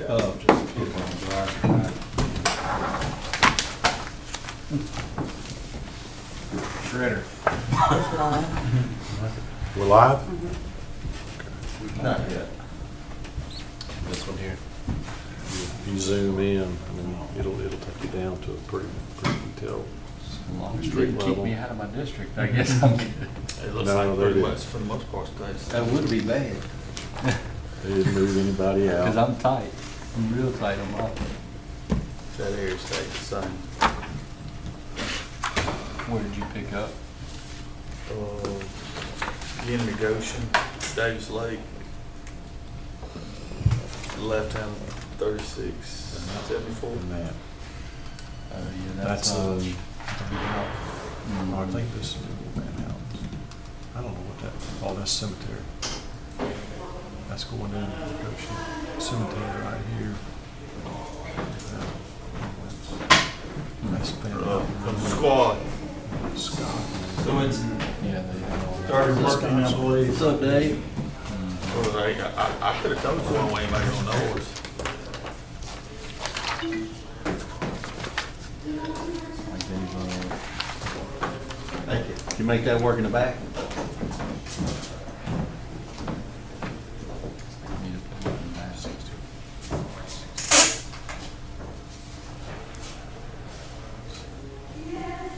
Just keep on driving. Shredder. We're live? Not yet. This one here. If you zoom in, I mean, it'll take you down to a pretty detailed. As long as you Street didn't keep level. me out of my district, I guess I'm good. It looks No, like they pretty didn't. much for the most part stays. That would be bad. They didn't move anybody Because out. I'm tight. I'm real tight on my. That area stays the same. Where did you pick up? Henry Goshen, Davis Lake, left hand 3674. And that. Yeah, That's Van I think this is Van Houten. I don't know what that, oh, that's cemetery. That's going down to the Goshen Cemetery right here. That's Van From Houten. Squad. Scott. So it's Yeah, they have all that. started working, I believe. What's up, Dave? Well, I could have told you one way maybe on ours. Like they've, Thank you. Can you make that work in the back? need to put it in there.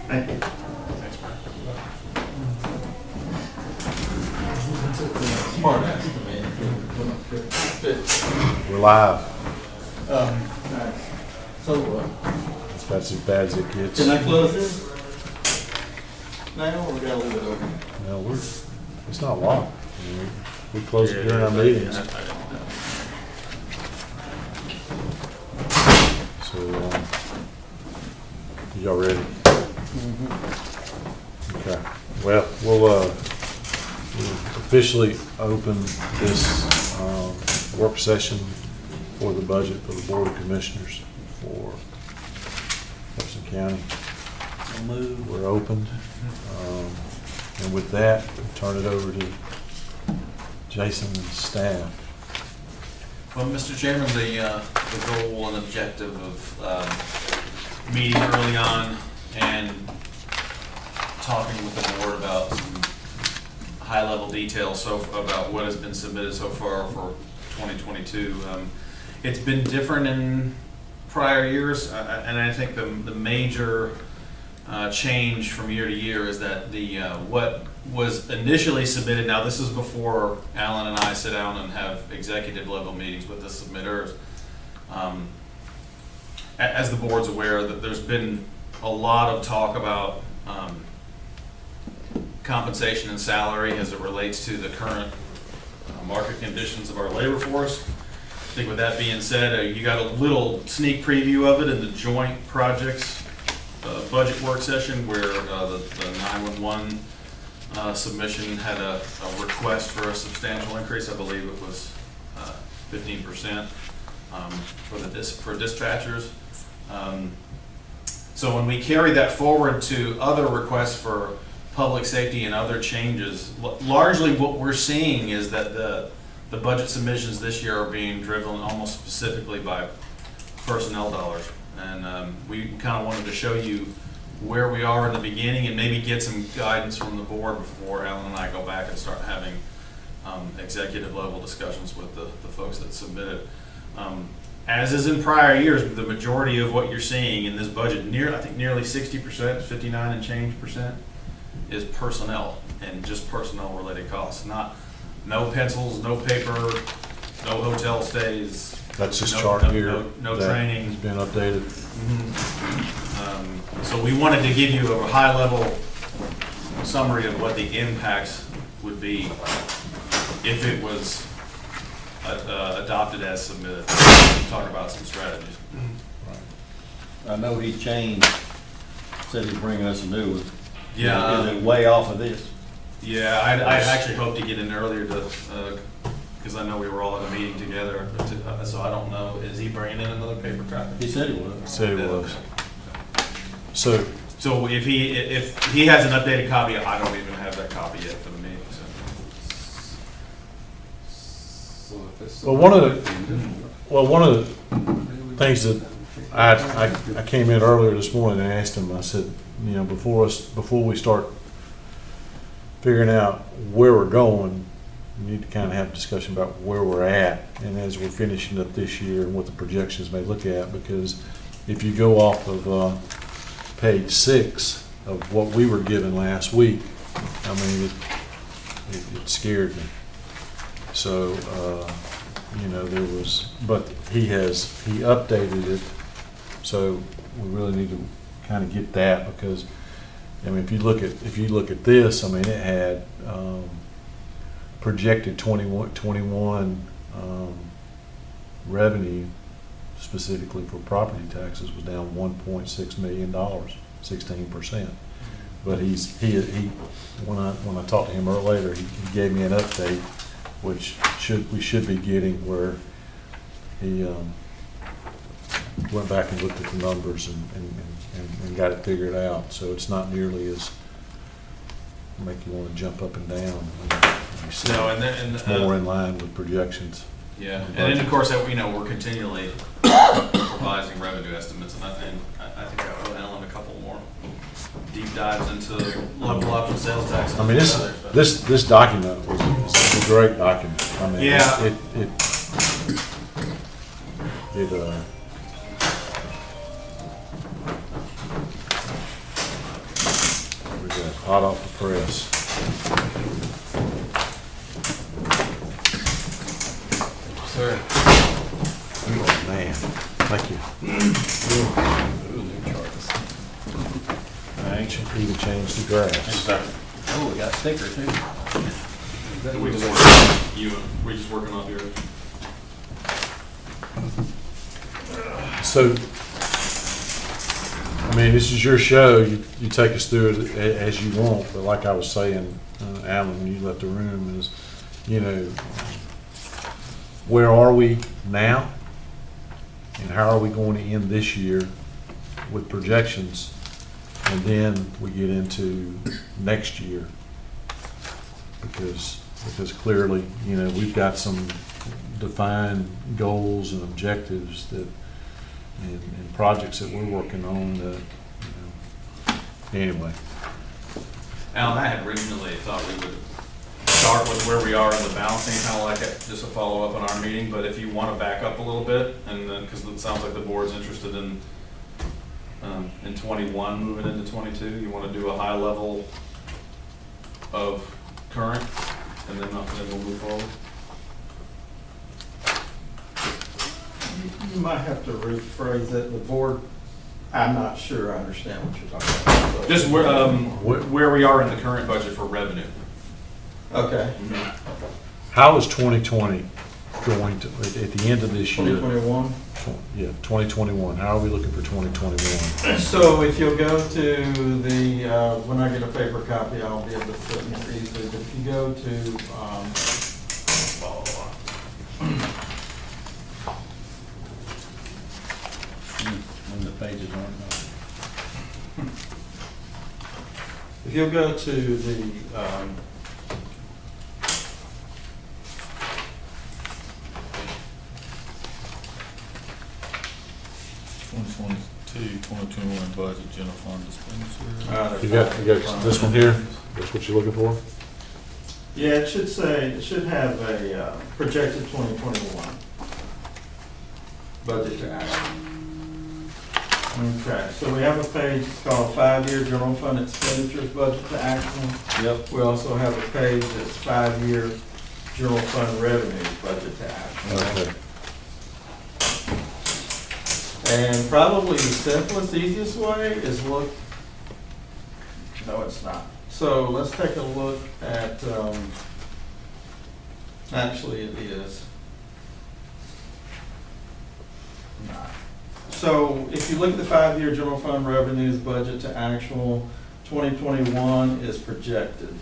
Thank you. Smart ass, man. We're live. So, That's about as bad as it gets. can I close this? Now, or we gotta leave it open? No, it's not locked. I mean, we close it during our meetings. So, y'all ready? Okay. Well, we'll officially open this work session for the budget for the Board of Commissioners for Jefferson County. So move. We're opened. And with that, we'll turn it over to Jason and staff. Well, Mr. Chairman, the goal and objective of meeting early on and talking with the board about some high-level details about what has been submitted so far for 2022. It's been different in prior years, and I think the major change from year to year is that the what was initially submitted, now this is before Alan and I sit down and have executive level meetings with the submitters. As the board's aware, that there's been a lot of talk about compensation and salary as it relates to the current market conditions of our labor force. I think with that being said, you got a little sneak preview of it in the joint projects budget work session where the 911 submission had a request for a substantial increase. I believe it was 15% for dispatchers. So when we carry that forward to other requests for public safety and other changes, largely what we're seeing is that the budget submissions this year are being driven almost specifically by personnel dollars. And we kind of wanted to show you where we are in the beginning and maybe get some guidance from the board before Alan and I go back and start having executive level discussions with the folks that submitted. As is in prior years, the majority of what you're seeing in this budget, I think nearly 60%, 59 and change percent, is personnel and just personnel related costs. No pencils, no paper, no hotel stays. That's this no- chart no- here. no that training. has been updated. So we wanted to give you a high level summary of what the impacts would be if it was adopted as submitted. Talk about some strategies. I know he changed, said he's bringing us a new one. Yeah. Is it way off of this? Yeah, I actually hoped to get in earlier because I know we were all at a meeting together, so I don't know, is he bringing in another paper copy? He said he was. Said it was. So, So if he has an updated copy, I don't even have that copy yet for the meeting, so. well, one Well, one of the things that I came in earlier this morning and asked him, I said, you know, before we start figuring out where we're going, we need to kind of have a discussion about where we're at, and as we're finishing up this year and what the projections may look at, because if you go off of page 6 of what we were given last week, I mean, it scared me. So, you know, but he updated it, so we really need to kind of get that, because, I mean, if you look at this, I mean, it had projected 21 revenue specifically for property taxes was down $1.6 million, 16%. But when I talked to him earlier, he gave me an update, which we should be getting, where he went back and looked at the numbers and got it figured out. So it's not nearly as make you want to jump up and down. No, and it's more in line with projections. Yeah, and then of course, you know, we're continually revising revenue estimates, and I think I owe Ellen a couple more deep dives into local option sales tax. I mean, this document was a great document. I mean, yeah, we got hot off the press. Sir. Oh, man. Thank you. I ain't even changed the grass. Oh, we got a sticker too. We just working off yours. So, I mean, this is your show. You take us through it as you want. But like I was saying, Alan, when you left the room, is, you know, where are we now, and how are we going to end this year with projections, and then we get into next year, because clearly, you know, we've got some defined goals and objectives that and projects that we're working on that, you know, anyway. Alan, I had originally thought we would start with where we are in the balancing, kind of like just a follow up on our meeting, but if you want to back up a little bit, and then, because it sounds like the board's interested in 21 moving into 22, you want to do a high level of current, and then we'll move forward. You might have to rephrase it. The board, I'm not sure I understand what you're talking about. Just where we are in the current budget for revenue. Okay. How is 2020 going to, at the end of this year? 2021? Yeah, 2021. How are we looking for 2021? So if you'll go to the, when I get a paper copy, I'll be able to fit more easily. But if you go to, When the pages aren't. if you'll go to the, 2022-2021 budget, general fund expenditure. You got this one here? That's what you're looking for? yeah, it should say, it should have a projected 2021 budget to action. Okay, so we have a page called 5-year general fund expenditures budget to action. Yep. We also have a page that's 5-year general fund revenues budget to action. Okay. And probably the simplest, easiest way is look, no, it's not. So let's take a look at, actually it is not. So if you look at the 5-year general fund revenues budget to actual, 2021 is projected.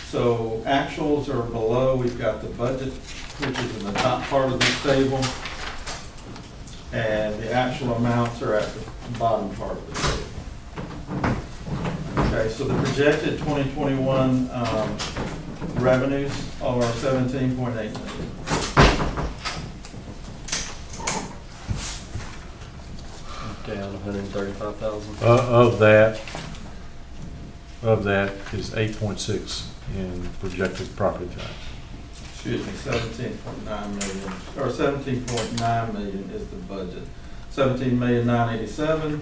So actuals are below, we've got the budget, which is in the top part of this table, and the actual amounts are at the bottom part of the table. Okay, so the projected 2021 revenues are 17.8 million. Down 135,000. Of that is 8.6 in projected property tax. Excuse me, 17.9 million, or 17.9 million is the budget. 17,987,000.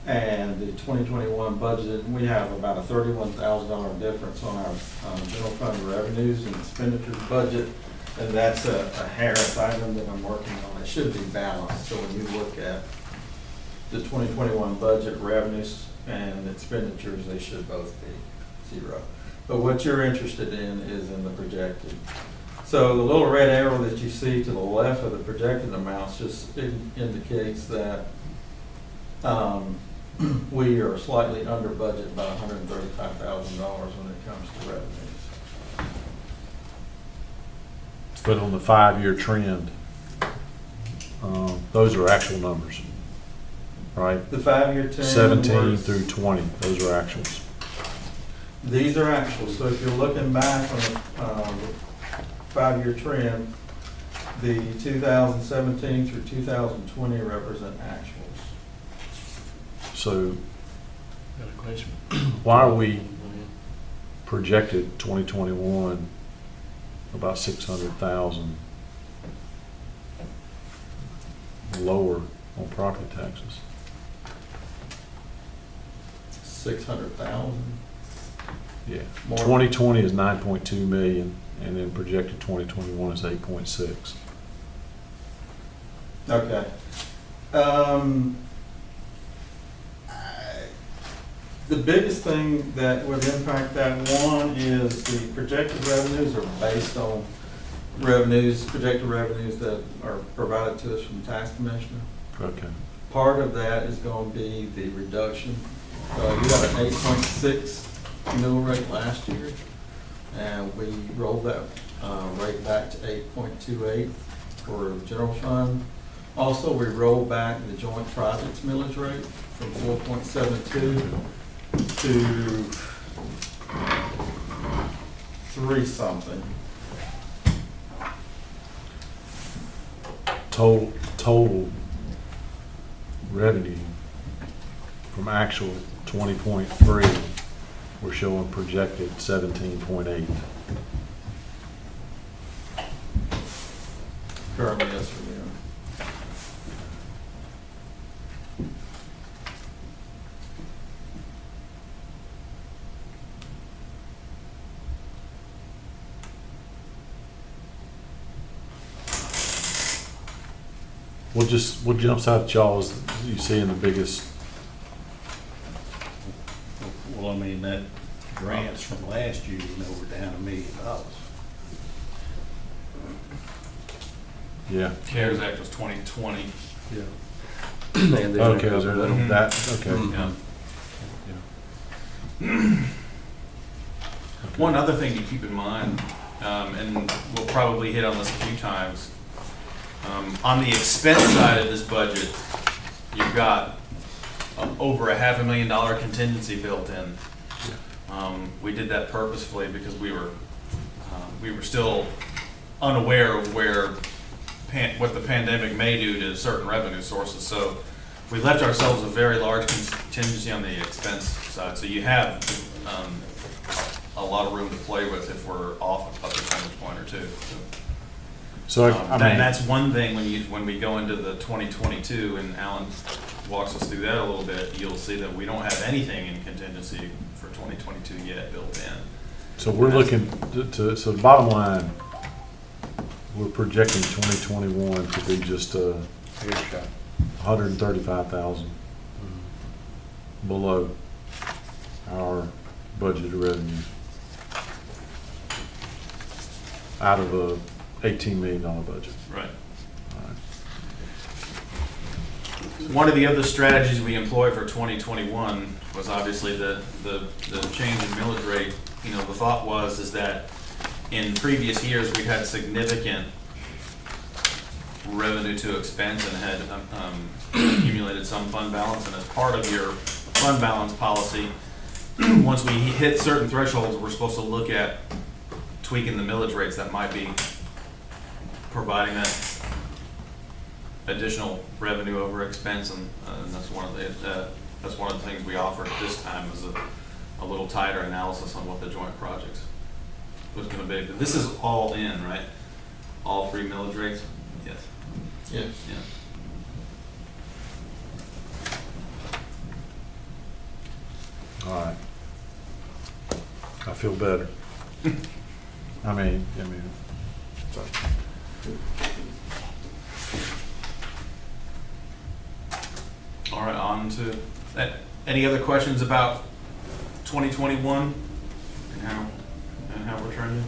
And the 2021 budget, we have about a $31,000 difference on our general fund revenues and expenditures budget. And that's a Harris item that I'm working on. It should be balanced. So when you look at the 2021 budget revenues and expenditures, they should both be zero. But what you're interested in is in the projected. So the little red arrow that you see to the left of the projected amounts just indicates that we are slightly under budget by $135,000 when it comes to revenues. But on the 5-year trend, those are actual numbers, right? The 5-year trend. 17 was- through 20, those are actuals. These are actual. So if you're looking back on the 5-year trend, the 2017 through 2020 represent actuals. So Got a question? why are we projected 2021 about 600,000 lower on property taxes? 600,000. Yeah. More. 2020 is 9.2 million, and then projected 2021 is 8.6. Okay. The biggest thing that would impact that one is the projected revenues are based on projected revenues that are provided to us from the tax commissioner. Okay. Part of that is going to be the reduction. You got an 8.6 mill rate last year, and we rolled that rate back to 8.28 for the general fund. Also, we rolled back the joint projects millage rate from 4.72 to 3 something. Total revenue from actual 20.3, we're showing projected 17.8. Currently, yes, we are. What jumps out at y'all as you see in the biggest? Well, I mean, that grants from last year, we're down $1 million. Yeah. CARES Act was 2020. Yeah. Okay, is there that, okay. Yeah. One other thing to keep in mind, and we'll probably hit on this a few times, on the expense side of this budget, you've got over a $500,000 contingency built in. We did that purposefully because we were still unaware of what the pandemic may do to certain revenue sources. So we left ourselves a very large contingency on the expense side. So you have a lot of room to play with if we're off a percentage point or two. So And that's one thing when we go into the 2022 and Alan walks us through that a little bit, you'll see that we don't have anything in contingency for 2022 yet built in. So we're looking so the bottom line, we're projecting 2021 to be just 135,000 below our budgeted revenue out of a $18 million budget. Right. All right. One of the other strategies we employ for 2021 was obviously the change in millage rate. You know, the thought is that in previous years we had significant revenue to expense and had accumulated some fund balance. And as part of your fund balance policy, once we hit certain thresholds, we're supposed to look at tweaking the millage rates that might be providing that additional revenue over expense, and that's one of the things we offered at this time, is a little tighter analysis on what the joint projects was going to be. But this is all in, right? All three millage rates? Yes. Yes. Yeah. All right. I feel better. I mean, sorry. All right, on to that. Any other questions about 2021 and how we're trending?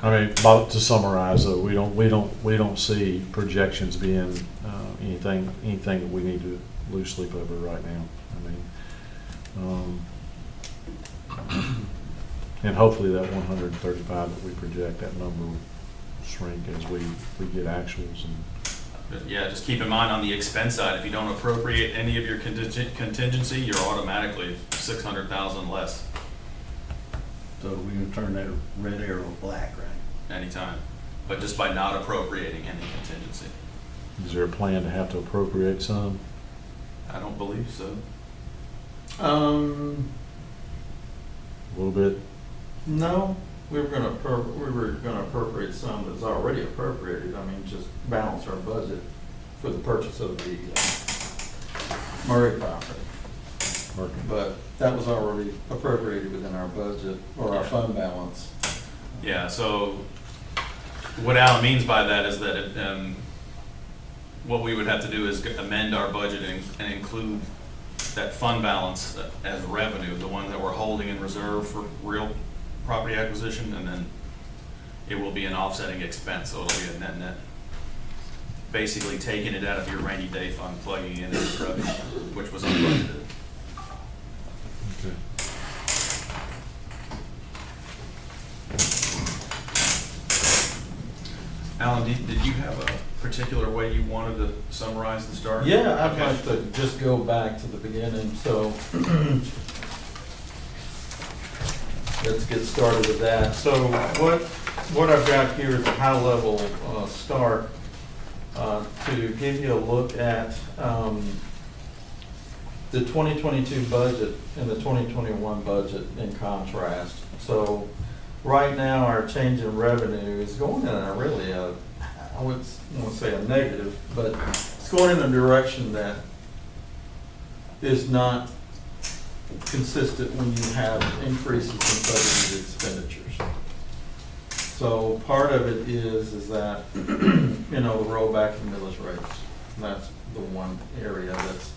I mean, to summarize, though, we don't see projections being anything that we need to lose sleep over right now. I mean, and hopefully that 135 that we project, that number will shrink as we get actuals. And But yeah, just keep in mind on the expense side, if you don't appropriate any of your contingency, you're automatically 600,000 less So we're gonna turn that red arrow black, right? anytime. But just by not appropriating any contingency. is there a plan to have to appropriate some? I don't believe so. A little bit. No, we were gonna appropriate some that's already appropriated. I mean, just balance our budget for the purchase of the Murray property. Working. But that was already appropriated within our budget or our fund balance. Yeah, so what Alan means by that is that what we would have to do is amend our budget and include that fund balance as revenue, the one that we're holding in reserve for real property acquisition, and then it will be an offsetting expense, so it'll be a net-net. Basically taking it out of your rainy day fund, plugging it into the revenue, which was unbudgeted. Okay. Alan, did you have a particular way you wanted to summarize the start? Yeah, I'd Okay. like to just go back to the beginning, so let's get started with that. So what I've got here is a high-level start to give you a look at the 2022 budget and the 2021 budget in contrast. So right now, our change in revenue is going in a really, I wouldn't want to say a negative, but it's going in a direction that is not consistent when you have increases in budgeted expenditures. So part of it is that, the rollback in millage rates. That's the one area that's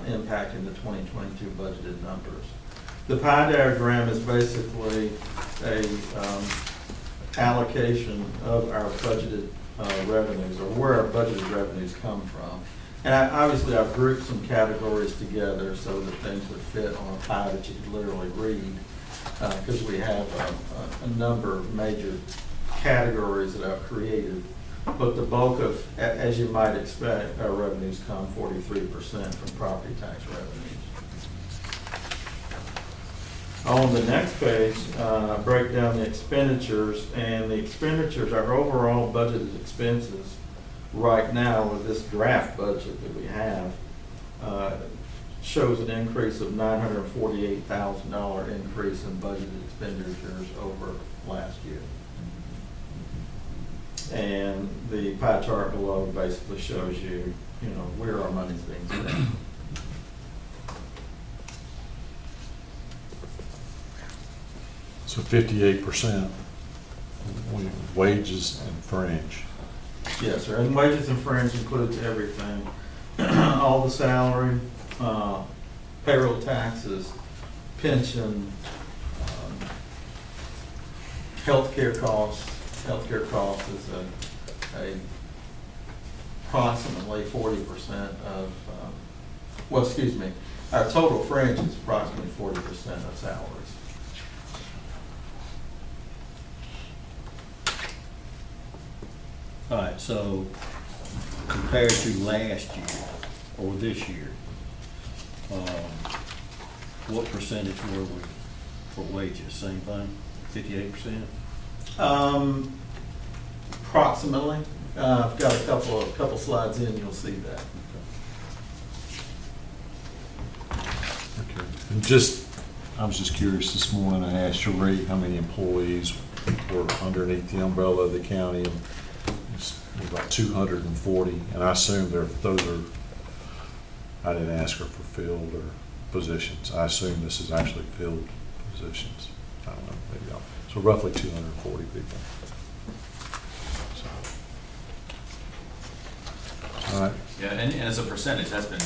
impacting the 2022 budgeted numbers. The pie diagram is basically a allocation of our budgeted revenues, or where our budgeted revenues come from. And obviously I've grouped some categories together so that things would fit on a pie that you could literally read, because we have a number of major categories that I've created. But the bulk of, as you might expect, our revenues come 43% from property tax revenues. On the next page, I break down the expenditures, and the expenditures, our overall budgeted expenses right now with this draft budget that we have, shows an increase of $948,000 increase in budgeted expenditures over last year. And the pie chart below basically shows you, where our money's being spent. So 58% wages and fringe. Yes, sir, and wages and fringe includes everything. All the salary, payroll taxes, pension, healthcare costs. Healthcare costs is approximately 40% of, our total fringe is approximately 40% of salaries. All right, so compared to last year or this year, what percentage were we for wages? Same thing, 58%? Approximately, I've got a couple slides in, you'll see that. Okay. And I was just curious this morning, I asked Sheree how many employees were underneath the umbrella of the county, and it's about 240, and I assume I didn't ask her for filled or positions. I assume this is actually filled positions. I don't know, maybe so roughly 240 people. So, all right. Yeah, and as a percentage, that's been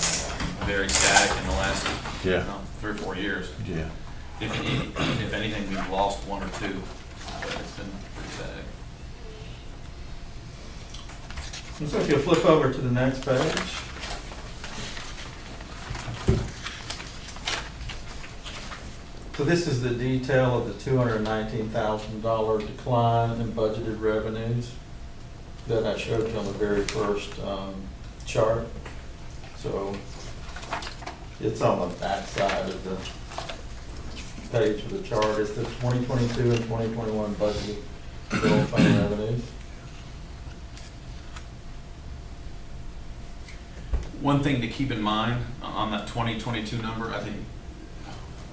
very static in the last Yeah. 3 or 4 years. Yeah. If anything, we've lost 1 or 2, but it's been pretty static. And so if you'll flip over to the next page. So this is the detail of the $219,000 decline in budgeted revenues that I showed you on the very first chart. So it's on the back side of the page of the chart. It's the 2022 and 2021 budgeted general fund revenues. One thing to keep in mind on that 2022 number, I think,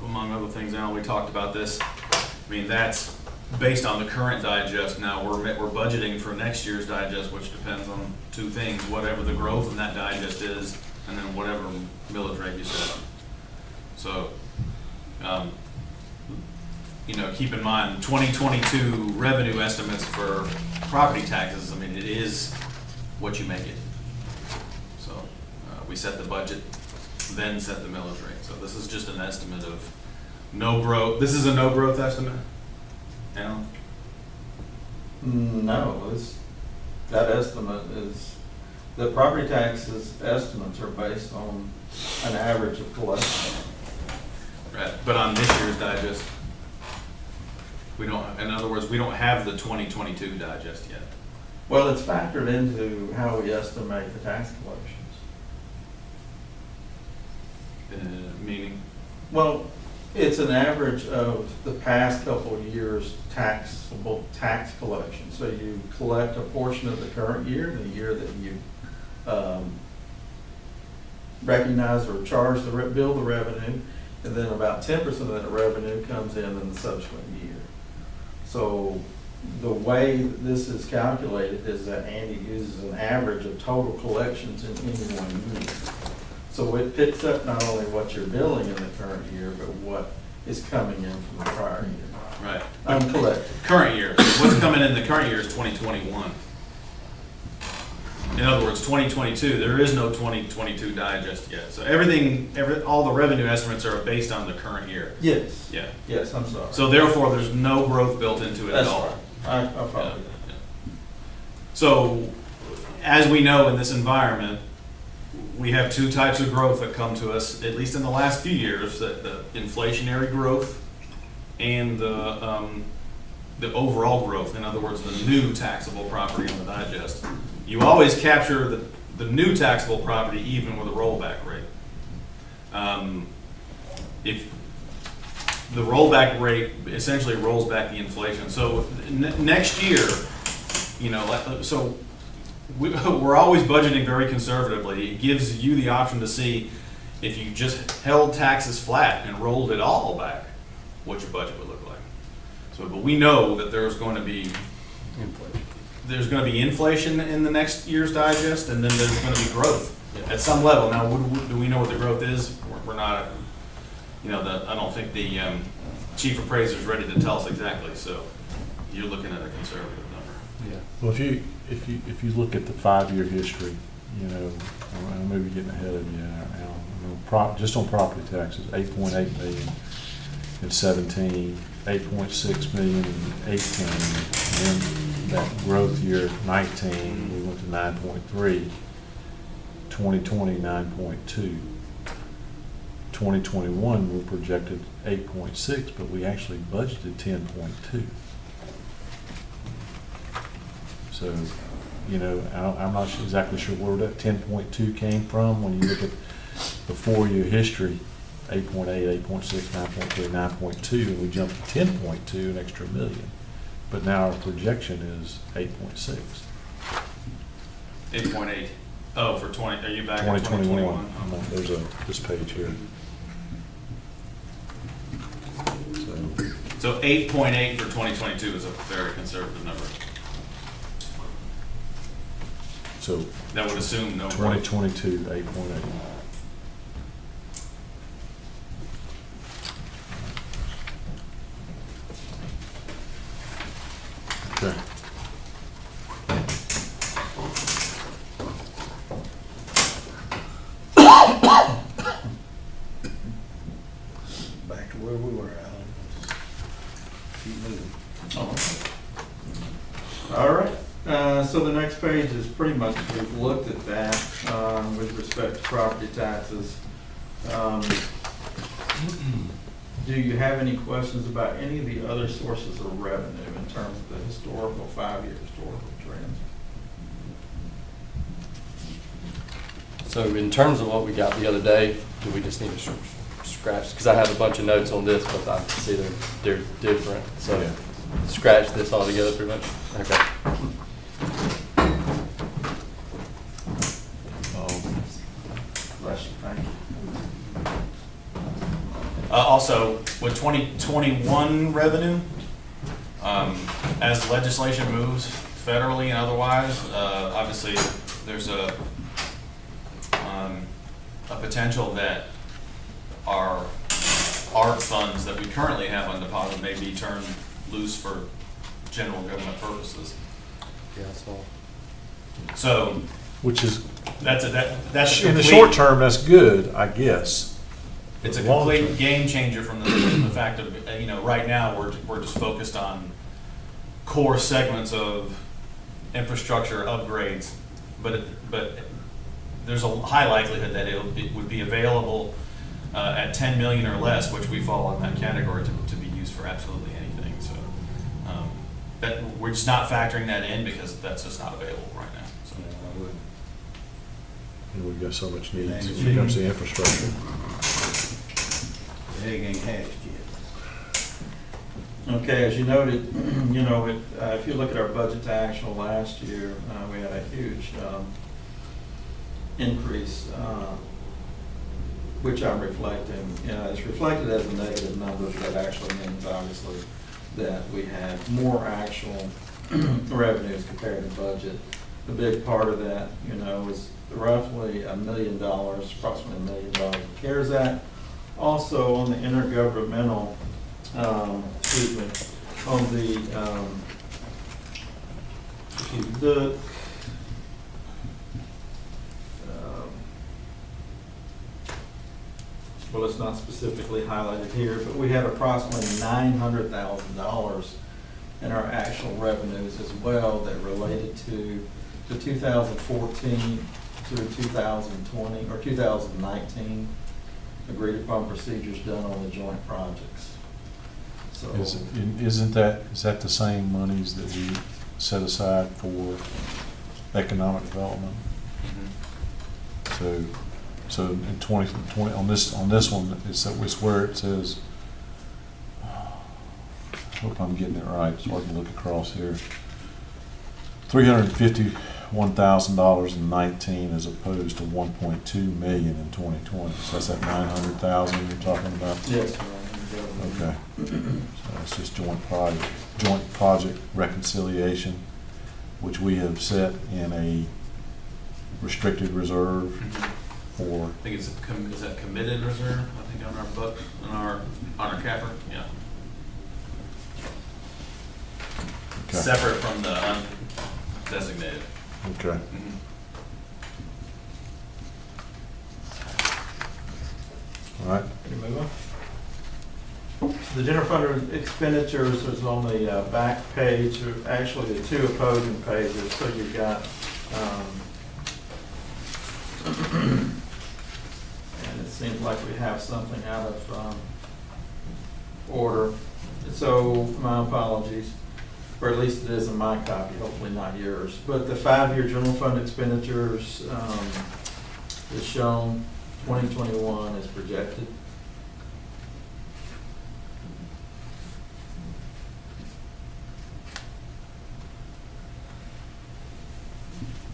among other things, Alan, we talked about this. I mean, that's based on the current digest. Now we're budgeting for next year's digest, which depends on 2 things: whatever the growth in that digest is, and then whatever millage rate you set. So, keep in mind 2022 revenue estimates for property taxes. I mean, it is what you make it. So we set the budget, then set the millage rate. So this is just an estimate of no growth. This is a no growth estimate. Alan? No, that estimate is, the property taxes estimates are based on an average of collection. Right, but on this year's digest, we don't. In other words, we don't have the 2022 digest yet. Well, it's factored into how we estimate the tax collections. Meaning? Well, it's an average of the past couple of years' taxable tax collection. So you collect a portion of the current year, the year that you recognize or charge bill the revenue, and then about 10% of that revenue comes in the subsequent year. So the way this is calculated is that Andy uses an average of total collections in any one year. So it picks up not only what you're billing in the current year, but what is coming in from the prior year. Right. Uncollected. Current year. What's coming in the current year is 2021. In other words, 2022, there is no 2022 digest yet. So all the revenue estimates are based on the current year. Yes. Yeah. Yes, I'm sorry. So therefore, there's no growth built into it That's at all. right. I follow Yeah, you. yeah. So, as we know in this environment, we have 2 types of growth that come to us, at least in the last few years: the inflationary growth and the overall growth. In other words, the new taxable property on the digest. You always capture the new taxable property even with a rollback rate. If the rollback rate essentially rolls back the inflation. So next year, we're always budgeting very conservatively. It gives you the option to see if you just held taxes flat and rolled it all back, what your budget would look like. So, but we know that there's going to be inflation in the next year's digest, and then there's going to be growth at some level. Now, do we know what the growth is? We're not. I don't think the chief appraiser is ready to tell us exactly. So, you're looking at a conservative number. Yeah. Well, if you look at the 5-year history, I'm maybe getting ahead of you now. Just on property taxes, 8.8 million in 17, 8.6 million in 18, and then that growth year 19, we went to 9.3. 2020, 9.2. 2021, we projected 8.6, but we actually budgeted 10.2. So, I'm not exactly sure where that 10.2 came from. When you look at the 4-year history, 8.8, 8.6, 9.3, 9.2, and we jumped to 10.2, an extra $1 million. But now our projection is 8.6. 8.8. Oh, for 20, are you back in 2021. 2021? There's this page here. So 8.8 for 2022 is a very conservative number. So That would assume no. 2022, 8.8. Okay. Back to where we were, Alan. Keep moving. All right, so the next page is pretty much, we've looked at that with respect to property taxes. Do you have any questions about any of the other sources of revenue in terms of the historical, 5-year historical trends? So in terms of what we got the other day, do we just need to scratch? Because I have a bunch of notes on this, but I see they're different. So Yeah. scratch this all together pretty much? Okay. Bless you, thank you. Also, with 2021 revenue, as legislation moves federally and otherwise, obviously there's a potential that our ARP funds that we currently have on deposit may be turned loose for general government purposes. Yeah, so So Which is, that's a in the complete- short term, that's good, I guess. It's a Long complete term. game changer from the fact of, right now, we're just focused on core segments of infrastructure upgrades, but there's a high likelihood that it would be available at 10 million or less, which we fall in that category to be used for absolutely anything. So that we're just not factoring that in because that's just not available right now. So. And we've got so much needs when it comes to infrastructure. The egg ain't hatched yet. Okay, as you noted, if you look at our budget to actual last year, we had a huge increase, which I'm reflecting. It's reflected as a negative number, but that actually means obviously that we had more actual revenues compared to budget. The big part of that, was roughly $1 million, approximately $1 million in CARES Act. Also on the intergovernmental, on the, if you look, well, it's not specifically highlighted here, but we had approximately $900,000 in our actual revenues as well that related to the 2014 through 2020 or 2019 agreed upon procedures done on the joint projects. So Is that the same monies that we set aside for economic development? Mm-hmm. So in 2020, on this one, it's where it says, I hope I'm getting it right, it's hard to look across here. $351,000 in 19 as opposed to 1.2 million in 2020. So that's that 900,000 you're talking about? yes, Okay. So that's just joint project reconciliation, which we have set in a restricted reserve for. I think is that committed reserve? I think on our book, on our capper, yeah. Okay. Separate from the undesignated. Okay. Mhm. All right. Can you move on? The general fund expenditures is on the back page, or actually the two opposing pages, so you've got, and it seems like we have something out of order. So my apologies, or at least it is in my copy, hopefully not yours. But the 5-year general fund expenditures is shown, 2021 is projected.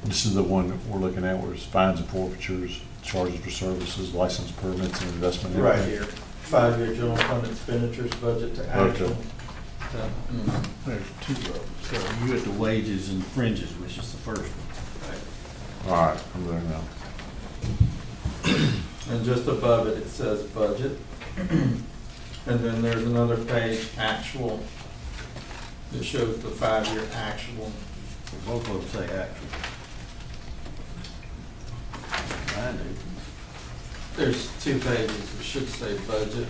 This is the one that we're looking at, where it's fines and forfeitures, charges for services, license permits, and investment. Right income. here, 5-year general fund expenditures budget to actual. Okay. There's two of them. So you at the wages and fringes, which is the first one. All right, I'm there now. And just above it, it says budget. And then there's another page, actual, that shows the 5-year actual. Both of them say actual. I do. There's 2 pages, it should say budget.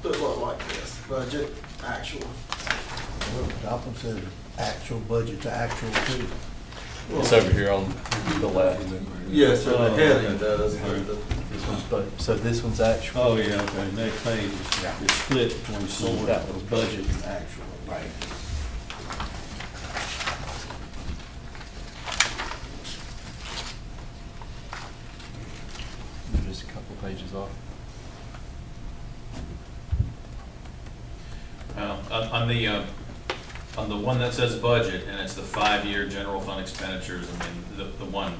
That look like this, budget, actual. Well, the top one says actual budget to actual too. It's over here on the left. Yes, so the heading does, This one's budget. So this one's actual. Oh, yeah, okay, next page is split between sort of budget and actual. Right. Just a couple pages off. On the one that says budget, and it's the 5-year general fund expenditures, I mean, the one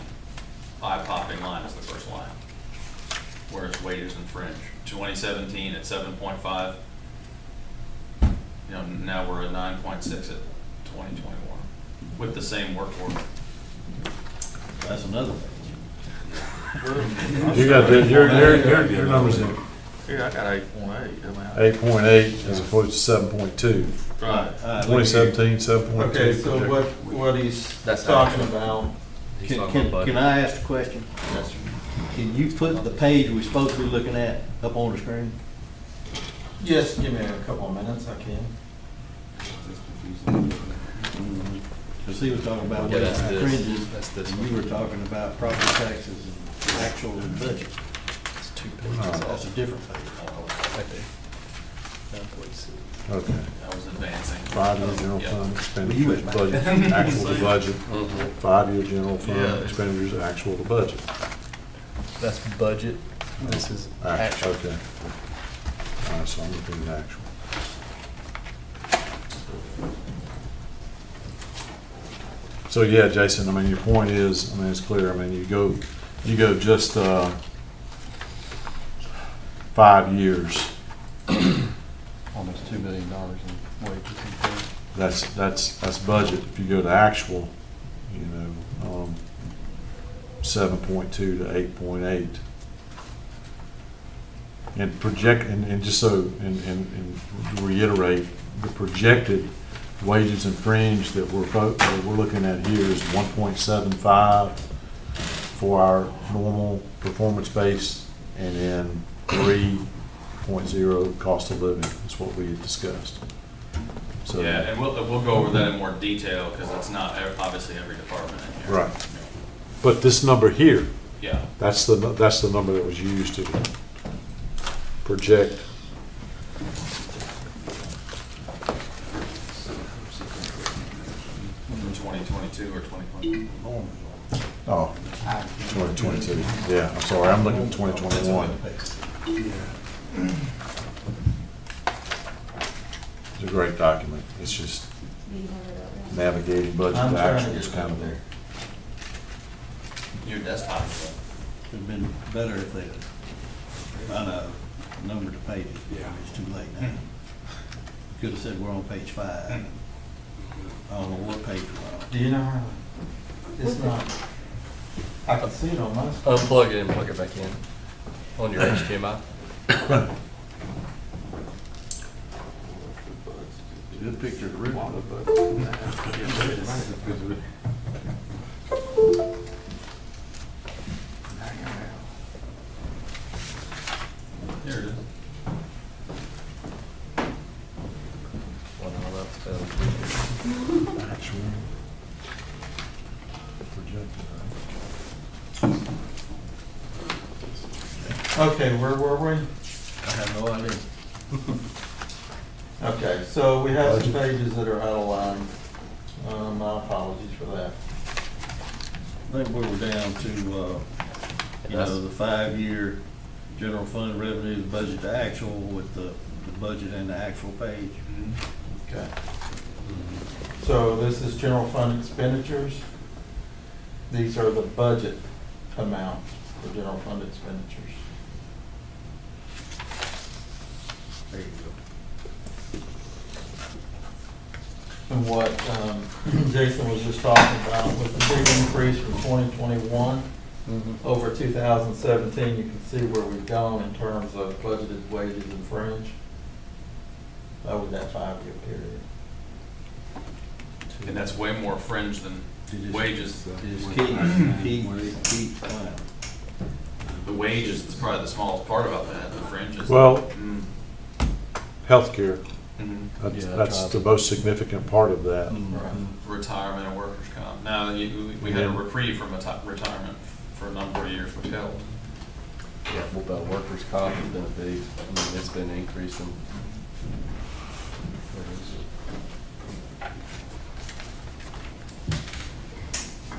eye-popping line is the first line, where it's wages and fringe. 2017 at 7.5, now we're at 9.6 at 2021, with the same work order. That's another page. You got your numbers in Yeah, I got 8.8. 8.8 as opposed to 7.2. Right. 2017, 7.2. Okay, so what he's That's talking actual. about, He's talking about budget. Can I ask a question? yes, sir. Can you put the page we're supposed to be looking at up on the screen? Yes, give me a couple of minutes, I can. Because he was talking about Yeah, wages that's and this. fringes, That's this and one. you were talking about property taxes and actual and budget. It's 2 pages Oh. That's a off. different page. Right there. 9.6. Okay. I was advancing. 5-year general Yeah. fund You expenditures, went back. budget, actual to budget. Mhm. 5-year general fund Yeah. expenditures, actual to budget. That's budget. This is actual. Okay. All right, so I'm looking at actual. So, yeah, Jason, I mean, your point is, I mean, it's clear, I mean, you go just 5 years, Almost $2 million in wages and fringe. that's budget. If you go to actual, 7.2 to 8.8. And project, and just so, and reiterate, the projected wages and fringe that we're looking at here is 1.75 for our normal performance-based, and then 3.0 cost of living is what we had discussed. So, Yeah, and we'll go over that in more detail, because it's not obviously every department in here. right. But this number here, Yeah. that's the number that was used to project. For 2022 or 2020. Oh, 2022. Yeah, I'm sorry, I'm looking at 2021. It's a great document. It's just navigating budget I'm to trying actual to is get kind it of there. Your desktop. It'd been better if they'd run a number of pages. Yeah. It's too late now. Could have said we're on page 5. I don't know what page we're on. Do you know how, it's not, I can see it on my screen. Unplug it and plug it back in on your HDMI. Good picture of the roof. Here it is. actual projected. Okay, where were we? I have no idea. Okay, so we have some pages that are out of line. My apologies for that. I think we were down to, the 5-year general fund revenues budget to actual with the budget and the actual page. Okay. So this is general fund expenditures. These are the budget amounts for general fund expenditures. There you go. And what Jason was just talking about was the big increase from 2021 over 2017. You can see where we've gone in terms of budgeted wages and fringe over that 5-year period. And that's way more fringe than wages. Just keep climbing. The wages is probably the smallest part about that, the fringes. Well, healthcare, Mhm. that's the most significant part of that. Retirement and workers' comp. Now, we had a reprieve from retirement for a number of years, which helped. Yeah, well, the workers' comp has been a big, I mean, it's been increasing.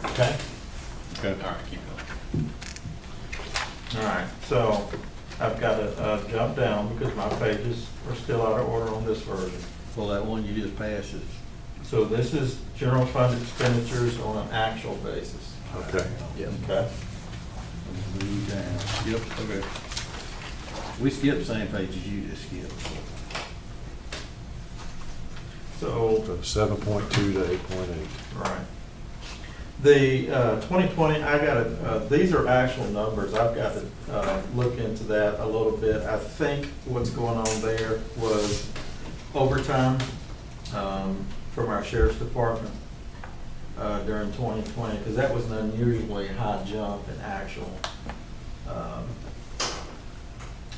Okay. All right, keep going. All right, so I've got to jump down because my pages are still out of order on this version. Well, that one you just passed is. So this is general fund expenditures on an actual basis. Okay. Yeah. Okay. Move down. Yep, okay. We skipped the same page as you just skipped. So, 7.2 to 8.8. right. The 2020, I got these are actual numbers. I've got to look into that a little bit. I think what's going on there was overtime from our sheriff's department during 2020, because that was an unusually high jump in actual.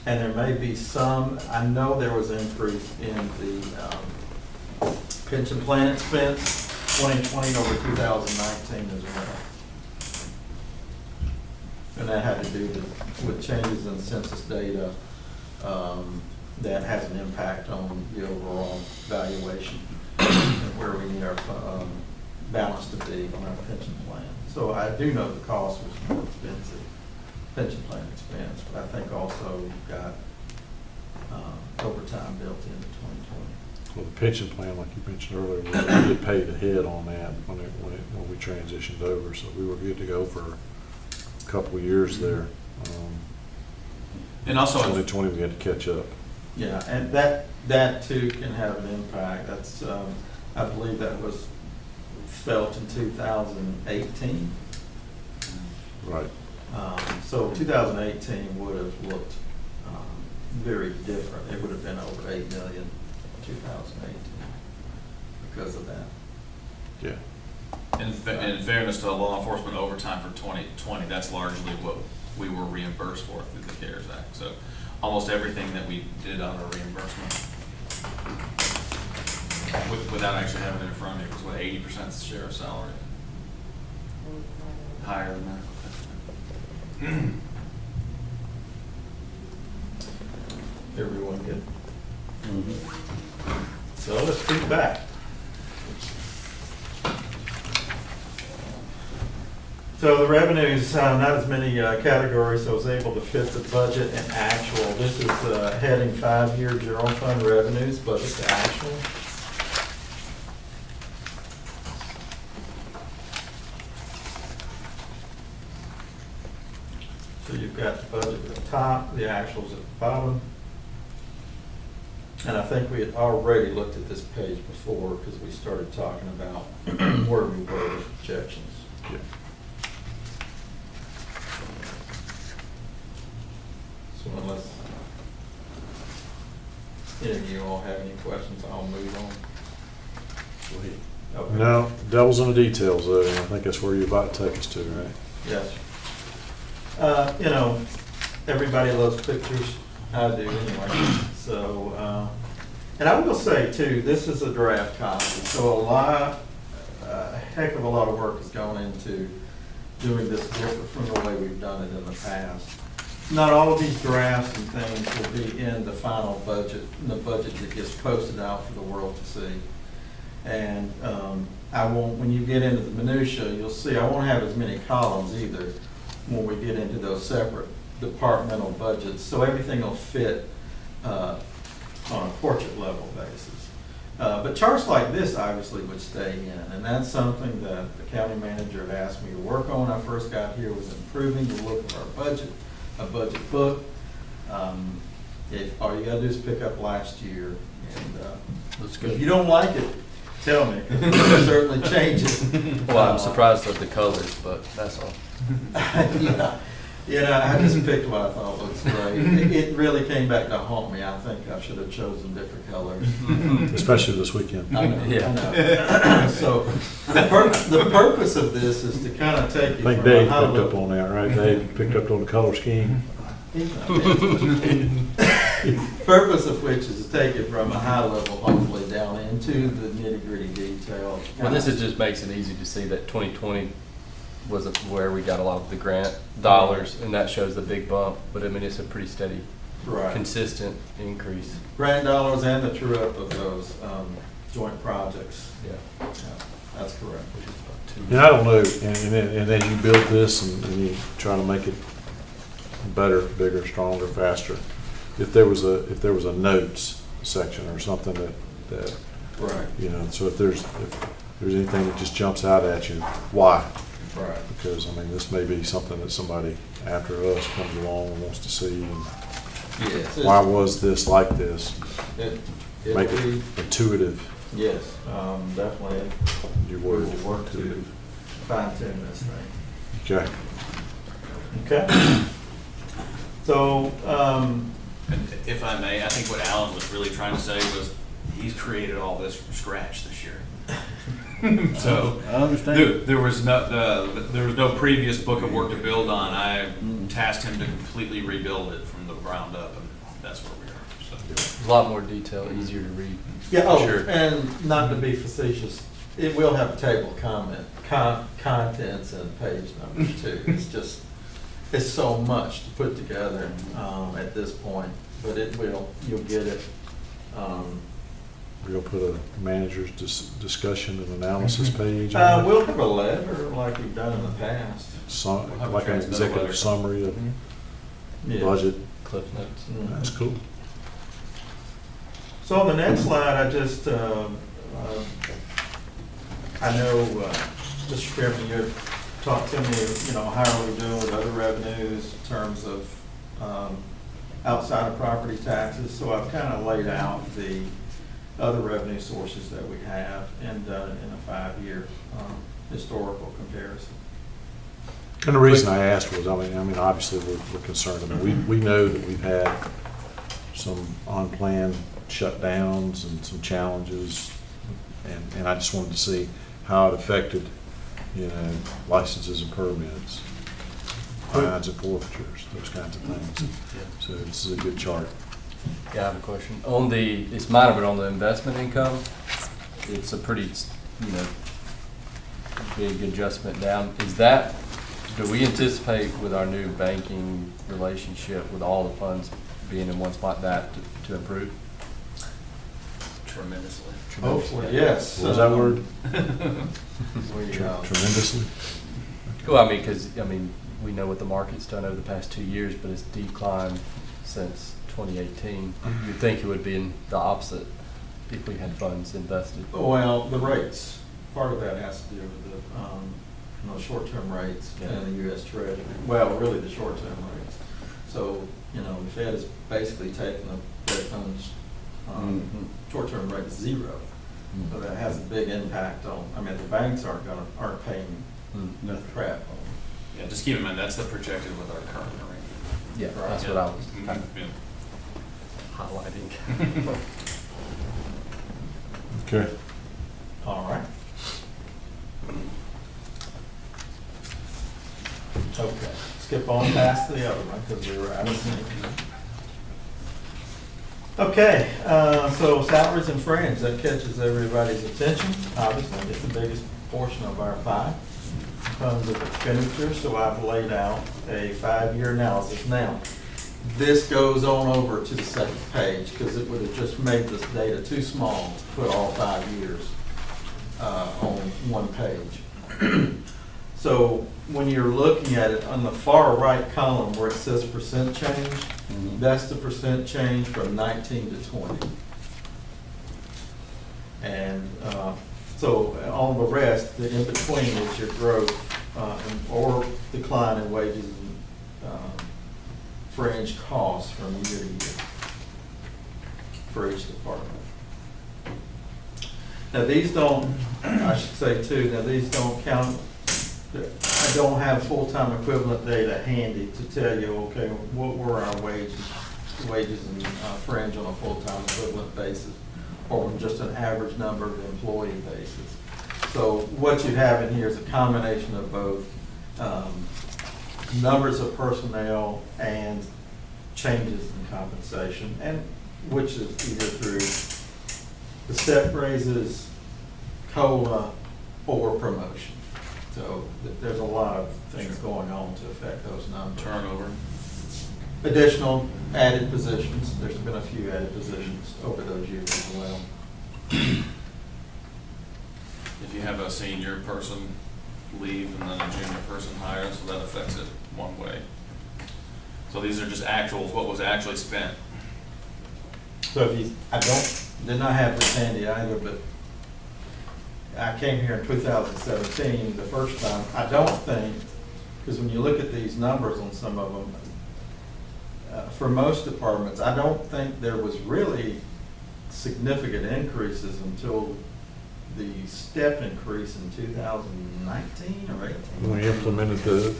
And there may be some, I know there was an increase in the pension plan expense 2020 over 2019 as well. And that had to do with changes in census data that has an impact on the overall valuation and where we need our balance to be on our pension plan. So I do know the cost was more expensive, pension plan expense, but I think also you've got overtime built into 2020. Well, the pension plan, like you mentioned earlier, we get paid ahead on that when we transitioned over, so we were good to go for a couple of years there. And also, 2020 we had to catch up. Yeah, and that too can have an impact. That's, I believe that was felt in 2018. Right. So 2018 would have looked very different. It would have been over 8 million in 2018 because of that. Yeah. and in fairness to law enforcement overtime for 2020, that's largely what we were reimbursed for through the CARES Act. So almost everything that we did on our reimbursement, without actually having it in front of me, was what, 80% the sheriff's salary? Higher than that. Everyone good? So let's speak back. So the revenues, not as many categories, so I was able to fit the budget and actual. This is heading 5-year general fund revenues, budget to actual. So you've got the budget at the top, the actuals at the bottom. And I think we had already looked at this page before because we started talking about where we were with projections. Yeah. So unless any of you all have any questions, I'll move on. Go ahead. Okay. No, devil's in the details though, and I think that's where you're about to take us to, right? Yes. You know, everybody loves pictures. I do anyway. So, and I will say too, this is a draft copy. So a heck of a lot of work has gone into doing this different from the way we've done it in the past. Not all of these drafts and things will be in the final budget, in the budget that gets posted out for the world to see. And I won't, when you get into the minutia, you'll see I won't have as many columns either when we get into those separate departmental budgets. So everything will fit on a portrait level basis. But charts like this obviously would stay in, and that's something that the county manager had asked me to work on when I first got here, was improving the look of our budget, a budget book. If all you gotta do is pick up last year, and That's if good. you don't like it, tell me, 'cause we can certainly change it. Well, I'm surprised at the colors, but that's all. Yeah, I just picked what I thought looks great. It really came back to haunt me. I think I should have chosen different colors. Especially this weekend. I know, Yeah. I know. So the purpose of this is to kind of take I you think from a Dave high picked up level. on that, right? Dave picked up on the color scheme. Purpose of which is to take it from a high level, hopefully down into the nitty gritty detail. Well, this is just makes it easy to see that 2020 was where we got a lot of the grant dollars, and that shows the big bump. But I mean, it's a pretty steady, Right. consistent increase. Grant dollars and the true up of those joint projects. Yeah. Yeah, that's correct. Which is about two. And I don't know, and then you build this and you try to make it better, bigger, stronger, faster. If there was a notes section or something that Right, you know, so if there's anything that just jumps out at you, why? right. Because, I mean, this may be something that somebody after us comes along and wants to see. And Yes. why was this like this? It'll Make be, it intuitive, yes, definitely. your We'll word. work to fine tune this thing. Okay. Okay. So, And if I may, I think what Alan was really trying to say was, he's created all this from scratch this year. So, I understand. there was no previous book of work to build on. I tasked him to completely rebuild it from the ground up, and that's where we are. So. There's a lot more detail, easier to read. yeah, oh, Sure. and not to be facetious, it will have a table of contents and page numbers too. It's just, it's so much to put together at this point, but you'll get it. We're gonna put a manager's discussion and analysis page on it. We'll have a letter like we've done in the past. Some, have a like an transmittal letter. executive summary of Yes. budget. Cliff notes. Mhm. That's cool. So on the next slide, I just, I know, Mr. Chairman, you had talked to me, you know, how are we doing with other revenues in terms of outside of property taxes? So I've kind of laid out the other revenue sources that we have and done it in a 5-year historical comparison. And the reason I asked was, I mean, obviously we're concerned. I mean, we know that we've had some unplanned shutdowns and some challenges, and I just wanted to see how it affected, you know, licenses and permits, fines and forfeitures, those kinds of things. So this is a good chart. Yeah, I have a question. On the, it's minor, but on the investment income, it's a pretty, you know, big adjustment down. Is that, do we anticipate with our new banking relationship, with all the funds being in one spot, that to improve? Tremendously. Hopefully, yes. What was that word? We, Tremendously? Well, I mean, because, I mean, we know what the market's done over the past 2 years, but it's declined since 2018. You'd think it would be in the opposite if we had funds invested. Well, the rates, part of that has to do with the, you know, short-term rates and the U.S. Treasury. Well, really the short-term rates. So, you know, the Fed has basically taken the Fed funds, short-term rate zero. So that has a big impact on, I mean, the banks aren't paying Nothing. crap on Yeah, just keep in mind, that's the projected with our current rate. Yeah, Right. that's what I was kind of Yeah. highlighting. Okay. All right. Okay, skip on past the other one because we were out of sync. Okay, so salaries and fringe, that catches everybody's attention. Obviously, it's the biggest portion of our pie in terms of expenditures, so I've laid out a 5-year analysis. Now, this goes on over to the second page because it would have just made this data too small to put all 5 years on one page. So when you're looking at it on the far right column where it says percent change, that's the percent change from 19 to 20. And so on the rest, the in-between is your growth or decline in wages and fringe costs from year to year for each department. Now, these don't, I should say too, now these don't count, I don't have full-time equivalent data handy to tell you, okay, what were our wages and fringe on a full-time equivalent basis, or just an average number of employee basis. So what you have in here is a combination of both numbers of personnel and changes in compensation, and which is either through the step raises, COLA, or promotion. So there's a lot of things going on to affect those numbers. Turnover. Additional added positions, there's been a few added positions over those years as well. If you have a senior person leave and then a junior person hire, so that affects it one way. So these are just actuals, what was actually spent. So if you, did not have this handy either, but I came here in 2017, the first time. I don't think, because when you look at these numbers on some of them, for most departments, I don't think there was really significant increases until the step increase in 2019 or 18. We implemented the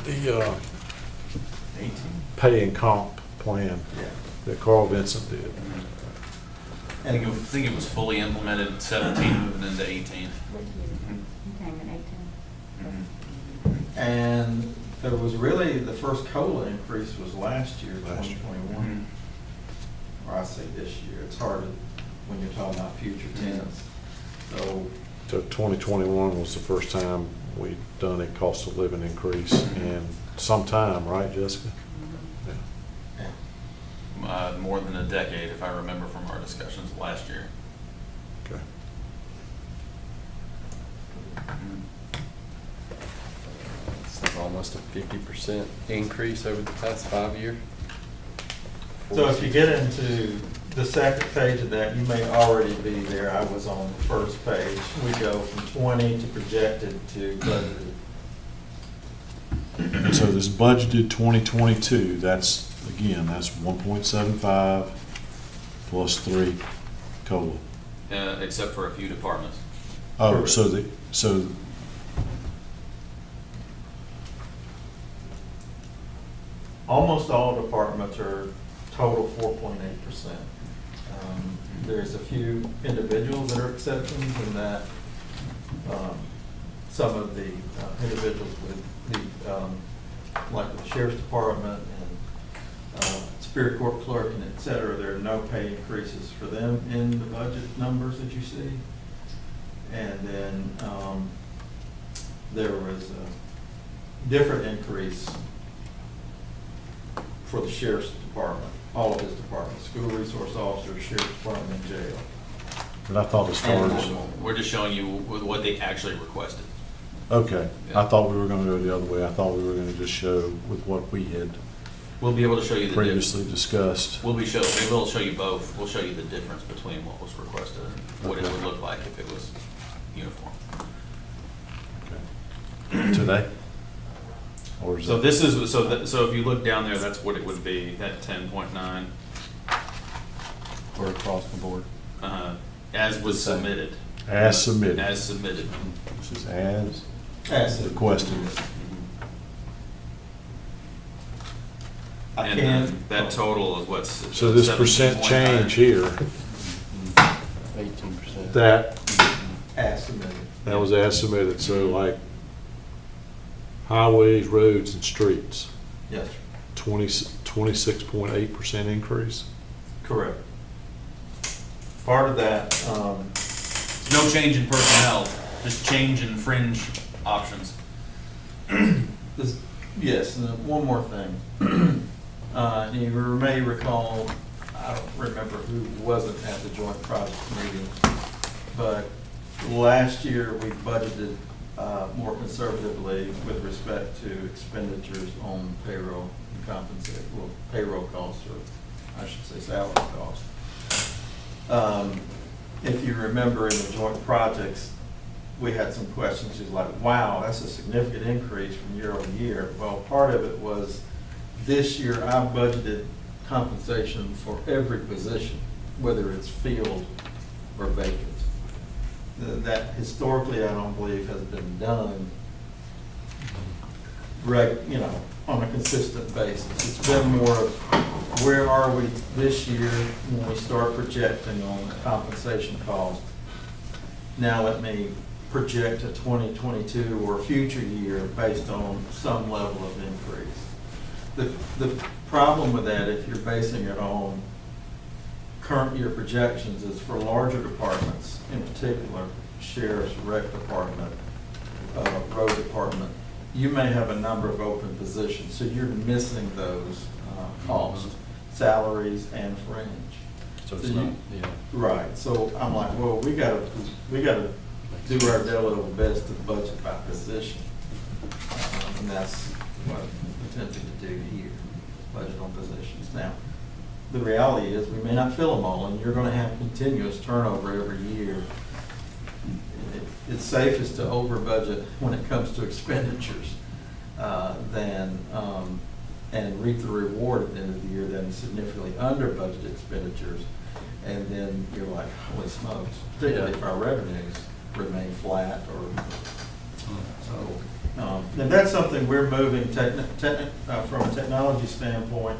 18. pay and comp plan Yeah. that Carl Vincent did. I think it was fully implemented in 17 moving into 18. Came in 18. And there was really, the first COLA increase was last year, Last year. 2021. Or I say this year, it's hard to, when you're talking about future tense. So, So 2021 was the first time we'd done a cost of living increase in some time, right, Jessica? Yeah. yeah. More than a decade, if I remember from our discussions last year. Okay. It's like almost a 50% increase over the past 5 years. So if you get into the second page of that, you may already be there. I was on the first page. We go from 20 to projected to budgeted. And so this budgeted 2022, that's, again, that's 1.75 plus 3 COLA. Except for a few departments. Oh, so Almost all departments are total 4.8%. There's a few individuals that are exceptions in that some of the individuals with the, like the sheriff's department and Superior Court clerk and et cetera, there are no pay increases for them in the budget numbers that you see. And then there was a different increase for the sheriff's department, all of his departments, school resource officer, sheriff's department, and jail. but I thought as far as, We're just showing you what they actually requested. okay, Yeah. I thought we were gonna go the other way. I thought we were gonna just show with what we had We'll be able to show you the difference. previously discussed. We'll show you both. We'll show you the difference between what was requested and what it would look like if it was uniform. Okay. Today? Or is So it? this is, so if you look down there, that's what it would be, that 10.9, Or across the board. as was submitted. As submitted. As submitted. This is as As requested. I And can. that total is what's. So this percent 17.9. change here, 18%. As submitted. that was as submitted, so like highways, roads, and streets, Yes, 26.8% increase? correct. Part of that, No change in personnel, just change in fringe options. yes, and then one more thing. You may recall, I don't remember who wasn't at the joint project meeting, but last year we budgeted more conservatively with respect to expenditures on payroll and compensate, well, payroll costs, or I should say salary costs. if you remember in the joint projects, we had some questions, just like, wow, that's a significant increase from year over year. Well, part of it was this year I budgeted compensation for every position, whether it's field or vacant. That historically, I don't believe has been done, on a consistent basis. It's been more of, where are we this year when we start projecting on the compensation cost? Now let me project a 2022 or a future year based on some level of increase. The problem with that, if you're basing it on current year projections, is for larger departments, in particular, sheriff's, rec department, road department, you may have a number of open positions, so you're missing those costs, salaries and fringe. So it's not, yeah. Right, so I'm like, well, we gotta do our delicate best to budget by position. And that's what I'm attempting to do here, budget on positions. Now, the reality is, we may not fill them all, and you're gonna have continuous turnover every year. It's safest to over budget when it comes to expenditures and reap the reward at the end of the year than significantly under budget expenditures. And then you're like, holy smokes, particularly if our revenues remain flat or so. And that's something we're moving from a technology standpoint.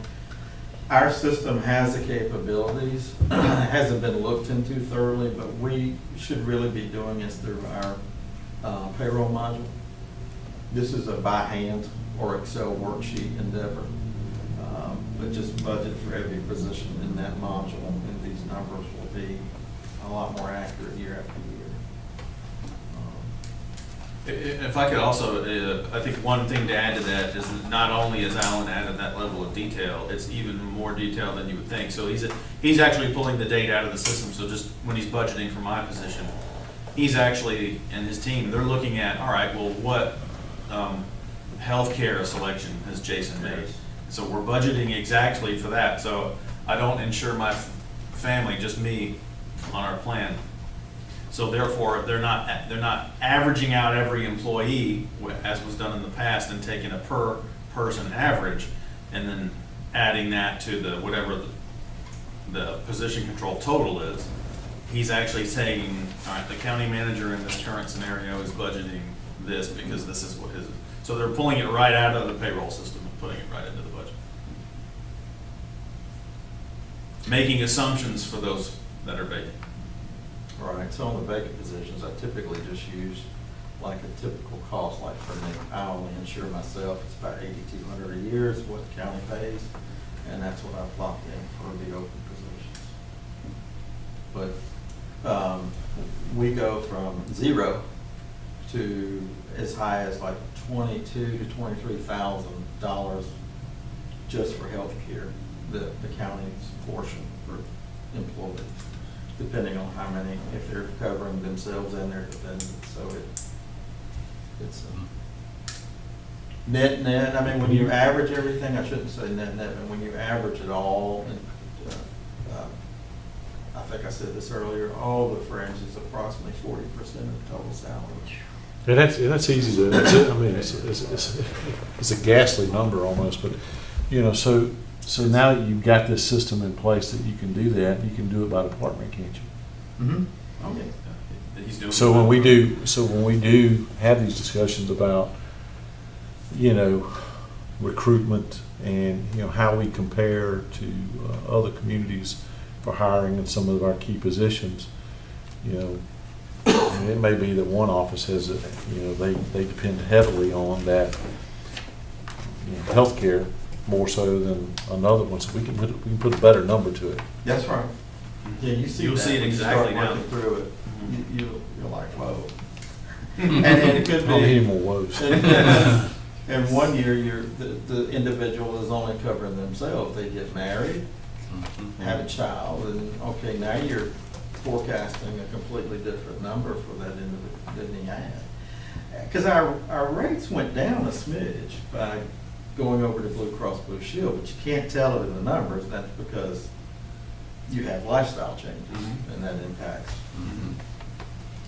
Our system has the capabilities. It hasn't been looked into thoroughly, but we should really be doing this through our payroll module. This is a by hand or Excel worksheet endeavor, but just budget for every position in that module, and these numbers will be a lot more accurate year after year. If I could also, I think one thing to add to that is that not only has Alan added that level of detail, it's even more detail than you would think. So he's actually pulling the data out of the system. So just when he's budgeting for my position, he's actually, and his team, they're looking at, all right, well, what healthcare selection has Jason made? So we're budgeting exactly for that. So I don't insure my family, just me, on our plan. So therefore, they're not averaging out every employee, as was done in the past, and taking a per person average, and then adding that to the whatever the position control total is. He's actually saying, all right, the county manager in this current scenario is budgeting this because this is what his. So they're pulling it right out of the payroll system and putting it right into the budget, making assumptions for those that are vacant. Right, so on the vacant positions, I typically just use like a typical cost, like for me, I only insure myself, it's about $8,200 a year is what the county pays, and that's what I've locked in for the open positions. But we go from 0 to as high as like $22,000 to $23,000 just for health care, the county's portion for employees, depending on how many, if they're covering themselves and their dependents. So it's net. I mean, when you average everything, I shouldn't say net, but when you average it all, and I think I said this earlier, all the fringe is approximately 40% of total salary. And that's easy to, I mean, it's a ghastly number almost, but, so now that you've got this system in place that you can do that, you can do it by department, can't you? Mm-hmm. Okay. He's doing So when we do have these discussions about, recruitment and, how we compare to other communities for hiring in some of our key positions, it may be that one office has, they depend heavily on that, healthcare more so than another one, so we can put a better number to it. That's right. Yeah, you'll see it when exactly you start now. working through it. You're like, whoa. and it could I don't need be. any more woes. And 1 year, the individual is only covering themselves. They get married, have a child, and okay, now you're forecasting a completely different number for that individual than he had. Because our rates went down a smidge by going over to Blue Cross Blue Shield, but you can't tell it in the numbers. That's because you have lifestyle changes, and that impacts.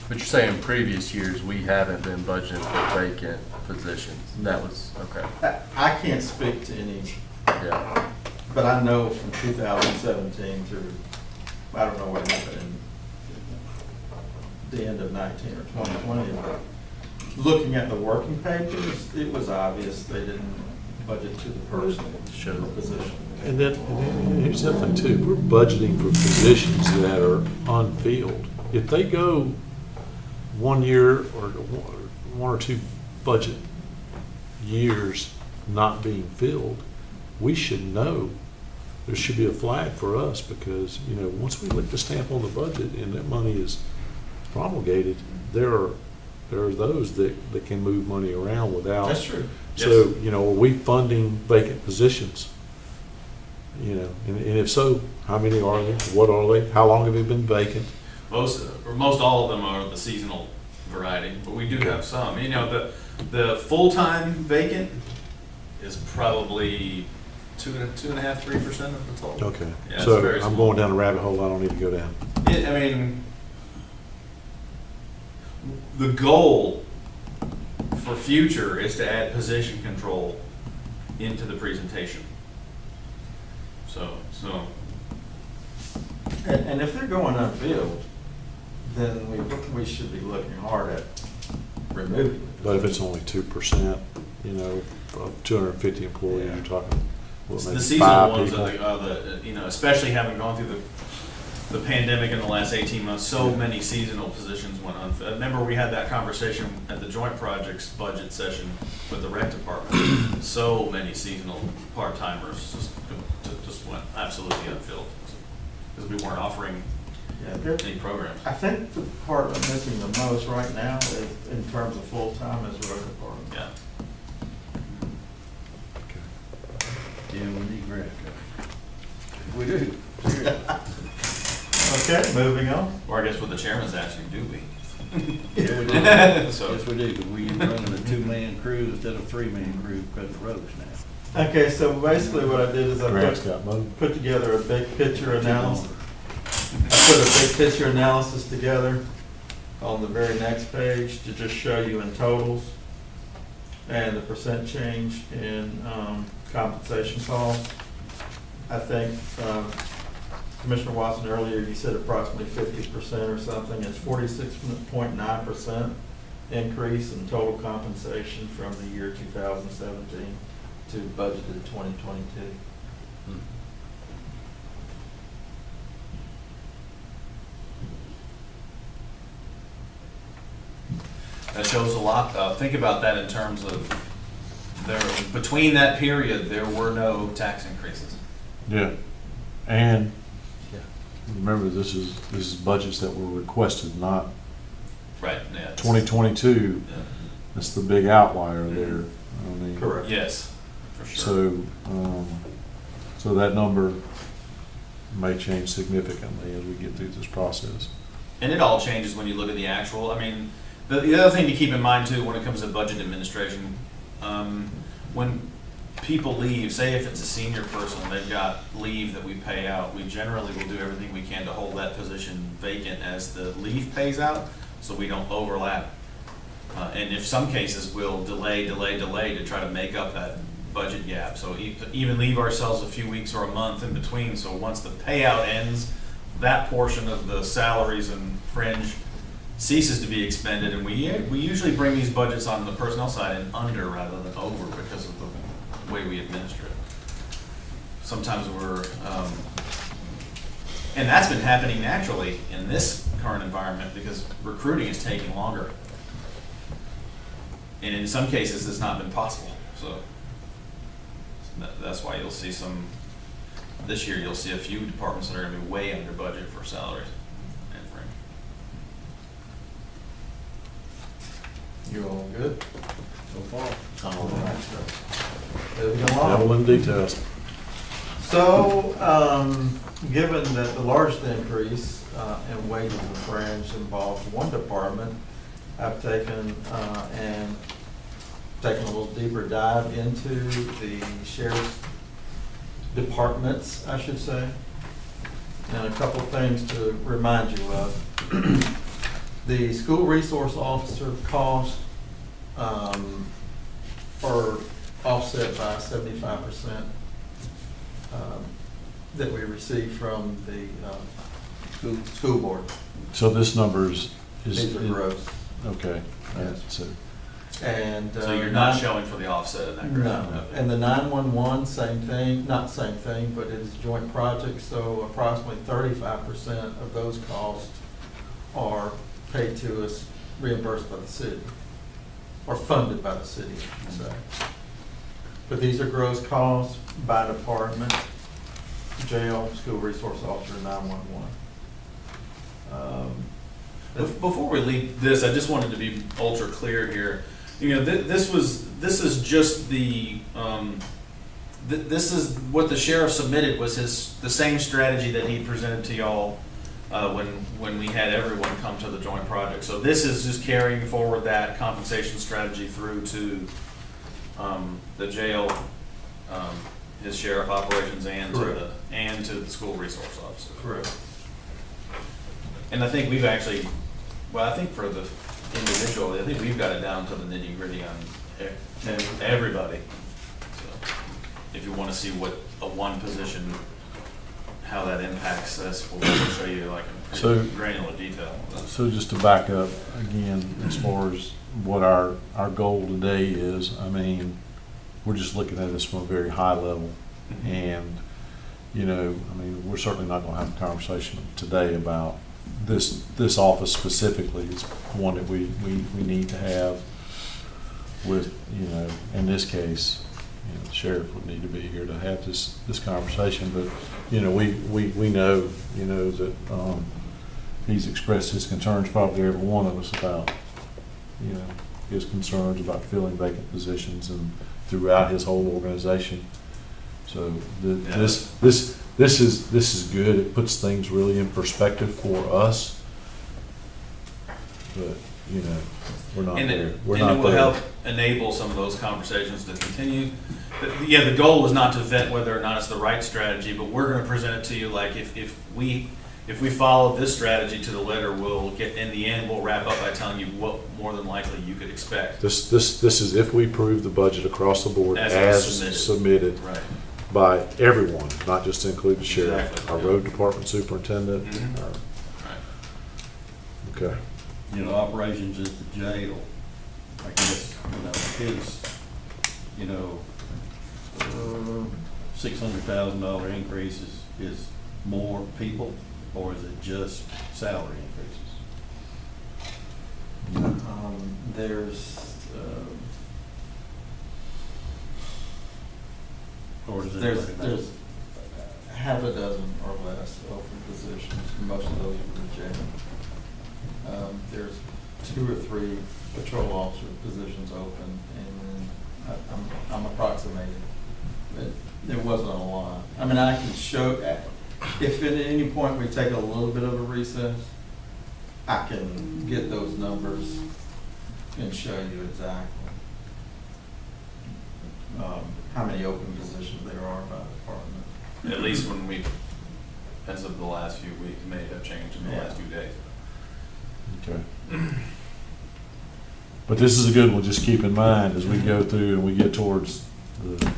But you're saying in previous years, we haven't been budgeting for vacant positions? That was, okay, I can't speak to any, yeah. but I know from 2017 through, I don't know what happened in the end of 19 or 2020, but looking at the working papers, it was obvious they didn't budget to the person, Sure. the position. And then here's the other thing too, we're budgeting for positions that are unfilled. If they go 1 year or one or two budget years not being filled, we should know. There should be a flag for us because, you know, once we lick the stamp on the budget and that money is promulgated, there are those that can move money around without. That's true. So, you know, are we funding vacant positions? You know, and if so, how many are there? What are they? How long have they been vacant? Most all of them are the seasonal variety, but we do have some. You know, the full-time vacant is probably 2.5%, 3% of the total. Okay, Yeah, it's so very I'm small. going down a rabbit hole I don't need to go down. I mean, the goal for future is to add position control into the presentation. So. And if they're going unfilled, then we should be looking hard at removing it. But if it's only 2%, you know, of 250 employees, Yeah. you're talking, what, The maybe seasonal 5 ones people? are the, you know, especially having gone through the pandemic in the last 18 months, so many seasonal positions went unfilled. Remember, we had that conversation at the joint projects budget session with the rec department. So many seasonal part-timers just went absolutely unfilled because we weren't offering Yeah, any programs. I think the part I'm missing the most right now is, in terms of full-time, is road department. Yeah. Yeah, we need grant cuts. We do. Seriously. Okay, moving on. Or I guess what the chairman's asking, do we? Yeah, we do. So- Yes, we do, because we running a 2-man crew instead of 3-man crew because of roads now. Okay, so basically what I did is I Grant's got money. put together a big picture analysis. I put a big picture analysis together on the very next page to just show you in totals and the percent change in compensation costs. I think Commissioner Watson, earlier you said approximately 50% or something. It's 46.9% increase in total compensation from the year 2017 to budgeted 2022. That shows a lot. Think about that in terms of between that period, there were no tax increases. Yeah, and remember, this is budgets that were requested, not Right, yeah. 2022. Yeah. That's the big outlier there. I mean, Correct. Yes, for sure. So, so that number may change significantly as we get through this process. And it all changes when you look at the actual, I mean, the other thing to keep in mind too, when it comes to budget administration, when people leave, say if it's a senior person, they've got leave that we pay out, we generally will do everything we can to hold that position vacant as the leave pays out, so we don't overlap. And in some cases, we'll delay to try to make up that budget gap. So even leave ourselves a few weeks or a month in between, so once the payout ends, that portion of the salaries and fringe ceases to be expended, and we usually bring these budgets on the personnel side in under rather than over because of the way we administer it. Sometimes we're, and that's been happening naturally in this current environment because recruiting is taking longer. And in some cases, it's not been possible, so that's why you'll see this year you'll see a few departments that are gonna be way under budget for salaries and fringe. You all good? So far. All right. Moving along. Devil in details. So, given that the largest increase in wages and fringe involves one department, I've taken a little deeper dive into the sheriff's departments, I should say. And a couple things to remind you of. The school resource officer costs are offset by 75% that we receive from the school board. So this number is. These are gross. Okay. Yes. So, And. So you're not showing for the offset in that graph? No, and the 911, same thing, not same thing, but it is a joint project, so approximately 35% of those costs are paid to us, reimbursed by the city, or funded by the city, I should say. But these are gross costs by department, jail, school resource officer, 911. Before we leave this, I just wanted to be ultra clear here. You know, this is just the, this is what the sheriff submitted was the same strategy that he presented to y'all when we had everyone come to the joint project. So this is just carrying forward that compensation strategy through to the jail, his sheriff operations, and to the school resource officer. Correct. And I think we've actually, well, I think for the individual, I think we've got it down to the nitty gritty on everybody. So if you want to see what a one position, how that impacts us, we'll show you like in granular detail. So just to back up again, as far as what our goal today is, I mean, we're just looking at this from a very high level. Mm-hmm. And, you know, I mean, we're certainly not going to have a conversation today about this office specifically. It's one that we need to have with, you know, in this case, you know, the sheriff would need to be here to have this conversation. But, you know, we know, you know, that he's expressed his concerns, probably every one of us, about, you know, his concerns about filling vacant positions and throughout his whole organization. So this is good. It puts things really in perspective for us. But, you know, we're not there. We're not and it will there. help enable some of those conversations to continue. But yeah, the goal is not to vet whether or not it's the right strategy, but we're going to present it to you like if we follow this strategy to the letter, we'll get, in the end, we'll wrap up by telling you what more than likely you could expect. This is if we approve the budget across the board as submitted. Right. By everyone, not just to include the sheriff, Exactly. our road department superintendent. Mhm. Right. Okay. You know, operations at the jail, I guess, his, $600,000 increase is more people, or is it just salary increases? There's Or is it? there's half a dozen or less open positions, most of those are in jail. There's 2 or 3 patrol officer positions open, and I'm approximating, but there wasn't a lot. I mean, I can show, if at any point we take a little bit of a recess, I can get those numbers and show you exactly how many open positions there are by department. At least when we, as of the last few weeks, may have changed in the last few days. Okay. But this is a good one, just keep in mind as we go through and we get towards the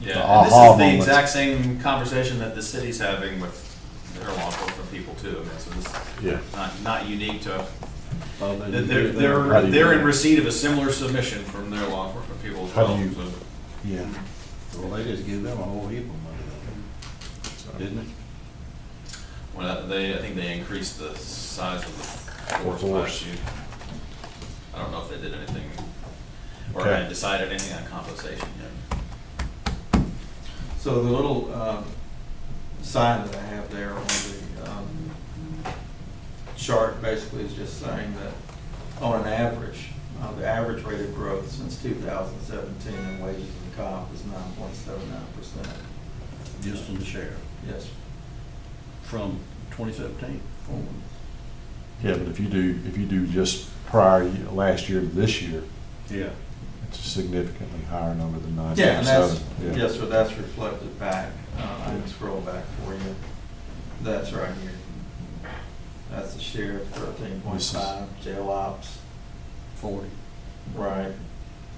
Yeah, aha and this is the moments. exact same conversation that the city's having with their law enforcement people too. I mean, so this Yeah. is not unique to, Oh, they do they're, that. How do you they're do in it? receipt of a similar submission from their law enforcement people as How well. do you- So, Yeah. Well, they just give them a whole heap of money, didn't they? well, I think they increased the size of the force Force. last year. I don't know if they did anything or Okay. had decided anything on compensation yet. So the little sign that I have there on the chart basically is just saying that on an average, the average rate of growth since 2017 in wages and comp is 9.79%. Just in the sheriff, Yes. from 2017. Yeah, but if you do just last year to this year, Yeah. it's a significantly higher number than 9.7. Yeah, and that's, yes, sir, that's reflected back. I can scroll back for you. That's right here. That's the sheriff, 13.5, jail ops, 40. right,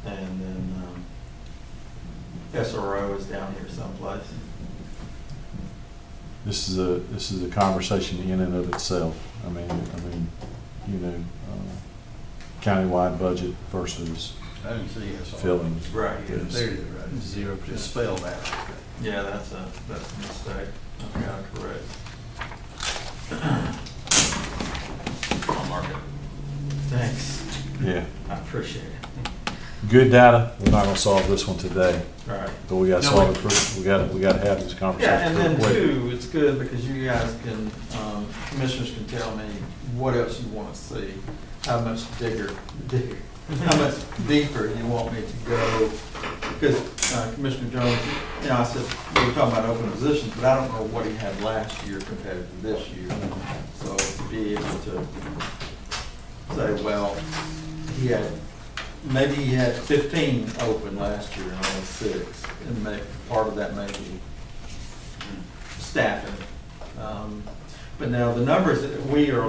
and then, SRO is down here someplace. This is a conversation in and of itself. I mean, you know, countywide budget versus I didn't see it. filling. Right here. There it is, right. 0%. It's spelled out. Yeah, that's a mistake. Okay, I'll correct. I'll mark it. Thanks, Yeah. I appreciate it. Good data. We're not gonna solve this one today, All right. but we gotta No, solve it. We gotta have this Yeah, conversation. and then pretty quick. too, it's good because you guys can, commissioners can tell me what else you want to see, how much how much deeper you want me to go. Because Commissioner Jones, you know, I said, we were talking about open positions, but I don't know what he had last year compared to this year. So to be able to say, well, maybe he had 15 open last year and only 6, and part of that may be staffing. But now the numbers that we are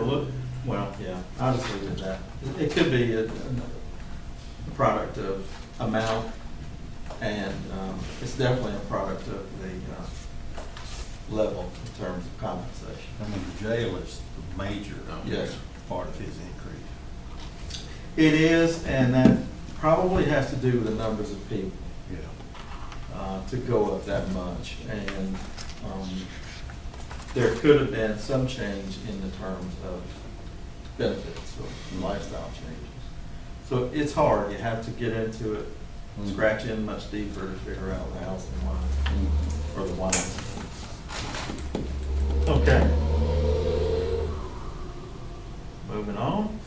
well, yeah, I'll just leave it at that. It could be a product of amount, and it's definitely a product of the level in terms of compensation. I mean, the jail is the major Yes. part of his increase. It is, and that probably has to do with the numbers of people Yeah. to go up that much. And there could have been some change in the terms of benefits or lifestyle changes. So it's hard. You have to get into it, scratch in much deeper to figure out the house and why, or the why. Okay. Moving on.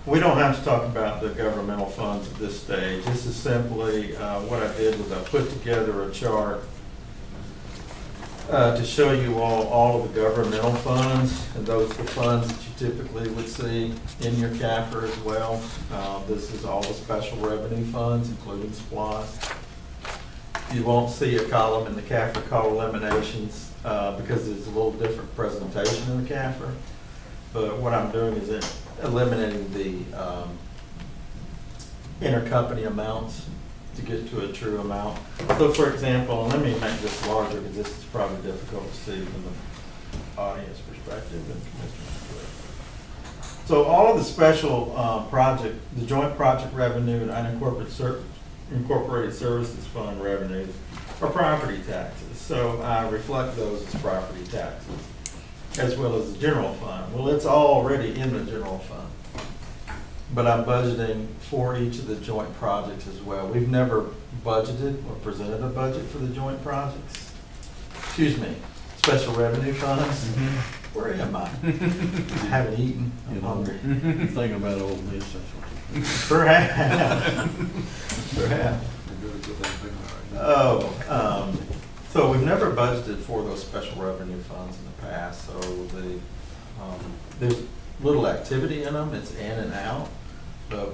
We don't have to talk about the governmental funds at this stage. This is simply, what I did was I put together a chart to show you all of the governmental funds, and those are the funds that you typically would see in your CAFR as well. This is all the special revenue funds, including SPLOST. You won't see a column in the CAFR called eliminations because it's a little different presentation in the CAFR. But what I'm doing is eliminating the intercompany amounts to get to a true amount. So for example, and let me make this larger because this is probably difficult to see from the audience perspective and commissioner's. So all of the special the joint project revenue and unincorporated services fund revenues are property taxes. So I reflect those as property taxes, as well as the general fund. Well, it's already in the general fund, but I'm budgeting for each of the joint projects as well. We've never budgeted or presented a budget for the joint projects. Excuse me, special revenue funds. Where am I? I haven't eaten, I'm hungry. Thinking about all this, that's what. Perhaps. Perhaps. Oh, so we've never budgeted for those special revenue funds in the past, so there's little activity in them, it's in and out, but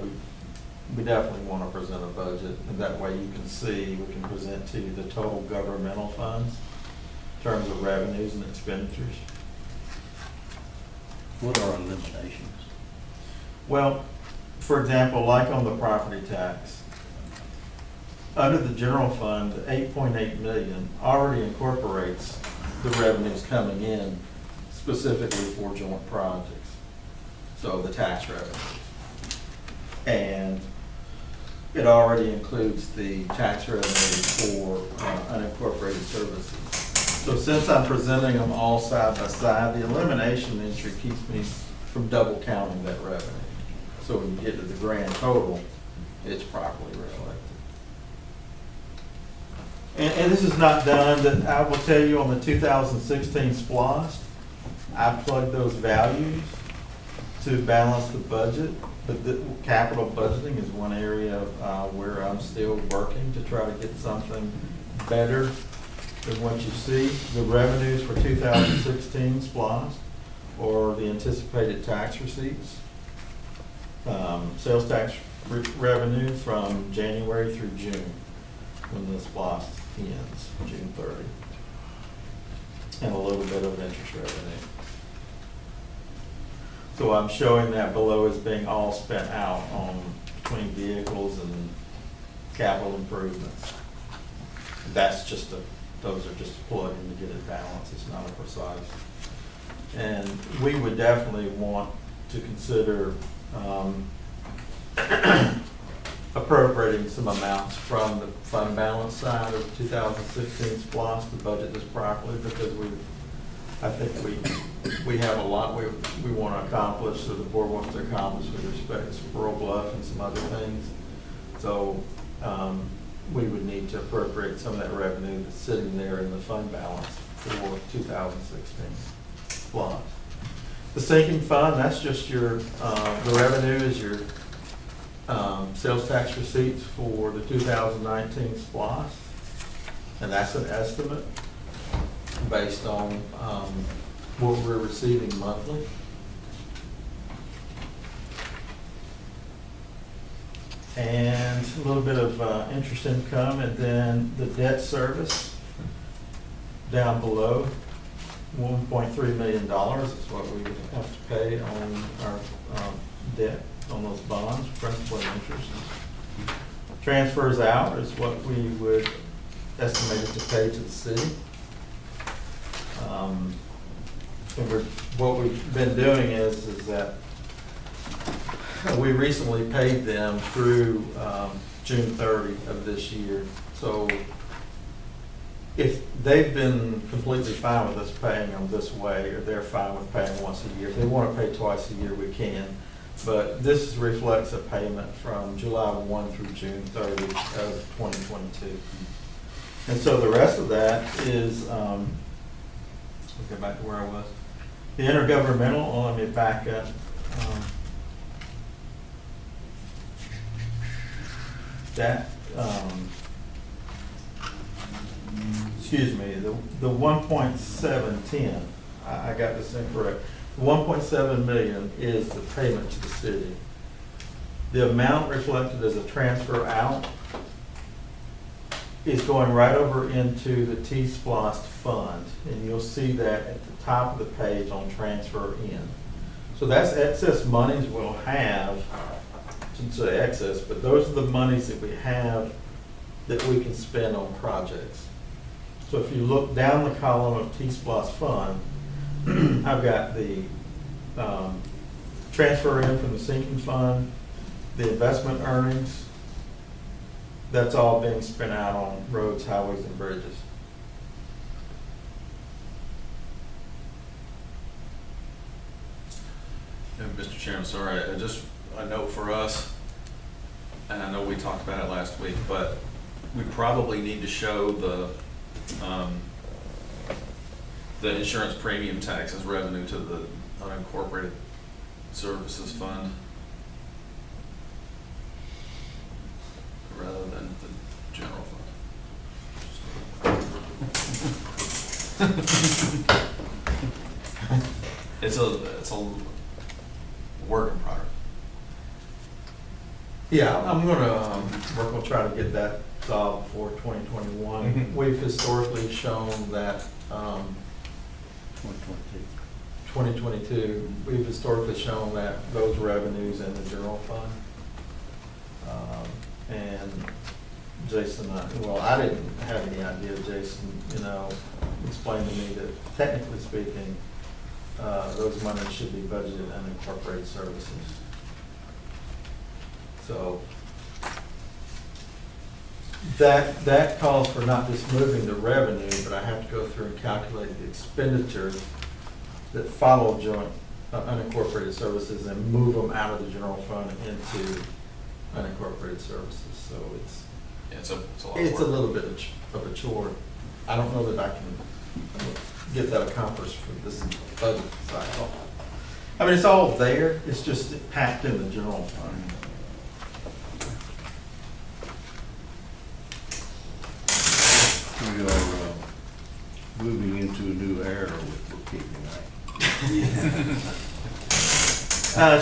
we definitely want to present a budget, and that way you can see, we can present to you the total governmental funds in terms of revenues and expenditures. What are eliminations? Well, for example, like on the property tax, under the general fund, the 8.8 million already incorporates the revenues coming in specifically for joint projects. So the tax revenues. And it already includes the tax revenue for unincorporated services. So since I'm presenting them all side by side, the elimination entry keeps me from double counting that revenue. So when you get to the grand total, it's properly reflected. And this is not done, that I will tell you on the 2016 SPLOST, I plugged those values to balance the budget, but the capital budgeting is one area where I'm still working to try to get something better than what you see. The revenues for 2016 SPLOST or the anticipated tax receipts, sales tax revenue from January through June when the SPLOST ends, June 30. and a little bit of interest revenue. So I'm showing that below as being all spent out on between vehicles and capital improvements. That's just those are just a plug-in to get it balanced, it's not a precise. And we would definitely want to consider appropriating some amounts from the fund balance side of 2016 SPLOST to budget this properly, because I think we have a lot we want to accomplish, or the board wants to accomplish with respect to Squirrel Bluff and some other things. So we would need to appropriate some of that revenue that's sitting there in the fund balance for 2016 SPLOST. The sinking fund, that's just your, the revenue is your sales tax receipts for the 2019 SPLOST, and that's an estimate based on what we're receiving monthly. And a little bit of interest income, and then the debt service down below, $1.3 million is what we would have to pay on our debt on those bonds, principal and interest. Transfers out is what we would estimate it to pay to the city. And what we've been doing is that we recently paid them through June 30 of this year. So if they've been completely fine with us paying them this way, or they're fine with paying once a year, if they want to pay twice a year, we can. But this reflects a payment from July 1 through June 30 of 2022. And so the rest of that is, we'll go back to where I was. The intergovernmental, let me back up. Excuse me, the 1.710, I got this incorrect. 1.7 million is the payment to the city. The amount reflected as a transfer out is going right over into the T-SPLOST fund, and you'll see that at the top of the page on transfer in. So that's excess monies we'll have, I shouldn't say excess, but those are the monies that we have that we can spend on projects. So if you look down the column of T-SPLOST fund, I've got the transfer in from the sinking fund, the investment earnings, that's all being spent out on roads, highways, and bridges. Yeah, Mr. Chairman, sorry, a note for us, and I know we talked about it last week, but we probably need to show the insurance premium tax as revenue to the unincorporated services fund rather than the general fund. It's a work in progress. Yeah, I'm gonna work on trying to get that solved before 2021. Mm-hmm. We've historically shown that 2022, we've historically shown that those revenues in the general fund. And Jason, I didn't have any idea. Jason, explained to me that technically speaking, those monies should be budgeted unincorporated services. So that calls for not just moving the revenue, but I have to go through and calculate the expenditures that follow joint unincorporated services and move them out of the general fund into unincorporated services. So it's a lot of it's a work. little bit of a chore. I don't know that I can get that accomplished for this budget cycle. I mean, it's all there. It's just packed in the general fund. We are moving into a new era with bookkeeping, right?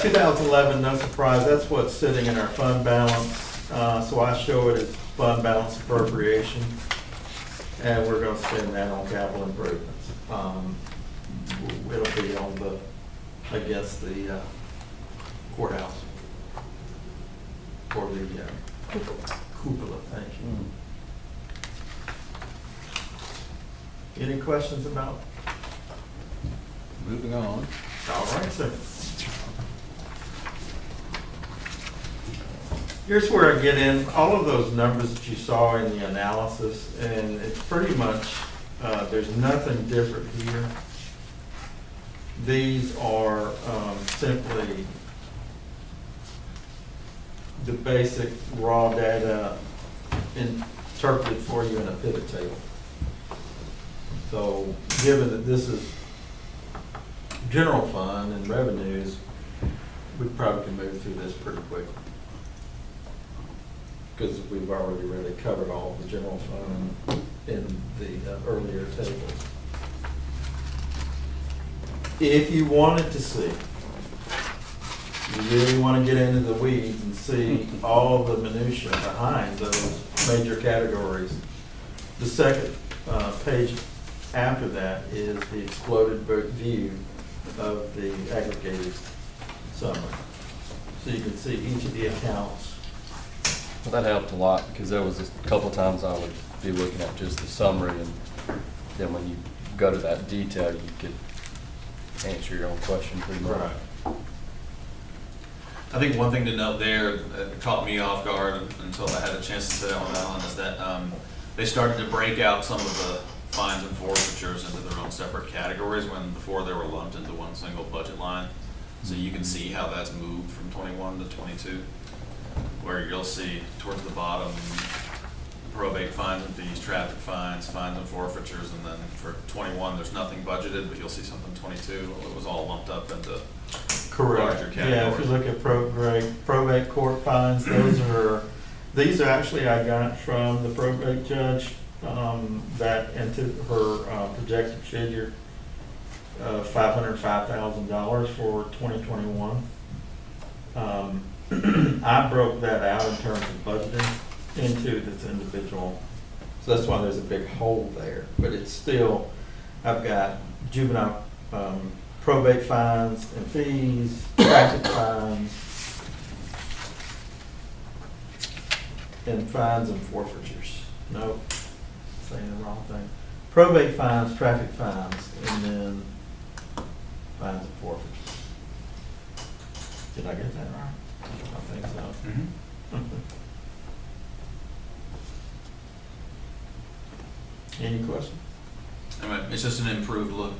2011, no surprise, that's what's sitting in our fund balance. So I show it as fund balance appropriation. and we're gonna spend that on capital improvements. It'll be on the, against the courthouse. For the cupola, thank you. Any questions about? Moving on. All right, sir. Here's where I get in, all of those numbers that you saw in the analysis, and it's pretty much, there's nothing different here. These are simply the basic raw data interpreted for you in a pivot table. So given that this is general fund and revenues, we probably can move through this pretty quickly. Because we've already really covered all of the general fund in the earlier tables. If you wanted to see, you really want to get into the weeds and see all the minutia behind those major categories, the second page after that is the exploded view of the aggregated summary. So you can see each of the accounts. Well, that helped a lot, because there was a couple times I would be looking at just the summary, and then when you go to that detail, you could answer your own question pretty much. Right. I think one thing to note there that caught me off guard until I had a chance to sit down with Alan is that they started to break out some of the fines and forfeitures into their own separate categories when before they were lumped into one single budget line. So you can see how that's moved from 21 to 22, where you'll see towards the bottom probate fines and fees, traffic fines, fines and forfeitures, and then for 21 there's nothing budgeted, but you'll see something 22. It was all lumped up into larger categories. Yeah, if you look at probate court fines, these are actually I got from the probate judge, that into her projected figure of $505,000 for 2021. I broke that out in terms of budgeting into this individual, so that's why there's a big hole there. But it's still, I've got juvenile probate fines and fees, traffic fines, and fines and forfeitures. Nope, saying the wrong thing. Probate fines, traffic fines, and then fines and forfeitures. Did I get that right? I think so. Mhm. Any questions? I mean, it's just an improved look.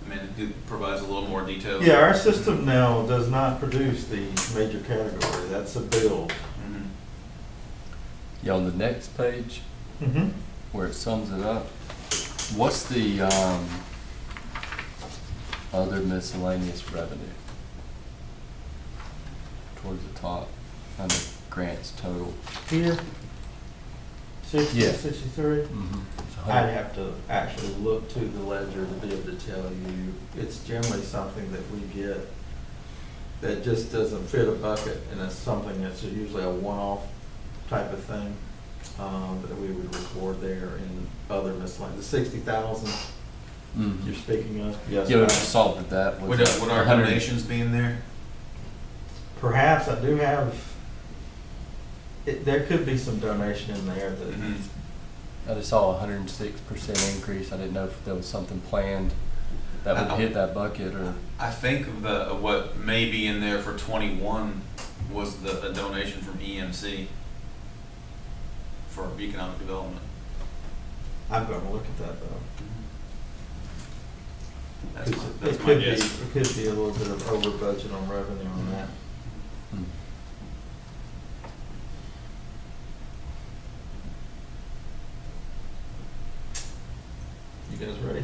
I mean, it provides a little more detail. Yeah, our system now does not produce the major category. That's a build. Mhm. Yeah, on the next page, Mm-hmm. where it sums it up, what's the other miscellaneous revenue? Towards the top, under grants total. Here, 60, Yeah. 63. Mm-hmm. I'd have to actually look to the ledger to be able to tell you. It's generally something that we get that just doesn't fit a bucket, and it's something that's usually a one-off type of thing that we would record there in other miscellaneous. The 60,000 you're speaking of? Yes. Yeah, we right. solved with that. Would our 100 donations be in there? Perhaps I do have, there could be some donation in there that, Mhm. I just saw a 106% increase. I didn't know if there was something planned that would hit that bucket, or. I think what may be in there for 21 was a donation from EMC for economic development. I'm going to look at that though. That's my It could be, guess. it could be a little bit of over budget on revenue on that. Hmm. You guys ready?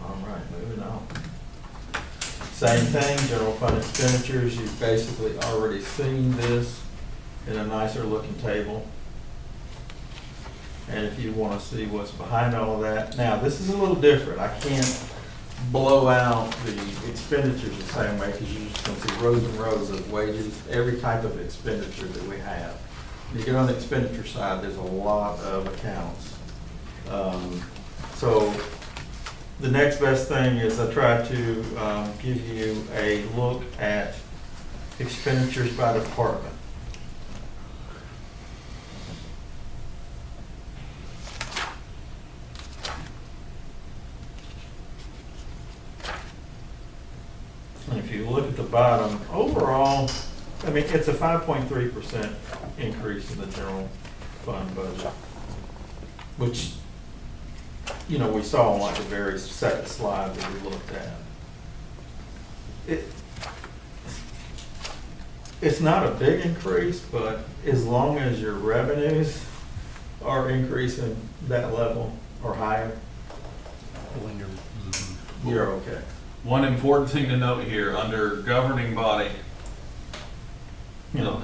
All right, moving on. Same thing, general fund expenditures, you've basically already seen this in a nicer looking table. And if you want to see what's behind all of that, now this is a little different. I can't blow out the expenditures the same way because you're just going to see rows and rows of wages, every type of expenditure that we have. You get on the expenditure side, there's a lot of accounts. So the next best thing is I try to give you a look at expenditures by department. And if you look at the bottom, overall, I mean, it's a 5.3% increase in the general fund budget, which, you know, we saw on like the very second slide that we looked at. It's not a big increase, but as long as your revenues are increasing that level or higher, you're okay. One important thing to note here, under governing body, you know,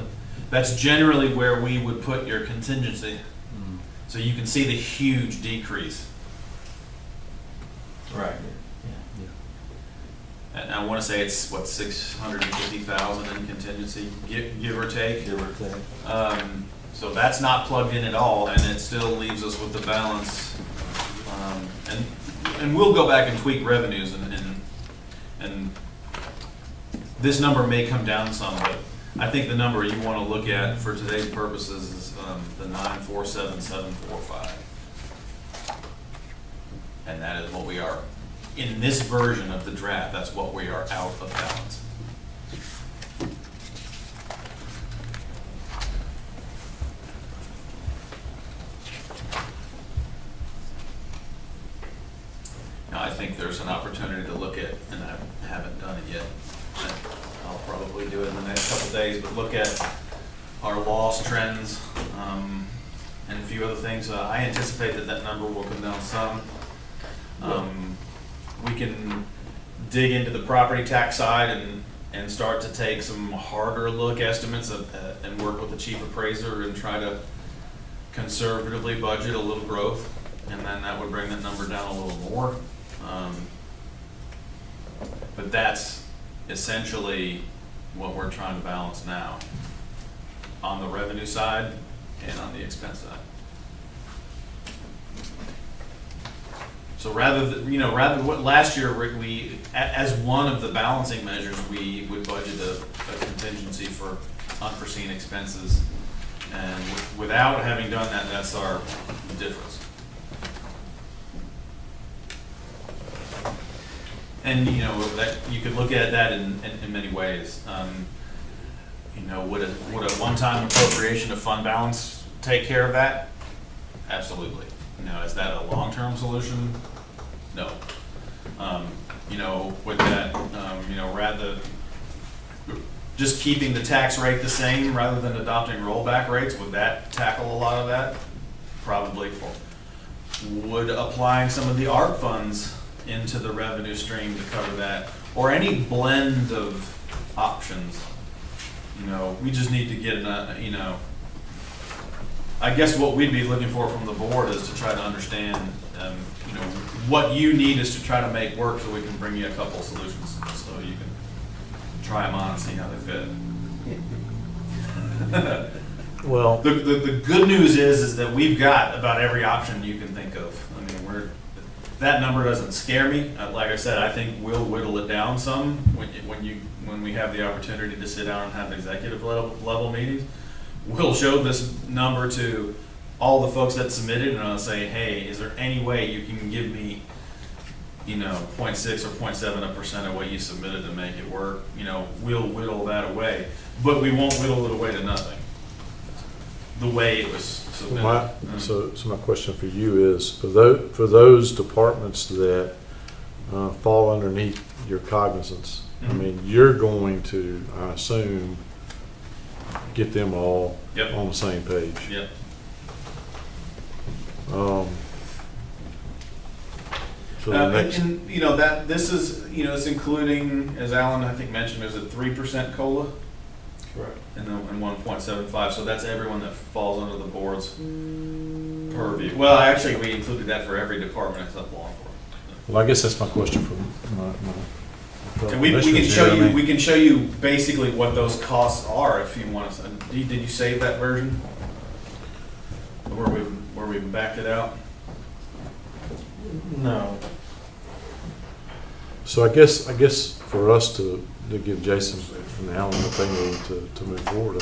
that's generally where we would put your contingency. So you can see the huge decrease. Right. And I want to say it's, what, 650,000 in contingency, give or take? Give or take. So that's not plugged in at all, and it still leaves us with the balance. And we'll go back and tweak revenues, and this number may come down some, but I think the number you want to look at for today's purposes is the 947,745. And that is what we are, in this version of the draft, that's what we are out of balance. Now, I think there's an opportunity to look at, and I haven't done it yet, I'll probably do it in the next couple of days, but look at our loss trends and a few other things. I anticipate that that number will come down some. We can dig into the property tax side and start to take some harder look estimates and work with the chief appraiser and try to conservatively budget a little growth, and then that would bring that number down a little more. But that's essentially what we're trying to balance now on the revenue side and on the expense side. So rather than what last year we, as one of the balancing measures, we would budget a contingency for unforeseen expenses, and without having done that, that's our difference. And you know that you could look at that in many ways. You know, would a one-time appropriation of fund balance take care of that? Absolutely. You know, is that a long-term solution? No. You know, with that, you know, rather just keeping the tax rate the same rather than adopting rollback rates, would that tackle a lot of that? Probably. Would applying some of the ARP funds into the revenue stream to cover that, or any blend of options? You know, we just need to get you know, I guess what we'd be looking for from the board is to try to understand, you know, what you need is to try to make work, so we can bring you a couple solutions so you can try them on and see how they fit. Well, The good news is that we've got about every option you can think of. I mean, that number doesn't scare me. Like I said, I think we'll whittle it down some when we have the opportunity to sit down and have executive level meetings. We'll show this number to all the folks that submitted, and I'll say, hey, is there any way you can give me, you know, 0.6 or 0.7% of what you submitted to make it work? You know, we'll whittle that away, but we won't whittle it away to nothing. The way it was submitted. so my question for you is, for those departments that fall underneath your cognizance, I mean, you're going to, I assume, get them all on the same page. Yep. So the next, And you know that this is, you know, it's including, as Alan I think mentioned, there's a 3% COLA. Correct. And 1.75, so that's everyone that falls under the board's purview. Well, actually, we included that for every department except law enforcement. well, I guess that's my question for my And we can listeners show here. I you, mean, we can show you basically what those costs are if you want us. Did you save that version? where we backed it out? No. So I guess for us to give Jason and Alan what they need to move forward,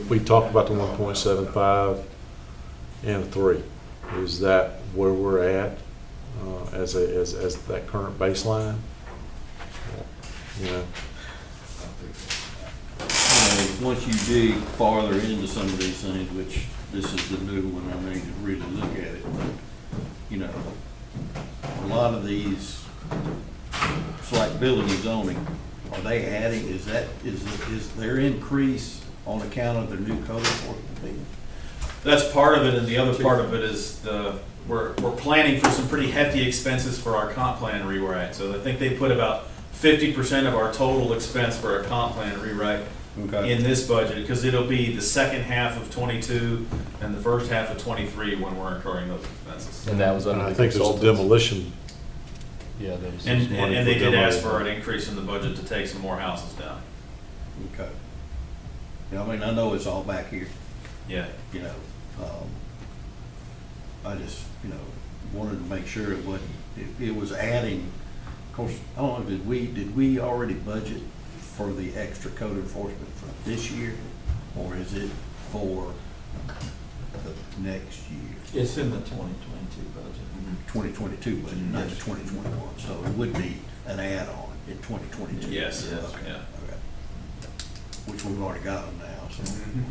we talked about the 1.75 and a 3. Is that where we're at as that current baseline? You know, Once you dig farther into some of these things, which this is the new one, I need to really look at it, but, you know, a lot of these, it's like building and zoning, are they adding, is their increase on account of their new code enforcement people? That's part of it, and the other part of it is we're planning for some pretty hefty expenses for our comp plan rewrite. So I think they put about 50% of our total expense for a comp plan rewrite in this budget, because it'll be the second half of '22 and the first half of '23 when we're incurring those expenses. And that was under I the think there's a consultants. demolition. Yeah, there was. And money they for did ask for demolition. an increase in the budget to take some more houses down. Okay. Yeah, I mean, I know it's all back here, Yeah. you know, I just, you know, wanted to make sure it was adding, of course, I don't know, did we already budget for the extra code enforcement for this year? Or is it for the next year? It's in the 2022 budget. 2022 budget, not the 2021, so it would be an add-on in 2022. Yes, Okay, yeah. okay. Which we've already got them now, so. Mhm.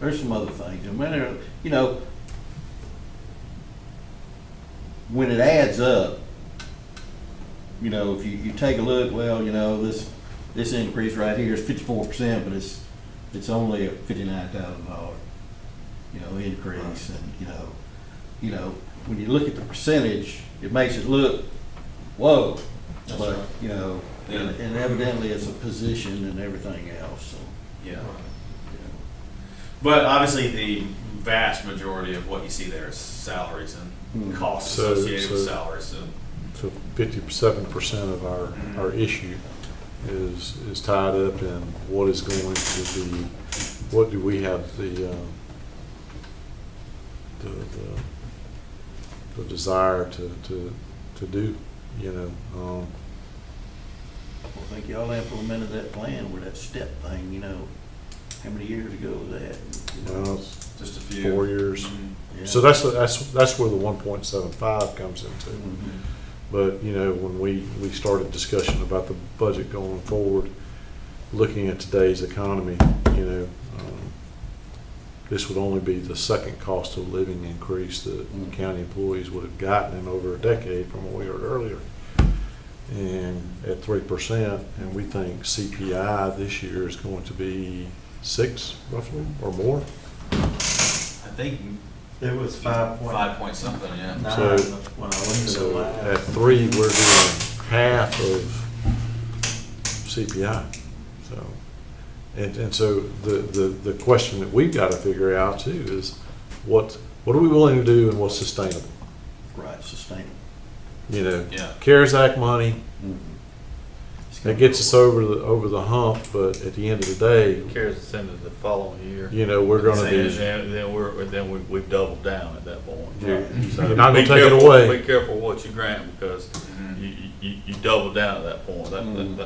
There's some other things, I mean, you know, when it adds up, you know, if you take a look, well, you know, this increase right here is 54%, but it's only a $59,000, you know, increase, and you know, when you look at the percentage, it makes it look, whoa, That's but right. you know, Yeah. and evidently it's a position and everything else. So, Yeah. you know. But obviously, the vast majority of what you see there is salaries and costs So- associated with so- salaries. So, So 57% of our issue is tied up in what is going to be, what do we have the desire to do, you know. I think y'all implemented that plan with that step thing, you know, how many years ago was that? Well, just a few. 4 years. Mhm. Yeah. So that's where the 1.75 comes into. Mhm. But, you know, when we started discussion about the budget going forward, looking at today's economy, you know, this would only be the second cost of living increase that county employees would have gotten in over a decade from what we heard earlier. And at 3%, and we think CPI this year is going to be 6 roughly or more. I think It was 5.9 5 point something, yeah. So- when I looked at it So last. at 3, we're doing half of CPI. So, and so the question that we've got to figure out too is what are we willing to do and what's sustainable? Right, sustainable. You know, Yeah. CARES Act money, It's that gets us over the hump, but at the end of the day, Carries us into the following year. you know, we're gonna And be, then we've doubled down at that point. You're- So you're not gonna be take it careful- away. Be careful what you grant, because Mhm. you double down at that point. Mhm.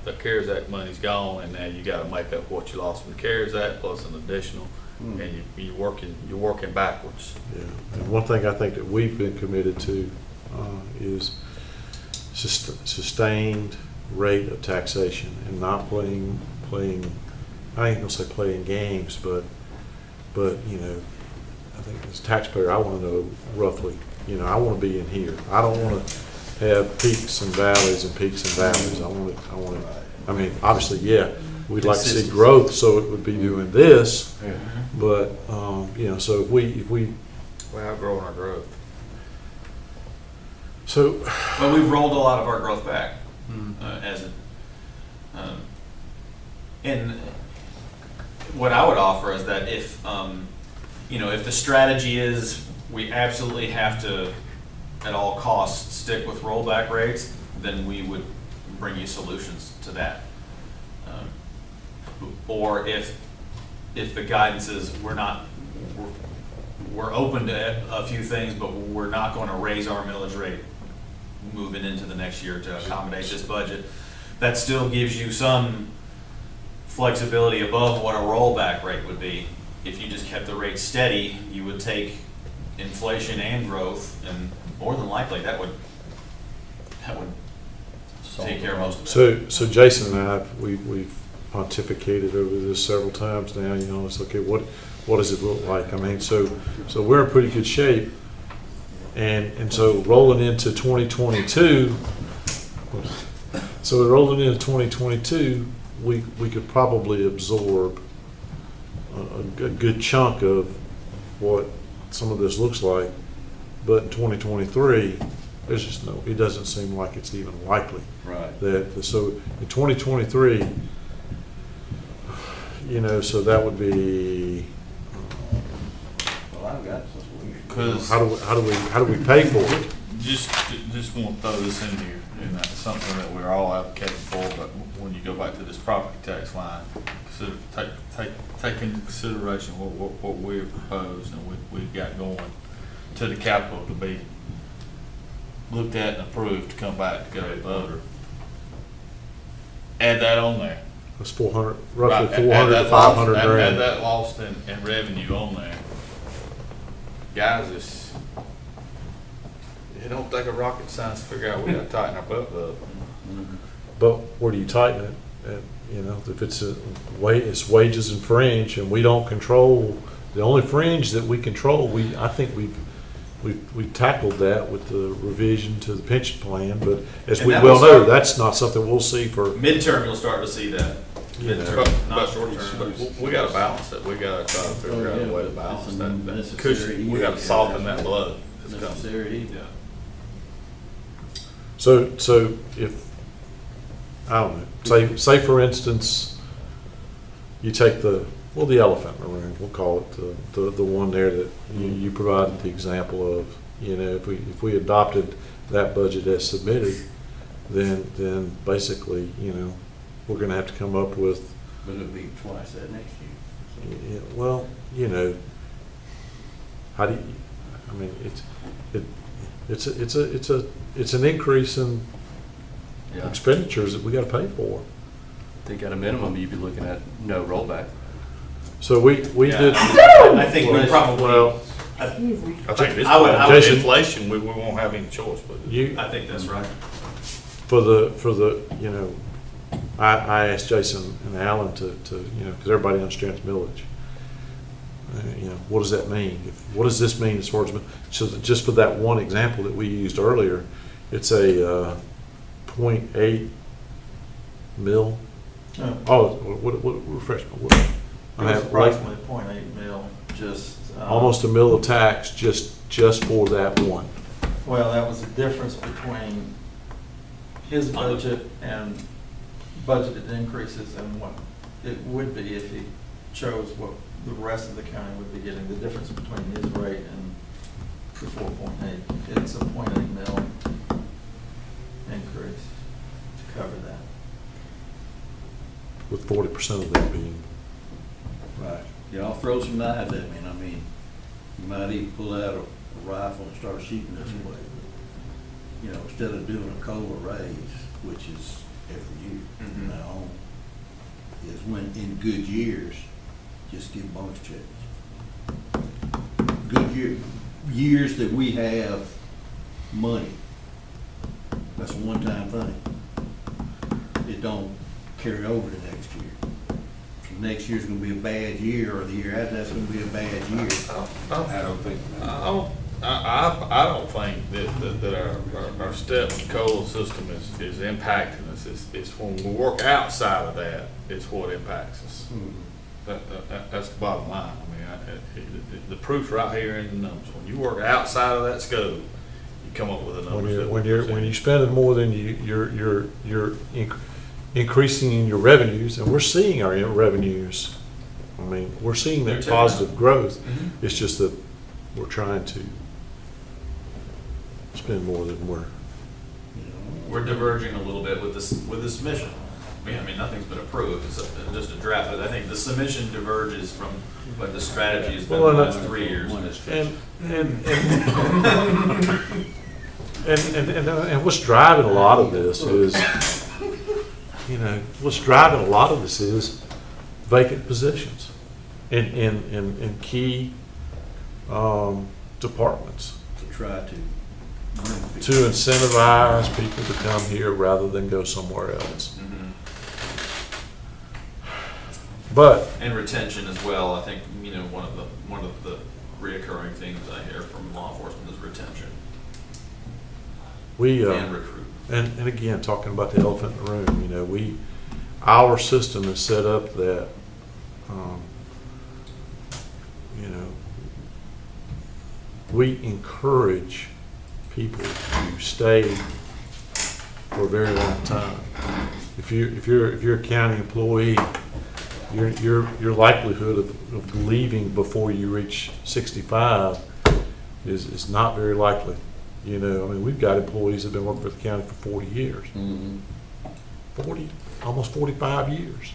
The CARES Act money's gone, and now you gotta make up what you lost from the CARES Act plus an additional, Mm. and you're working backwards. yeah. And one thing I think that we've been committed to is sustained rate of taxation and not playing, I ain't gonna say playing games, but, you know, I think as a taxpayer, I wanna know roughly, you know, I wanna be in here. I don't wanna have peaks and valleys and peaks and valleys. I mean, obviously, yeah, we'd like to see Consistency. growth, so it would be doing this, but, you know, so if we, We're outgrowing our growth. so, But we've rolled a lot of our growth back as it. And what I would offer is that if, you know, if the strategy is we absolutely have to, at all costs, stick with rollback rates, then we would bring you solutions to that. Or if if the guidance is we're open to a few things, but we're not going to raise our millage rate moving into the next year to accommodate this budget, that still gives you some flexibility above what a rollback rate would be. If you just kept the rate steady, you would take inflation and growth, and more than likely that would take care of most of it. So Jason and I, we've pontificated over this several times now, you know, it's okay, what does it look like? I mean, so we're in pretty good shape, and so rolling into 2022, we could probably absorb a good chunk of what some of this looks like, but in 2023, there's just no, it doesn't seem like it's even likely. Right. So in 2023, you know, so that would be, Well, I've got some solutions. Because how do we pay for it? just want to throw this in here, and that's something that we're all advocating for, but when you go back to this property tax line, take into consideration what we've proposed and we've got going to the capital to be looked at and approved to come back to go to the voter. Add that on there. That's 400, Right, roughly 400 to 500 add grand. that lost in revenue on there. Guys, it don't take a rocket science to figure out we gotta tighten our belt up. But where do you tighten it? You know, if it's it's wages and fringe, and we don't control, the only fringe that we control, I think we've tackled that with the revision to the pension plan, but as And we that well will know, start- that's not something we'll see for, Midterm, you'll start to see that. You know. Midterm, not short But term. we gotta balance it, we gotta try to figure out a way to balance It's a that necessary cushion, we gotta evil. soften that blow. that's coming. Necessary evil. Yeah. so if, I don't know, say for instance, you take the elephant in the room, we'll call it the one there that you provided the example of, you know, if we adopted that budget as submitted, then basically, you know, we're gonna have to come up with, But it'll be twice that next year. well, you know, how do you, I mean, it's an increase in Yeah. expenditures that we gotta pay for. I think at a minimum, you'd be looking at no rollback. So we Yeah. did, I think we probably, well, Excuse me. I think this, I would- with Jason- inflation, we won't have any choice but. you, I think that's right. for the, you know, I asked Jason and Alan to, you know, because everybody understands millage. You know, what does that mean? What does this mean as far as, so just for that one example that we used earlier, it's a 0.8 mil. Oh, what refresh me? What? I It was have approximately 0.8 mil, just. almost a mil of tax just for that one. Well, that was the difference between his budget and budgeted increases and what it would be if he chose what the rest of the county would be getting, the difference between his rate and the 4.8. It's a 0.8 mil increase to cover that. With 40% of that being, Right. Y'all throw some knives at me, and I mean, you might even pull out a rifle and start shooting this way. You know, instead of doing a COLA raise, which is every year from now on, is when in good years, just give bonus checks. Good years that we have money, that's a one-time thing. It don't carry over to next year. If next year's gonna be a bad year, or the year after that's gonna be a bad year. I don't think that our step and COLA system is impacting us. It's when we work outside of that, it's what impacts us. That's the bottom line. I mean, the proof's right here in the numbers. When you work outside of that scope, you come up with a number. when you're spending more than you're increasing in your revenues, and we're seeing our revenues. I mean, we're seeing that positive growth. It's just that we're trying to spend more than we're. We're diverging a little bit with this mission. I mean, nothing's been approved, it's just a draft, but I think the submission diverges from what the strategy has been the Well, last 3 years. And what's driving a lot of this is, what's driving a lot of this is vacant positions in key departments To try to bring people. to incentivize people to come here rather than go somewhere else. Mhm. But And retention as well, I think, one of the reoccurring things I hear from law enforcement is retention we, and recruit. and again, talking about the elephant in the room, our system is set up that, we encourage people to stay for a very long time. If you're a county employee, your likelihood of leaving before you reach 65 is not very likely. We've got employees that have been working for the county for 40 years. 40, almost 45 years.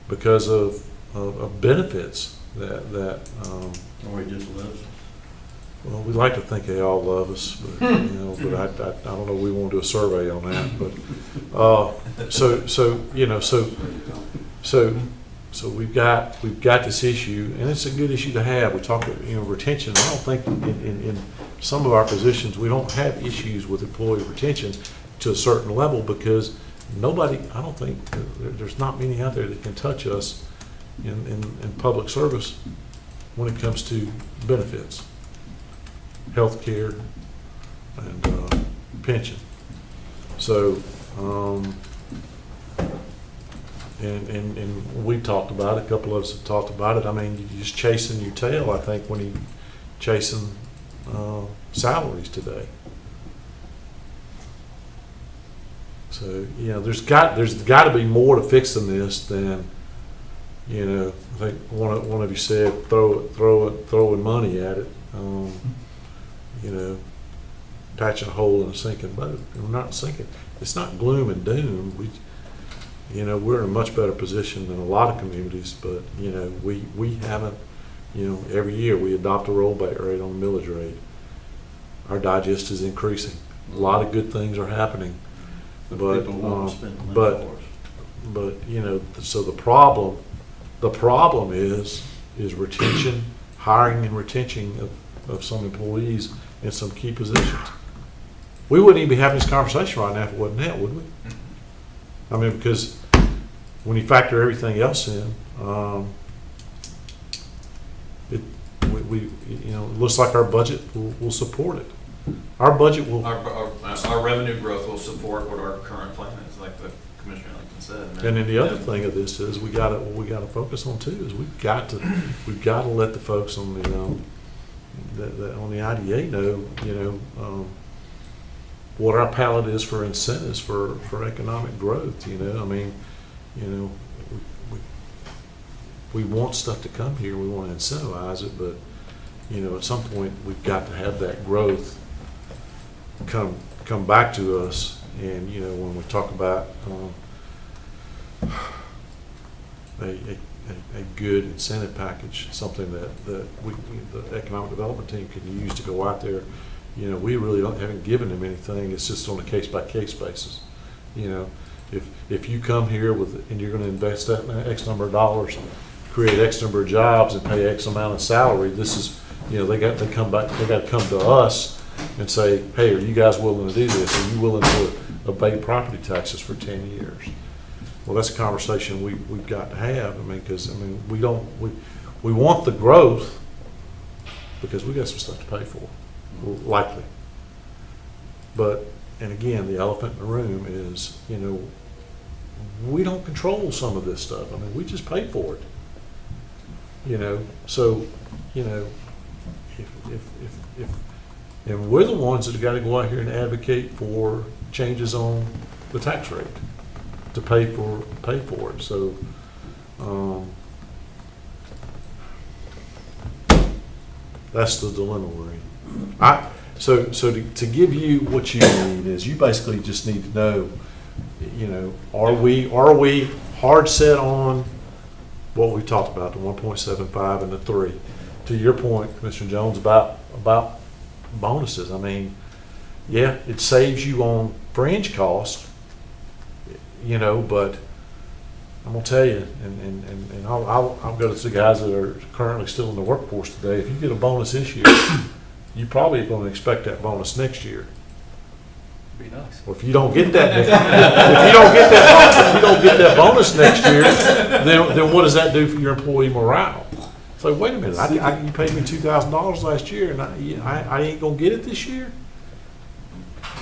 Because of benefits that Or he just loves it. well, we like to think they all love us, but, but I don't know, we won't do a survey on that, but, so we've got this issue, and it's a good issue to have. We talk, retention. I don't think in some of our positions, we don't have issues with employee retention to a certain level because I don't think, there's not many out there that can touch us in public service when it comes to benefits. Health care and pension. So, and we talked about it, a couple of us have talked about it. I mean, you're just chasing your tail, I think, when you're chasing salaries today. So, there's got to be more to fixing this than, I think one of you said, throwing money at it. Patching a hole in a sinking boat. We're not sinking. It's not gloom and doom. We're in a much better position than a lot of communities, but, we haven't, every year we adopt a rollback rate on the millage rate. Our digest is increasing. A lot of good things are happening. But, people want to spend the money for us. so the problem is retention, hiring and retention of some employees in some key positions. We wouldn't even be having this conversation right now if it wasn't that, would we? I mean, because when you factor everything else in, it looks like our budget will support it. Our budget will. Our revenue growth will support what our current plan is, like the Commissioner Lincoln said. And then the other thing of this is what we got to focus on too is we've got to let the folks on the IDA know, what our palette is for incentives for economic growth. I mean, we want stuff to come here. We want to incentivize it, but at some point we've got to have that growth come back to us. And when we talk about a good incentive package, something that the economic development team can use to go out there. We really haven't given them anything. It's just on a case-by-case basis. If you come here and you're going to invest that X number of dollars, create X number of jobs, and pay X amount of salary, this is, they got to come to us and say, hey, are you guys willing to do this? Are you willing to abate property taxes for 10 years? Well, that's a conversation we've got to have. Because we want the growth because we got some stuff to pay for, likely. But, and again, the elephant in the room is, we don't control some of this stuff. We just pay for it. So, if and we're the ones that have got to go out here and advocate for changes on the tax rate to pay for it. So, that's the dilemma we're in. So to give you what you need is you basically just need to know you know, are we hard set on what we talked about, the 1.75 and the 3? To your point, Commissioner Jones, about bonuses, I mean, yeah, it saves you on fringe cost, you know, but I'm gonna tell you, and I'll go to the guys that are currently still in the workforce today. If you get a bonus this year, you probably gonna expect that bonus next year. Be nice. Well, if you don't get that, if you don't get that bonus next year, then what does that do for your employee morale? So wait a minute, you paid me $2,000 last year, and I ain't gonna get it this year.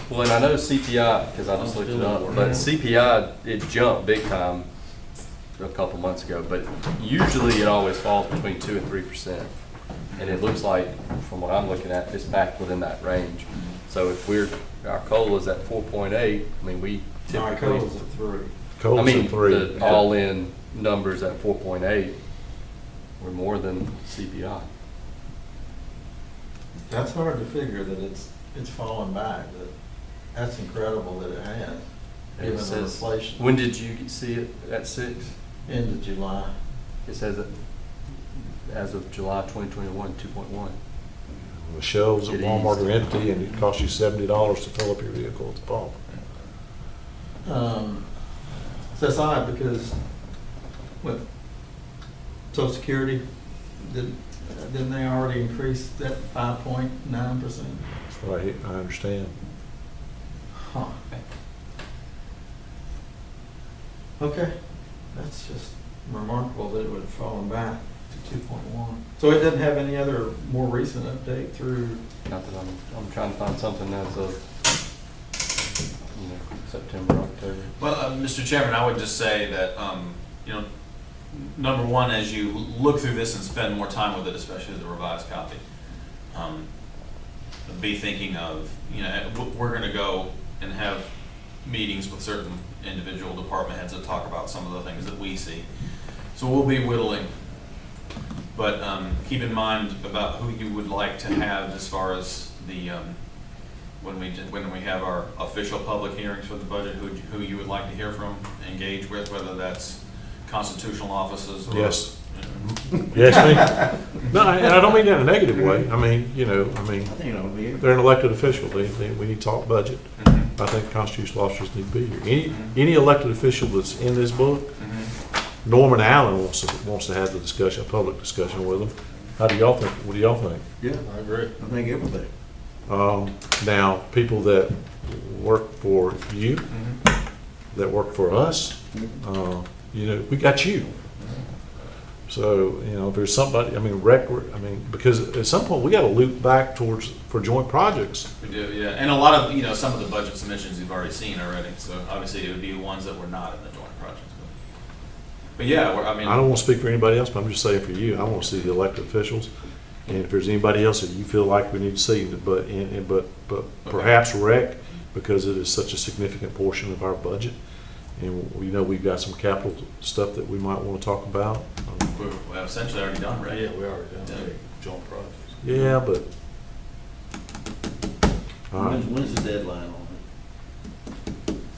Well, and I know CPI, because I just looked it up, but CPI, it jumped big time a couple months ago, but usually it always falls between 2 and 3%. And it looks like, from what I'm looking at, it's back within that range. So if our COLA is at 4.8, I mean, we Our typically, COLA's at 3. I Cole's mean, at 3. the all-in numbers at 4.8 were more than CPI. That's hard to figure that it's fallen back, but that's incredible that it has, And given it the says, inflation. when did you see it at 6? End of July. It says that as of July 2021, 2.1. The shelves at It Walmart eased. are empty, and it costs you $70 to fill up your vehicle at the pump. So that's odd because, what, Social Security, didn't they already increase that 5.9%? That's what I understand. Huh. Okay, that's just remarkable that it would have fallen back to 2.1. So it doesn't have any other more recent update through, Not that I'm trying to find something as of, September, October. Well, Mr. Chairman, I would just say that, number one, as you look through this and spend more time with it, especially the revised copy, be thinking of, we're going to go and have meetings with certain individual department heads that talk about some of the things that we see. So we'll be whittling, but keep in mind about who you would like to have as far as the when we have our official public hearings for the budget, who you would like to hear from, engage with, whether that's constitutional offices or. Yes. Yes, me. No, and I don't mean that in a negative way. I mean, I think it'll be. they're an elected official. We need to talk budget. Mhm. I think constitutional officers need to be here. Mhm. Any elected official that's in this book, Mhm. Norman Allen wants to have the discussion, a public discussion with them. How do y'all think? What do y'all think? Yeah, I agree. I think everything. Now, people that work for you, Mhm. that work for us, we got you. So, if there's somebody, because at some point we got to loop back for joint projects. We do, yeah, and a lot of, some of the budget submissions you've already seen already, so obviously it would be the ones that were not in the joint projects. But yeah, I don't want to speak for anybody else, but I'm just saying for you, I want to see the elected officials. And if there's anybody else that you feel like we need to see, but perhaps rec, because it is such a significant portion of our budget. And we've got some capital stuff that we might want to talk about. we're essentially already done, right? Yeah, we already done Yeah. joint projects. Yeah, but. When's the deadline on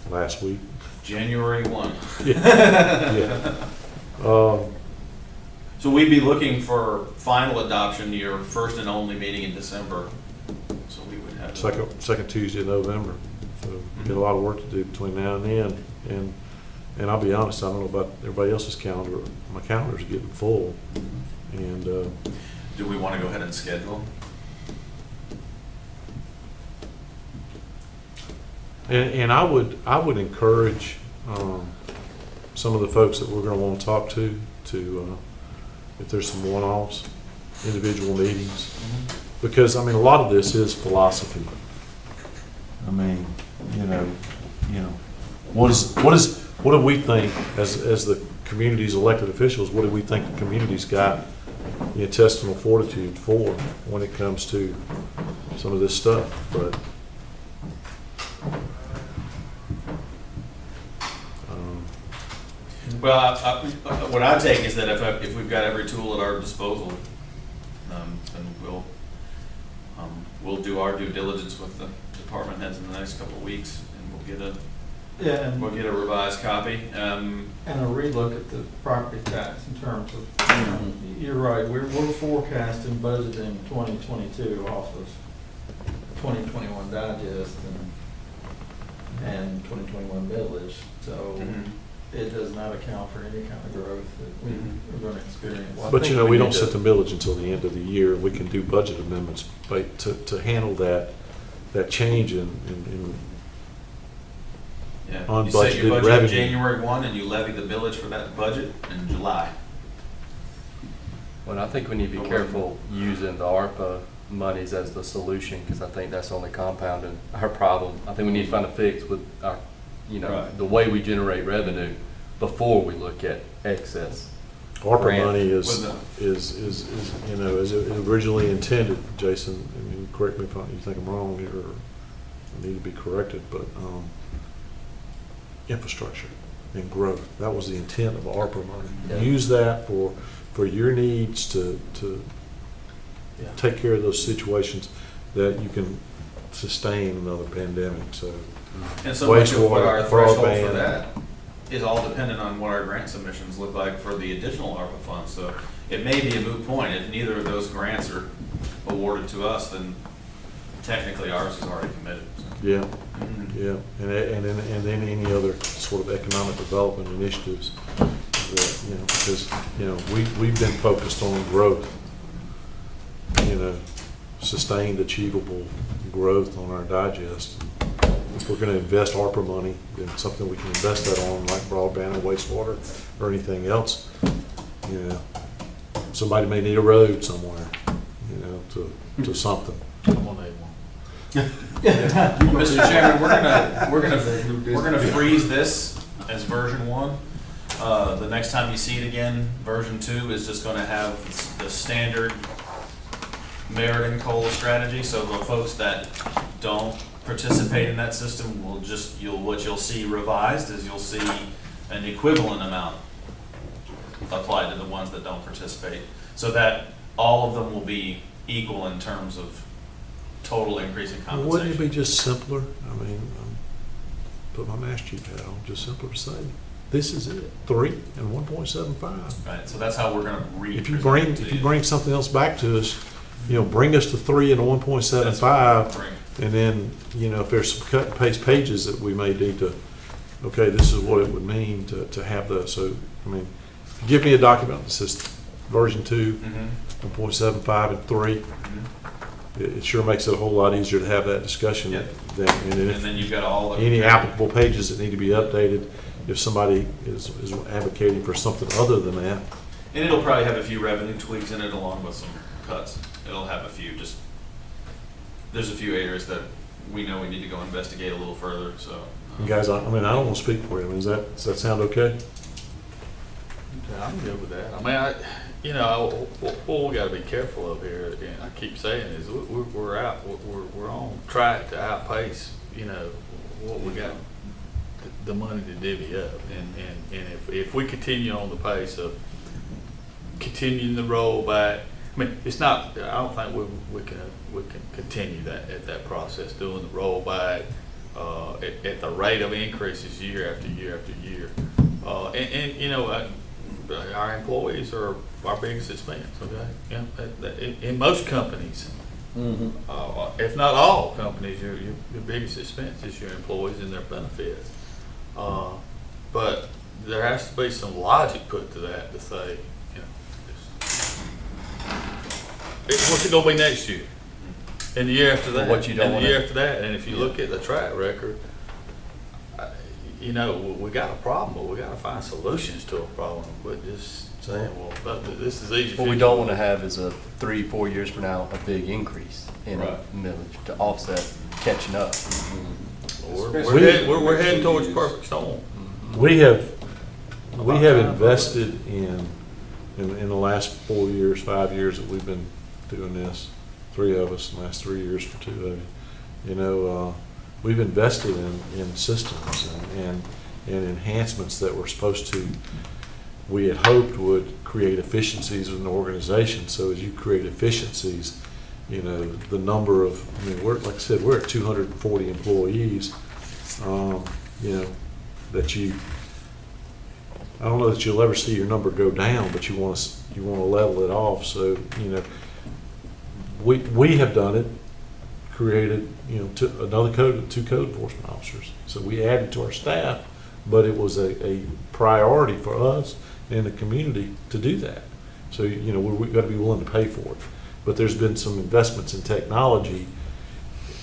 Last week. January 1. Yeah. So we'd be looking for final adoption, your first and only meeting in December. So we would have. Second Tuesday of November. So we got a lot of work to do between now and then. And I'll be honest, I don't know about everybody else's calendar. My calendar's getting full. And Do we want to go ahead and schedule? and I would encourage some of the folks that we're going to want to talk to if there's some one-offs, individual meetings, because a lot of this is philosophy. What do we think as the community's elected officials? What do we think the community's got the intestinal fortitude for when it comes to some of this stuff? But Well, what I take is that if we've got every tool at our disposal, then we'll do our due diligence with the department heads in the next couple of weeks, and we'll get Yeah, and We'll get a revised copy. a relook at the property tax in terms of, you're right, we're forecasting budgeting 2022 off of 2021 digest and 2021 millage, so Mhm. it does not account for any kind of growth that we're going to experience. Well, I But think you know, we we need don't to- set the millage until the end of the year. We can do budget amendments, but to handle that change in Yeah. Unbudgeted You set your budget revenue. January 1 and you levy the millage for that budget in July. Well, I think we need to be careful using the ARPA monies as the solution, because I think that's only compounding our problem. I think we need to find a fix with our, Right. the way we generate revenue before we look at excess. ARPA Grant money is, with you know, as it originally intended, Jason, I mean, correct me if you think I'm wrong here, or I need to be corrected, but, infrastructure and growth, that was the intent of ARPA money. Yeah. Use that for your needs to Yeah. take care of those situations that you can sustain another pandemic, so. And so much of what Wastewater, our threshold for broadband. that is all dependent on what our grant submissions look like for the additional ARPA funds. So it may be a moot point. If neither of those grants are awarded to us, then technically ours is already committed. So. Yeah, Mhm. yeah, and then any other sort of economic development initiatives that, you know, because, you know, we've been focused on growth, you know, sustained achievable growth on our digest. If we're gonna invest ARPA money, then something we can invest that on, like broadband and wastewater or anything else, you know. Somebody may need a road somewhere, you know, to something. I'm gonna need one. Mr. Chairman, we're gonna freeze this as version 1. The next time you see it again, version 2 is just gonna have the standard merit and COLA strategy. So the folks that don't participate in that system will just, what you'll see revised is you'll see an equivalent amount applied to the ones that don't participate. So that all of them will be equal in terms of total increase in compensation. Wouldn't it be just simpler? I mean, put my math chief hat on, just simpler to say, this is it, 3 and 1.75. Right, so that's how we're gonna If you bring something else back to us, you know, bring us to 3 and a 1.75, and then, you know, if there's some cut and paste pages that we may need to, okay, this is what it would mean to have those. So, I mean, give me a document that says version 2, 1.75 and 3. It sure makes it a whole lot easier to have that discussion. Yeah. And And then you've got all the. any applicable pages that need to be updated, if somebody is advocating for something other than that. And it'll probably have a few revenue tweaks in it along with some cuts. It'll have a few, there's a few areas that we know we need to go investigate a little further, so. And guys, I mean, I don't want to speak for you. I mean, does that sound okay? Yeah, I'm good with that. I mean, you know, what we gotta be careful of here, and I keep saying, is we're on track to outpace, you know, what we got, the money to divvy up. And if we continue on the pace of continuing the rollback, I mean, it's not, I don't think we can continue that process, doing the rollback, at the rate of increases year after year after year. And you know, our employees are our biggest expense, okay? Yeah, in most companies, if not all companies, your biggest expense is your employees and their benefits. But there has to be some logic put to that to say, you know, what's it gonna be next year? And the year after that? What you don't and the wanna- year after that, and if you look at the track record, you know, we got a problem, but we gotta find solutions to a problem. But just saying, well, this is easy. What we don't want to have is a 3-4 years from now, a big increase in Right. millage to offset catching up. We're heading towards perfect storm. We have invested in the last 4 years, 5 years that we've been doing this, 3 of us, in the last 3 years for 2 of you. You know, we've invested in systems and enhancements that were supposed to, we had hoped would create efficiencies in the organization. So as you create efficiencies, you know, the number of, I mean, like I said, we're at 240 employees. You know, that I don't know that you'll ever see your number go down, but you want to level it off. So, we have done it, created, two code enforcement officers. So we added to our staff, but it was a priority for us and the community to do that. So, we've got to be willing to pay for it. But there's been some investments in technology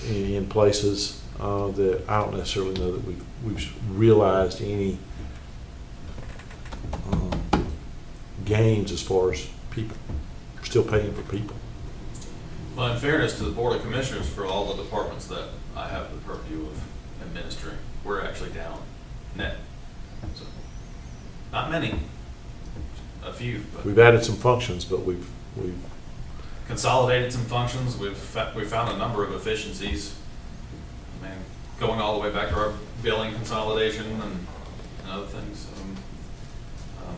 in places that I don't necessarily know that we've realized any gains as far as people. We're still paying for people. Well, in fairness to the Board of Commissioners, for all the departments that I have the purview of administering, we're actually down net. So, not many, a few, but We've added some functions, but we've consolidated some functions. We've found a number of efficiencies. I mean, going all the way back to our billing consolidation and other things.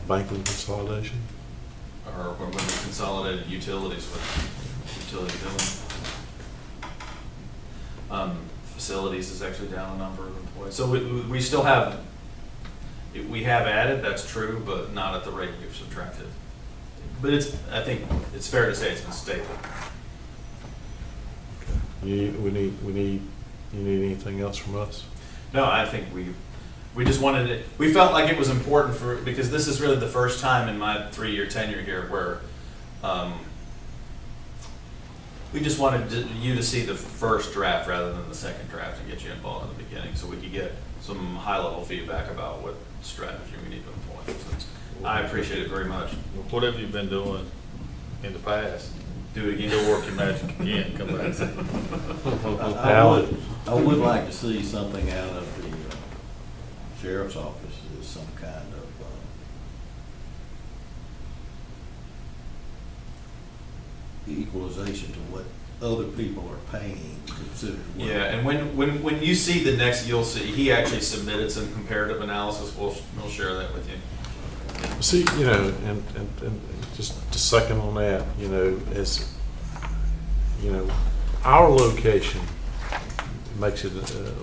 banking consolidation. Or when we consolidated utilities with utility billing. Facilities is actually down a number of employees. So we still have, we have added, that's true, but not at the rate we've subtracted. But I think it's fair to say it's been stable. You need anything else from us? No, I think we just wanted it, we felt like it was important because this is really the first time in my 3-year tenure here where we just wanted you to see the first draft rather than the second draft and get you involved in the beginning so we could get some high-level feedback about what strategy we need to employ. So I appreciate it very much. Whatever you've been doing in the past, Do it again. you'll work your magic again, come back. I would like to see something out of the sheriff's office, is some kind of equalization to what other people are paying considered work. Yeah, and when you see the next, you'll see, he actually submitted some comparative analysis. We'll share that with you. See, and just to second on that, as our location makes it a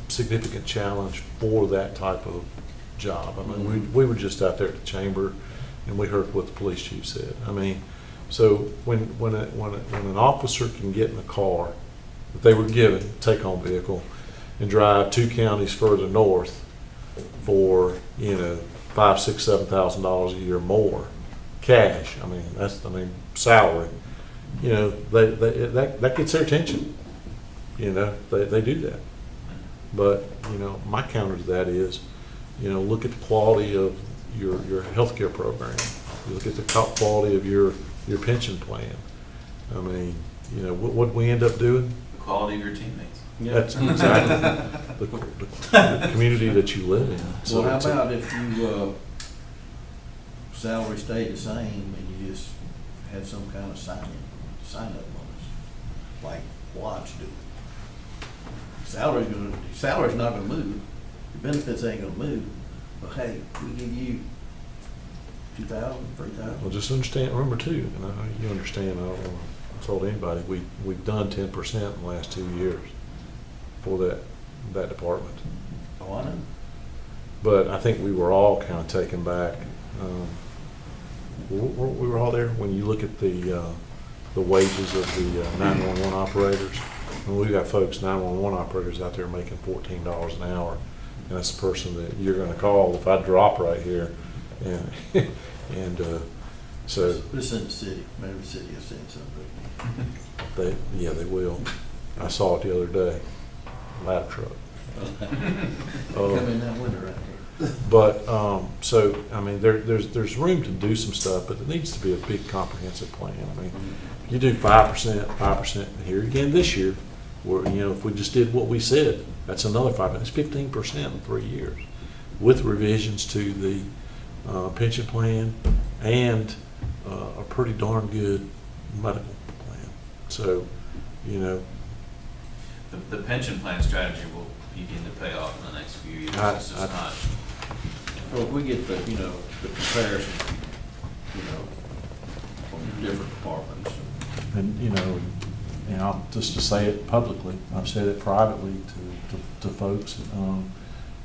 significant challenge for that type of job. I mean, we were just out there at the chamber, and we heard what the police chief said. I mean, so when an officer can get in a car that they were given, take-home vehicle, and drive 2 counties further north for $5,000, $6,000, $7,000 a year more cash. I mean, salary. That gets their attention. They do that. But my counter to that is, look at the quality of your healthcare program. You look at the quality of your pension plan. I mean, what we end up doing? The quality of your teammates. That's exactly the community that you live in. So Well, how about if you, salary stayed the same and you just had some kind of sign-up bonus, like Watch do? Salary's not gonna move, your benefits ain't gonna move, but hey, we give you $2,000, $3,000. Well, just remember too, and you understand, I don't want to told anybody, we've done 10% in the last 2 years for that department. Oh, I know. But I think we were all kind of taken back. We were all there when you look at the wages of the 911 operators. And we've got folks, 911 operators out there making $14 an hour. And that's the person that you're going to call if I drop right here. And so. It's in the city, maybe the city will send something. They will. I saw it the other day, ladder truck. Come in that winter right here. But, so, I mean, there's room to do some stuff, but it needs to be a big comprehensive plan. I mean, you do 5% here again this year, where, if we just did what we said, that's another 5%. It's 15% in 3 years, with revisions to the pension plan and a pretty darn good medical plan. So, The pension plan strategy will begin to pay off in the next few years. It's just not. Well, if we get the comparison, from different departments. and I'll just to say it publicly, I've said it privately to folks.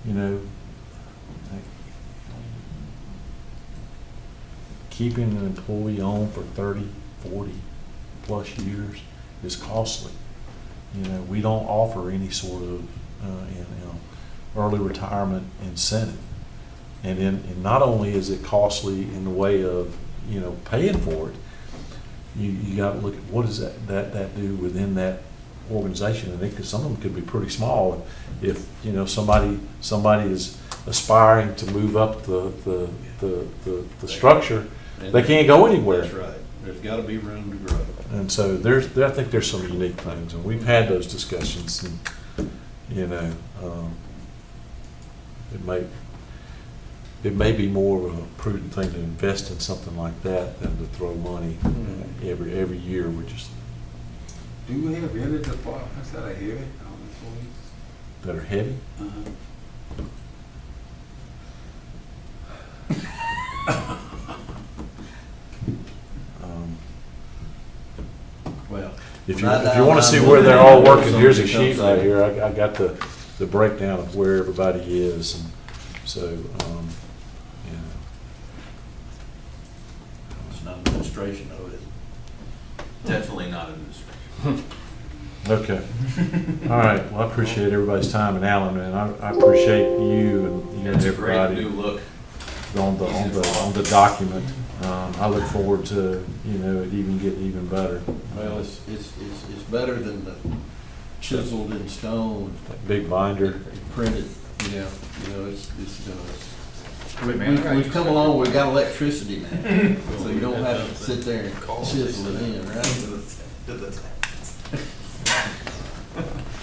you know, like, keeping an employee on for 30, 40 plus years is costly. You know, we don't offer any sort of early retirement incentive. And not only is it costly in the way of, you know, paying for it, you got to look at what does that do within that organization. I think because some of them could be pretty small. And if, you know, somebody is aspiring to move up the structure, they can't go anywhere. That's right. There's gotta be room to grow. And so I think there's some unique things, and we've had those discussions, and, you know, it may be more of a prudent thing to invest in something like that than to throw money every year. We just, Do we have any departments that are heavy on employees? that are heavy. Well, If you want to see where they're all working, here's a sheet right here. I got the breakdown of where everybody is, and so, you know. it's not administration though, is it? Definitely not administration. Okay. All right. Well, I appreciate everybody's time, and Alan, and I appreciate you and It's a great everybody new look. on the document. I look forward to, you know, it even getting even better. Well, it's better than the chiseled in stone, That big binder. printed, you know, we've come along, we've got electricity now, so you don't have to sit there and chisel it in, right?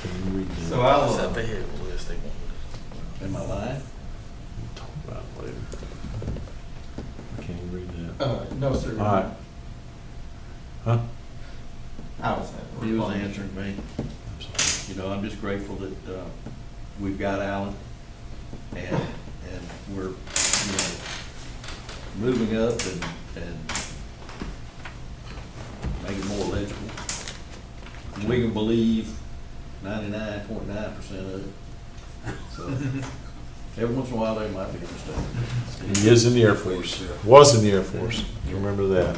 Can you read that? So I'll, vehicle list they wanted. Am I lying? We'll talk about it later. Can you read that? No, sir. All right. Huh? I was. He was answering me. I'm sorry. You know, I'm just grateful that, we've got Alan, and we're, you know, moving up and make it more legible. We can believe 99.9% of it. So, every once in a while, there might be a mistake. He is in the Air Force. Was in the Air Force. You remember that?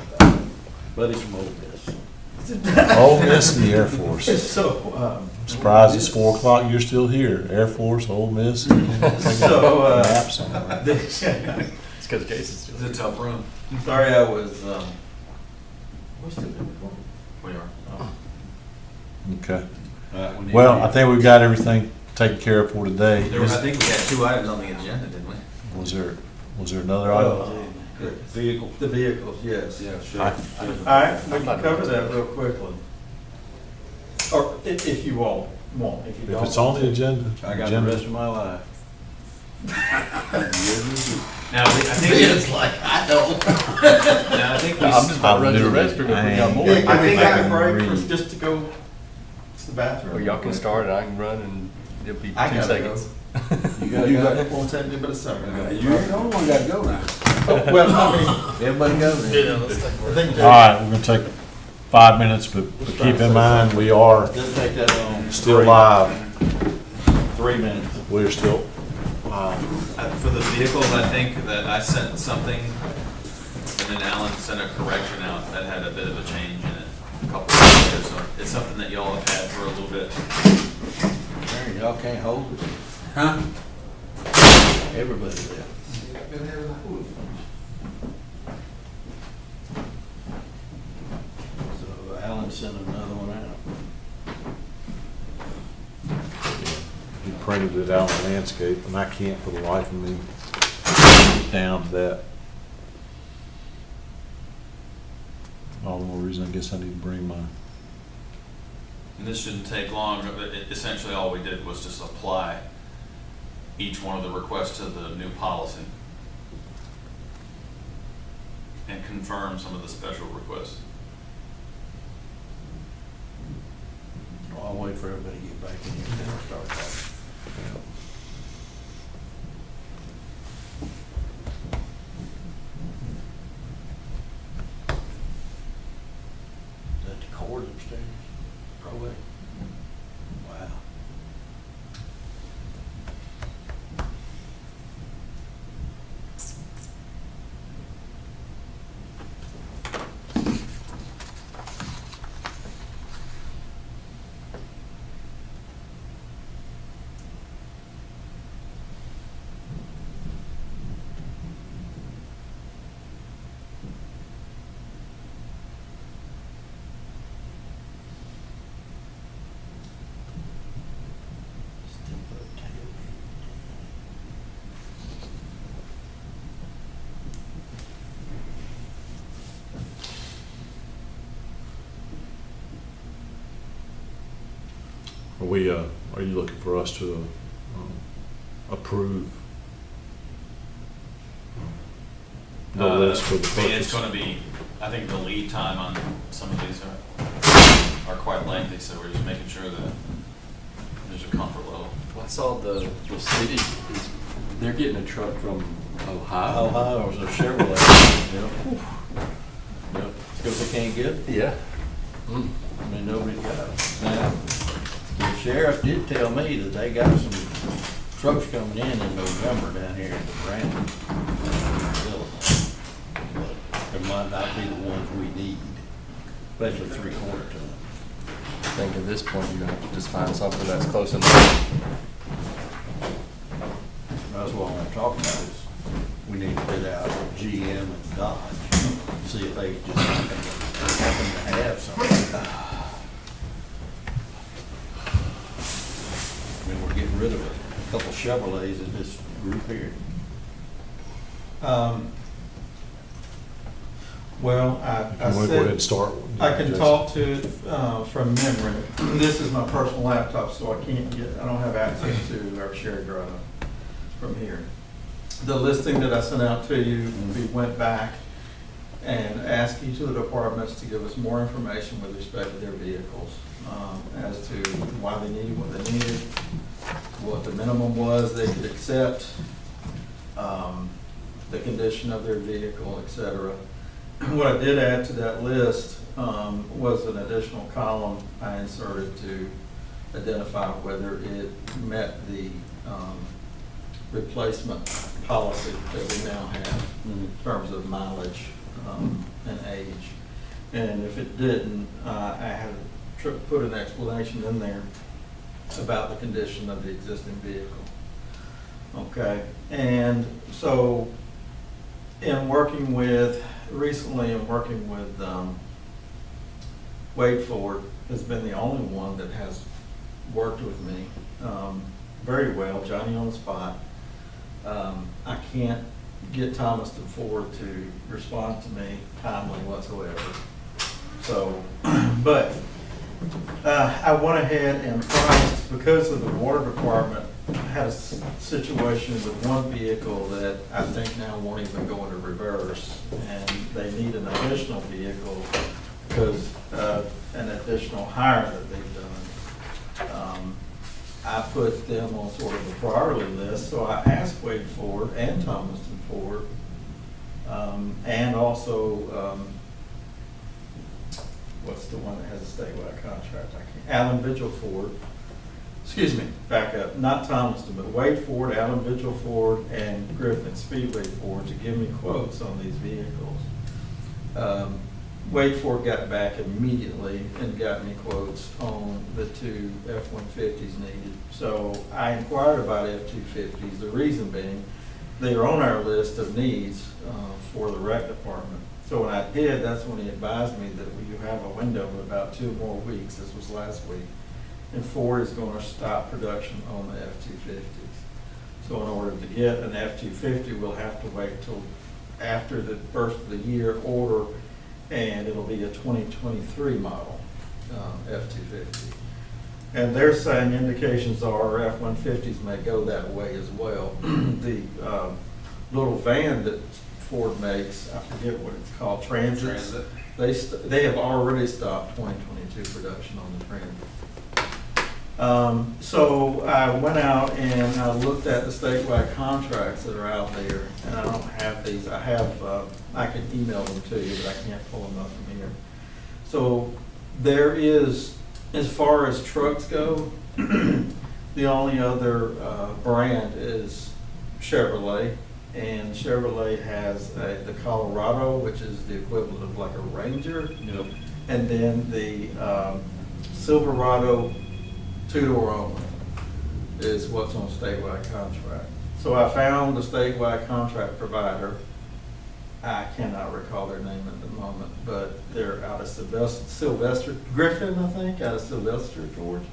But he's from Ole Miss. Ole Miss and the Air Force. So, I'm surprised it's 4 o'clock. You're still here. Air Force, Ole Miss. So, Maps on that. It's because Jason's still. It's a tough run. sorry, I was, we're still doing recording. We are. Okay. Right, we need Well, to- I think we've got everything taken care of for today. I think we had 2 items on the agenda, didn't we? Was there another item? Vehicle. The vehicles, yes. Yeah, sure. I- All right, we can cover that real quickly. Or if you all want, if you don't. If it's on the agenda. I got the agenda- rest of my life. Now, I think. It's like, I don't. Now, I think we. I'm just about to run to the literally- restroom if we got more. Yeah, I think I I can can break read. for, just to go to the bathroom. Well, y'all can start and I can run and it'll be 2 I gotta seconds. You gotta You go. got, won't take me but a second. You ain't the only one got to go now. Well, I Everybody go then. Yeah, let's take mean, I a think. All right, we're gonna take 5 minutes, but keep in mind, we are Doesn't take that long. still live. 3 minutes. We're still live. For the vehicles, I think that I sent something, and then Alan sent a correction out that had a bit of a change in it, a couple of years. So it's something that y'all have had for a little bit. Darn, y'all can't hold it. Huh? Everybody there. So Alan sent another one out. He printed it out in landscape, and I can't for the life of me get down to that. All the more reason, I guess I need to bring my, And this shouldn't take long, but essentially all we did was just apply each one of the requests to the new policy and confirm some of the special requests. I'll wait for everybody to get back in here and then I'll start talking. Is that the court upstairs? Probate? Wow. are you looking for us to approve the list for the I mean, it's purchase? gonna be, I think the lead time on some of these are quite lengthy, so we're just making sure that there's a comfort level. I saw the city, they're getting a truck from Ohio. Ohio or Chevrolet, yep. Yep, because they can't get it. Yeah. I mean, nobody's got it. Now, the sheriff did tell me that they got some trucks coming in November down here in the Brandon. But they might not be the ones we need, especially 3/4 ton. I think at this point, you're gonna have to just find something that's close enough. That's what I'm talking about is we need to bid out GM and Dodge, see if they just happen to have something. I mean, we're getting rid of a couple Chevrolets in this group here. Well, I Can we go ahead and said, start? I can Jason? talk to it from memory. This is my personal laptop, so I don't have access to our shared drive from here. The listing that I sent out to you, we went back and asked each of the departments to give us more information with respect to their vehicles, as to why they needed what they needed, what the minimum was they could accept, the condition of their vehicle, et cetera. What I did add to that list was an additional column I inserted to identify whether it met the replacement policy that we now have in terms of mileage and age. And if it didn't, I had put an explanation in there about the condition of the existing vehicle. Okay, and so recently in working with Wade Ford has been the only one that has worked with me very well, Johnny on the spot. I can't get Thomaston Ford to respond to me timely whatsoever. So, but I went ahead and priced, because of the water department had a situation with one vehicle that I think now won't even go into reverse, and they need an additional vehicle because an additional hire that they've done. I put them on sort of a priority list, so I asked Wade Ford and Thomaston Ford, and also, what's the one that has a statewide contract? Allen Vigil Ford. Excuse me, back up, not Thomaston, but Wade Ford, Allen Vigil Ford, and Griffin Speedway Ford to give me quotes on these vehicles. Wade Ford got back immediately and got me quotes on the two F-150s needed. So I inquired about F-250s, the reason being they are on our list of needs for the rec department. So when I did, that's when he advised me that we have a window of about 2 more weeks. This was last week. And Ford is going to stop production on the F-250s. So in order to get an F-250, we'll have to wait till after the first of the year order, and it'll be a 2023 model F-250. And they're saying indications are F-150s may go that way as well. The little van that Ford makes, I forget what it's called, Transit. They have already stopped 2022 production on the Transit. So I went out and I looked at the statewide contracts that are out there, and I don't have these. I can email them to you, but I can't pull them up from here. So there is, as far as trucks go, the only other brand is Chevrolet, and Chevrolet has the Colorado, which is the equivalent of like a Ranger, and then the Silverado 2-door only is what's on statewide contract. So I found the statewide contract provider. I cannot recall their name at the moment, but they're out of Sylvester, Griffin, I think, out of Sylvester, Georgia.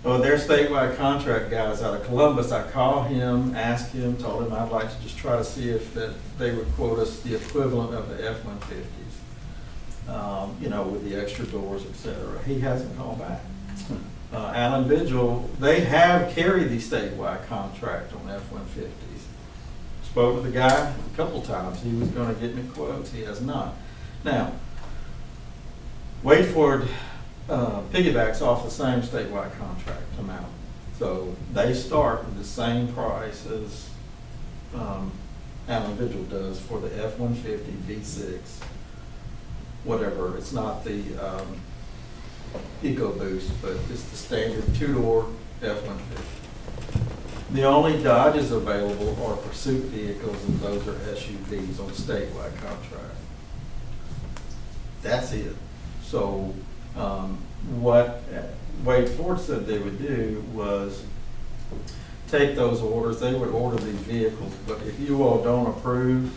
Well, their statewide contract guys out of Columbus. I called him, asked him, told him I'd like to just try to see if they would quote us the equivalent of the F-150s, with the extra doors, et cetera. He hasn't called back. Allen Vigil, they have carried the statewide contract on F-150s. Spoke to the guy a couple times. He was gonna get me quotes. He has not. Now, Wade Ford piggybacks off the same statewide contract amount. So they start with the same price as Allen Vigil does for the F-150 V6, whatever. It's not the EcoBoost, but it's the standard two-door F-150. The only Dodges available are pursuit vehicles, and those are SUVs on statewide contract. That's it. So what Wade Ford said they would do was take those orders. They would order these vehicles, but if you all don't approve,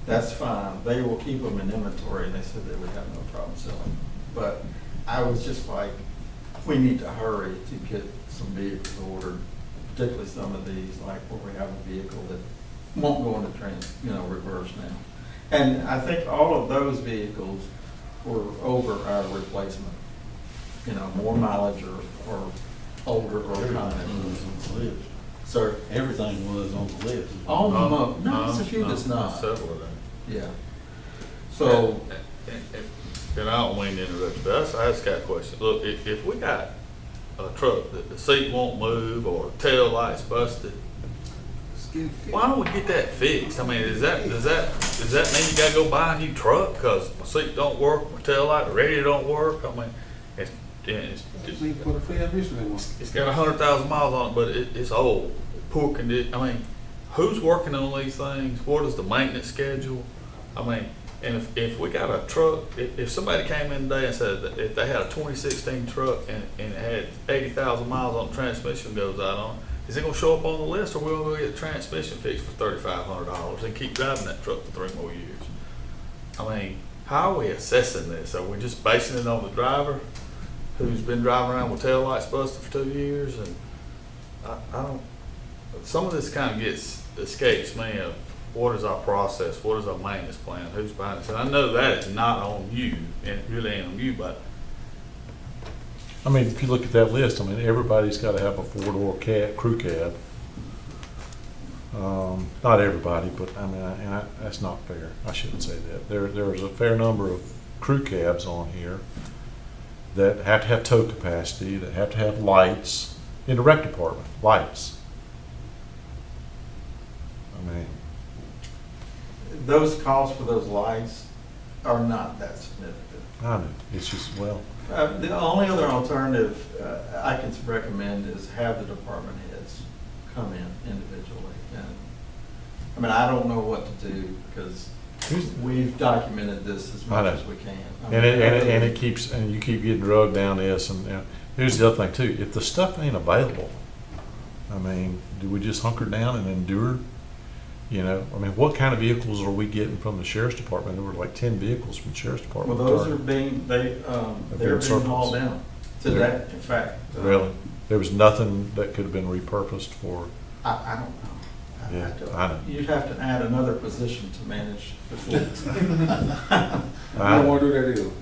that's fine. They will keep them in inventory, and they said they would have no problem selling them. But I was just like, we need to hurry to get some vehicles ordered, particularly some of these, like where we have a vehicle that won't go into reverse now. And I think all of those vehicles were over our replacement, more mileage or older or kind. Sir? Everything was on the list. All of them, no, there's a few that's not. Several of them. Yeah. So, And I don't mean to interrupt you, but I just got a question. Look, if we got a truck that the seat won't move or the tail light's busted, why don't we get that fixed? I mean, does that mean you gotta go buy a new truck because my seat don't work, my tail light, the radio don't work? I mean, it's got 100,000 miles on it, but it's old, poor condition. I mean, who's working on these things? What is the maintenance schedule? I mean, and if we got a truck, if somebody came in today and said that if they had a 2016 truck and it had 80,000 miles on the transmission goes out on it, is it gonna show up on the list, or we're gonna go get the transmission fixed for $3,500 and keep driving that truck for 3 more years? I mean, how are we assessing this? Are we just basing it on the driver who's been driving around with tail lights busted for 2 years? And I don't, some of this kind of escapes me of what is our process, what is our maintenance plan, who's behind this? And I know that is not on you, and it really ain't on you, but I mean, if you look at that list, I mean, everybody's got to have a 4-door crew cab. Not everybody, but I mean, that's not fair. I shouldn't say that. There's a fair number of crew cabs on here that have to have tow capacity, that have to have lights in the rec department, lights. I mean, those costs for those lights are not that significant. I know, it's just, well, The only other alternative I can recommend is have the department heads come in individually. And I mean, I don't know what to do because we've documented this as much as we can. I mean, and it keeps, and you keep getting drugged down this, and here's the other thing too, if the stuff ain't available, I mean, do we just hunker down and endure? I mean, what kind of vehicles are we getting from the sheriff's department? There were like 10 vehicles from the sheriff's department. Well, those are being, they're being hauled down to that, in fact. Really? There was nothing that could have been repurposed for? I don't know. Yeah, don't. I know. You'd have to add another position to manage the fleet. I don't want to do that either.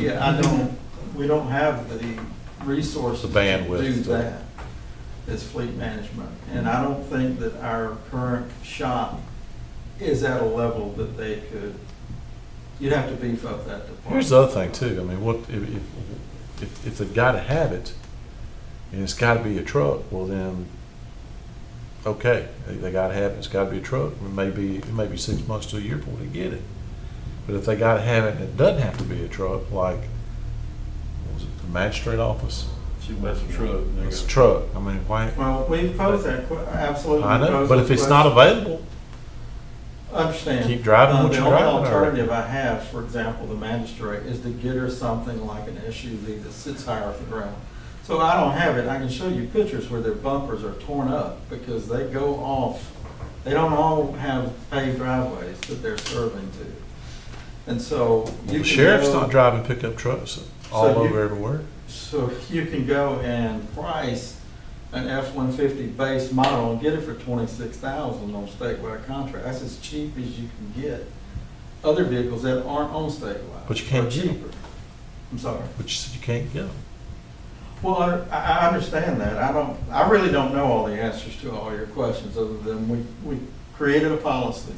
Yeah, we don't have the resources The bandwidth to do to- that. Is fleet management. And I don't think that our current shop is at a level that they could, you'd have to beef up that department. Here's the other thing too, I mean, what, if they've got to have it, and it's got to be a truck, well then, okay, they got to have it, it's got to be a truck, it may be 6 months to a year before they get it. But if they got to have it and it doesn't have to be a truck, like, what was it, the magistrate office? That's a truck. It's a truck, I mean, why? Well, we've posed that, absolutely. I know, posed but that if it's not question. available, Understand. keep driving what The you're only driving. alternative I have, for example, the magistrate, is to get her something like an SUV that sits higher off the ground. So I don't have it. I can show you pictures where their bumpers are torn up because they go off. They don't all have paved driveways that they're serving to. And so The sheriff's not driving pickup trucks all So you- over everywhere. So you can go and price an F-150 base model and get it for $26,000 on statewide contract. That's as cheap as you can get other vehicles that aren't on statewide. But you can't Or get 'em. cheaper. I'm sorry. But you said you can't get them. Well, I understand that. I really don't know all the answers to all your questions, other than we created a policy.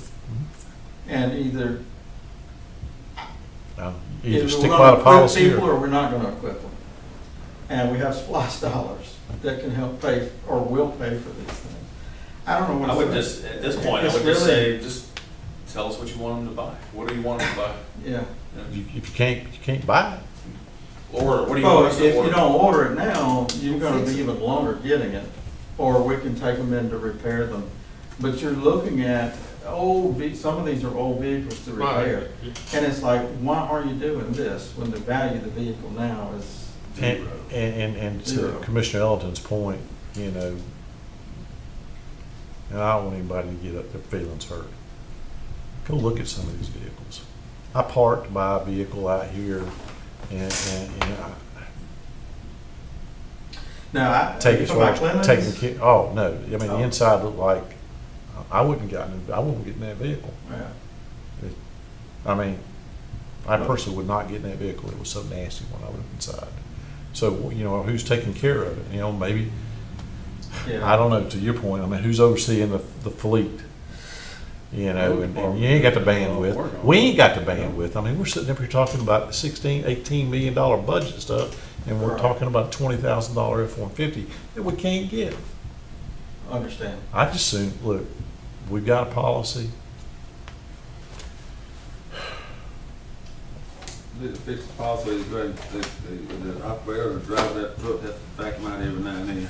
And either Either stick we're by gonna the equip policy people or. or we're not gonna equip them. And we have SPOS dollars that can help pay, or will pay for these things. I don't know what. I would to just, say. at this point, I It's would just really- say, just tell us what you want them to buy. What do you want them to buy? Yeah. If you can't buy it. Or what do you Well, want us if to you order? don't order it now, you're gonna be even longer getting it, or we can take them in to repair them. But you're looking at some of these are old vehicles to repair. And it's like, why are you doing this when the value of the vehicle now is And, zero? and to Zero. Commissioner Ellington's point, you know, and I don't want anybody to get their feelings hurt. Go look at some of these vehicles. I parked by a vehicle out here and Now, take you as talking far about as Clemens? taking care, oh, no, I mean, the Oh. inside looked like, I wouldn't get in that vehicle. Yeah. I mean, I personally would not get in that vehicle. It was so nasty when I was inside. So, you know, who's taking care of it? You know, maybe, Yeah. I don't know, to your point, I mean, who's overseeing the fleet? You know, and you ain't got the bandwidth. We ain't got the bandwidth. I mean, we're sitting up here talking about $16, $18 million budget stuff, and we're Right. talking about $20,000 F-150 that we can't get. Understand. I just assume, look, we've got a policy. Need to fix the policy, is good. The operator who drives that truck has to back them out every now and then.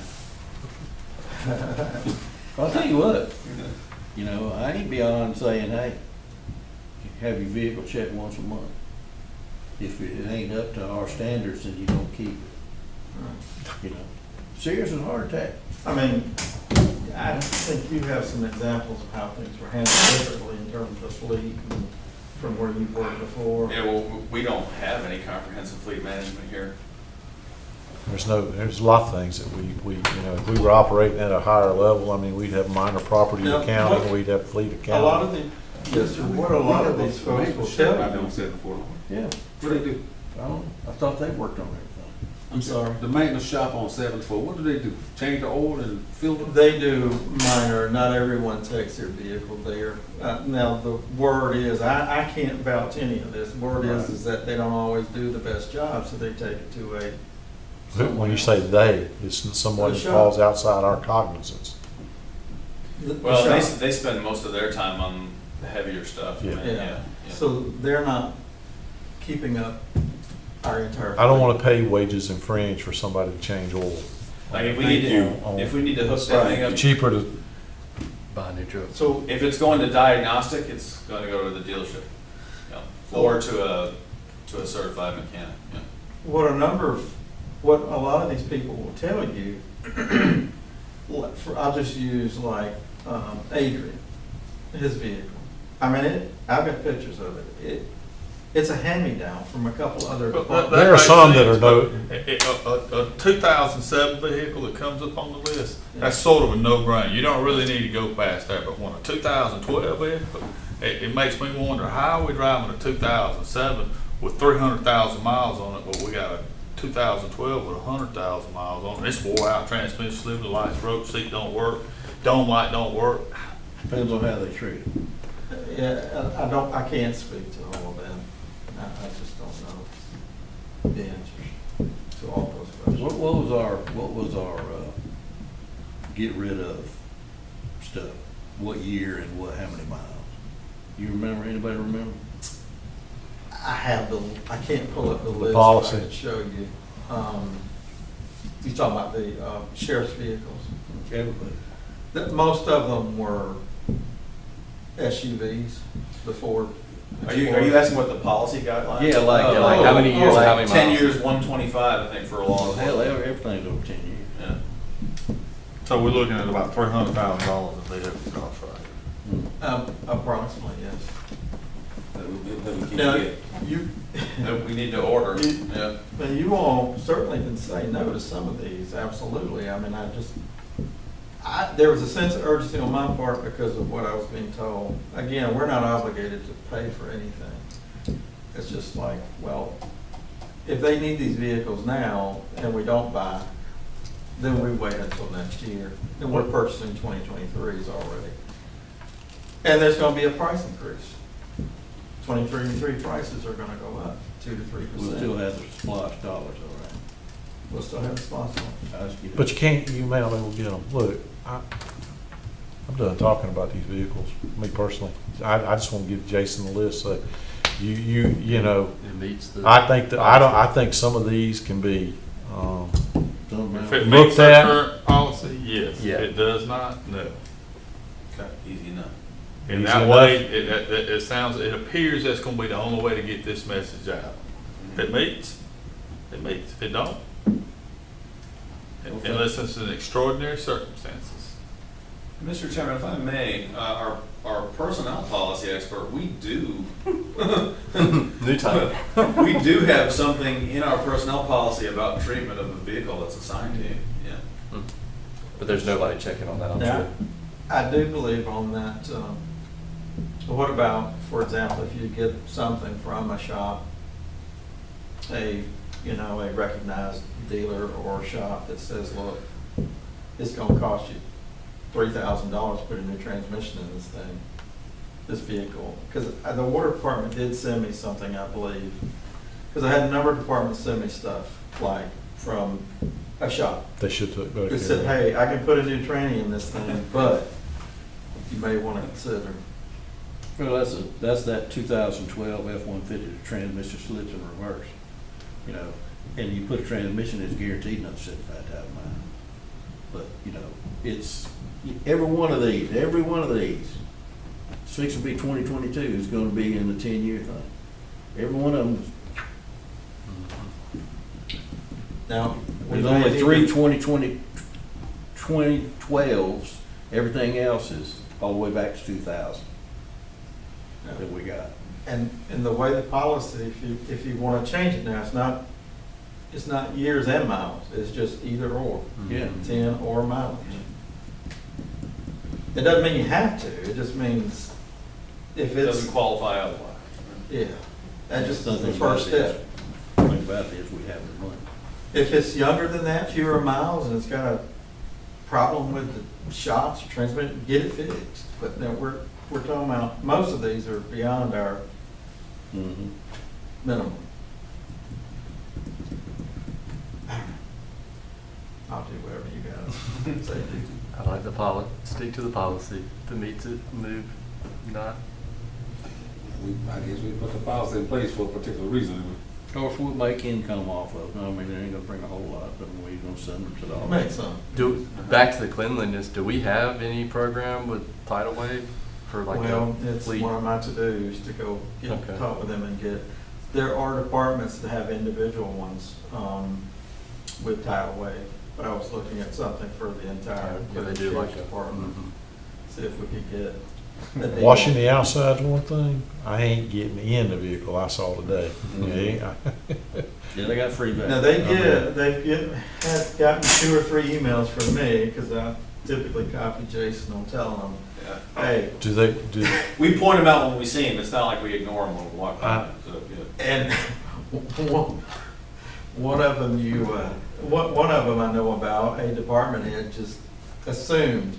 I'll tell you what, you know, I ain't beyond saying, hey, have your vehicle checked once a month. If it ain't up to our standards, then you don't keep it, you know. Serious as a heart attack. I mean, I think you have some examples of how things were handled differently in terms of fleet and from where you've worked before. Yeah, well, we don't have any comprehensive fleet management here. There's a lot of things that we, you know, if we were operating at a higher level, I mean, we'd have minor property Now, accounting, what- we'd have fleet A lot of accounting. yes, sir, what a lot of these folks will tell I've you. never said before. Yeah, What do they do? I thought they worked on everything. I'm sorry. The maintenance shop on 7th floor, what do they do? Change the oil and filter? They do minor, not everyone takes their vehicle there. Now, the word is, I can't vouch any of this, the word is that they don't always do the best job, so they take it to a. When you say they, it's someone The that shop. falls outside our cognizance. the Well, shop. they spend most of their time on the heavier stuff. Yeah. I mean, Yeah, so they're not keeping up our entire. I don't fleet. want to pay wages and fringe for somebody to change oil. Like if we need to, if we need to hook that thing up, Cheaper to, Buy a new truck. So, if it's going to diagnostic, it's going to go to the dealership. Yeah. Or to a certified mechanic, yeah. what a lot of these people will tell you, I'll just use like Adrian, his vehicle. I mean, I've got pictures of it. It's a hand-me-down from a couple other But departments. There are makes some that are sense, but a 2007 vehicle that comes up on the list, that's sort of a no-brainer. You don't really need to go past that, but when a 2012 vehicle, it makes me wonder, how are we driving a 2007 with 300,000 miles on it, but we got a 2012 with 100,000 miles on it? It's wore out, transmission slip, the lights broke, seat don't work, dome light don't work. Depends on how they treat it. Yeah, I can't speak to all of them. I just don't know the answers to all those questions. What was our get rid of stuff? What year and how many miles? You remember, anybody remember? I can't pull up the list. policy. I can show you. You talking about the sheriff's vehicles? Everybody. Most of them were SUVs before. Are you asking what the policy guidelines? Yeah, like- Oh, yeah, Like how many years, oh, how many miles? 10 years, 125, I think, for a law Hell, enforcement. everything's over 10 years. Yeah. So we're looking at about $300,000 in vehicle cost, right? Approximately, yes. That we Now, can't get. you, That we need to order, You- yeah. but you all certainly can say no to some of these, absolutely. I mean, there was a sense of urgency on my part because of what I was being told. Again, we're not obligated to pay for anything. It's just like, well, if they need these vehicles now and we don't buy, then we wait until next year. And we're purchasing 2023s already. And there's gonna be a price increase. 2023 prices are gonna go up 2 to 3%. We'll still have the splosh dollars, all right. We'll still have spots on. I just get it. But you may not be able to get them. Look, I'm done talking about these vehicles, me personally. I just want to give Jason the list, so you know, It meets the. I think some of these can be, If it Looked meets our at- current policy, yes. Yeah. If it does not, no. Okay, easy enough. And Easy that enough. way, it appears that's gonna be the only way to get this message out. If it meets, it meets. If it don't, Okay. unless it's an extraordinary circumstances. Mr. Chairman, if I may, our personnel policy expert, we do, New type. we do have something in our personnel policy about treatment of a vehicle that's assigned to you, yeah. But there's nobody checking on that, I'm Now, sure. I do believe on that, what about, for example, if you get something from a shop, a recognized dealer or shop that says, look, it's gonna cost you $3,000 to put a new transmission in this thing, this vehicle. Because the water department did send me something, I believe, because I had a number of departments send me stuff, like from a shop. they should take better It care said, of. hey, I can put a new tranny in this thing, but you may want to consider. Well, that's that 2012 F-150, the transmission slips in reverse, you know, and you put a transmission, it's guaranteed another 75,000 miles. But, you know, it's, every one of these, it's fixing to be 2022 is gonna be in the 10-year thing. Every one of them, Now, there's only three 2012s, everything else is all the way back to 2000 that we got. And the way the policy, if you want to change it now, it's not years and miles, it's just either or, Yeah. 10 or mileage. It doesn't mean you have to, it just means if It it's, doesn't qualify otherwise. yeah, that's just the Something first about this. step. Thing about it is we have the money. If it's younger than that, fewer miles, and it's got a problem with the shocks or transmission, get it fixed. But no, we're talking about, most of these are beyond our Mhm. minimum. I'll do whatever you guys say do. I like the policy, stick to the policy. If it meets it, move, not. I guess we put the policy in place for a particular reason. Of course, we'll make income off of it. I mean, it ain't gonna bring a whole lot, but we're gonna send them to the office. Make some. Back to the cleanliness, do we have any program with Tidal Wave for like Well, a it's fleet? one of my to-dos to go Okay. talk with them and get, there are departments that have individual ones, with Tidal Wave. But I was looking at something for the entire Yeah, they do like sheriff's a. department, Mhm. see if we could get. a deal. Washing the outside's one thing, I ain't getting in the vehicle I saw today. Mhm. Yeah. Yeah, they got free back. Now, have gotten 2 or 3 emails from me, because I typically copy Jason on telling them, Yeah. hey, Do they, We point them out when we see them, it's not like we ignore them when we walk by, so, yeah. and one of them one of them I know about, a department head just assumed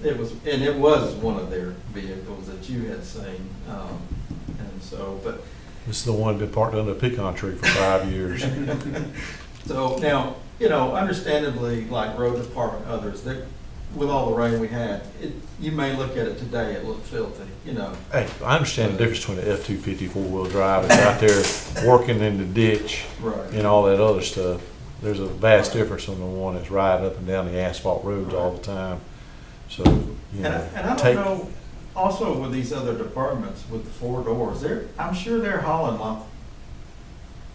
it was one of their vehicles that you had seen, and so, but this is the one been parked under a pecan tree for 5 years. so now, understandably, like road department, others, with all the rain we had, you may look at it today, it looked filthy, Hey, I understand the difference between the F-250 four-wheel drive, it's out there working in the ditch right? and all that other stuff. There's a vast difference from the one that's riding up and down the asphalt roads all the time. So, And I don't know, also with these other departments with the 4 doors, I'm sure they're hauling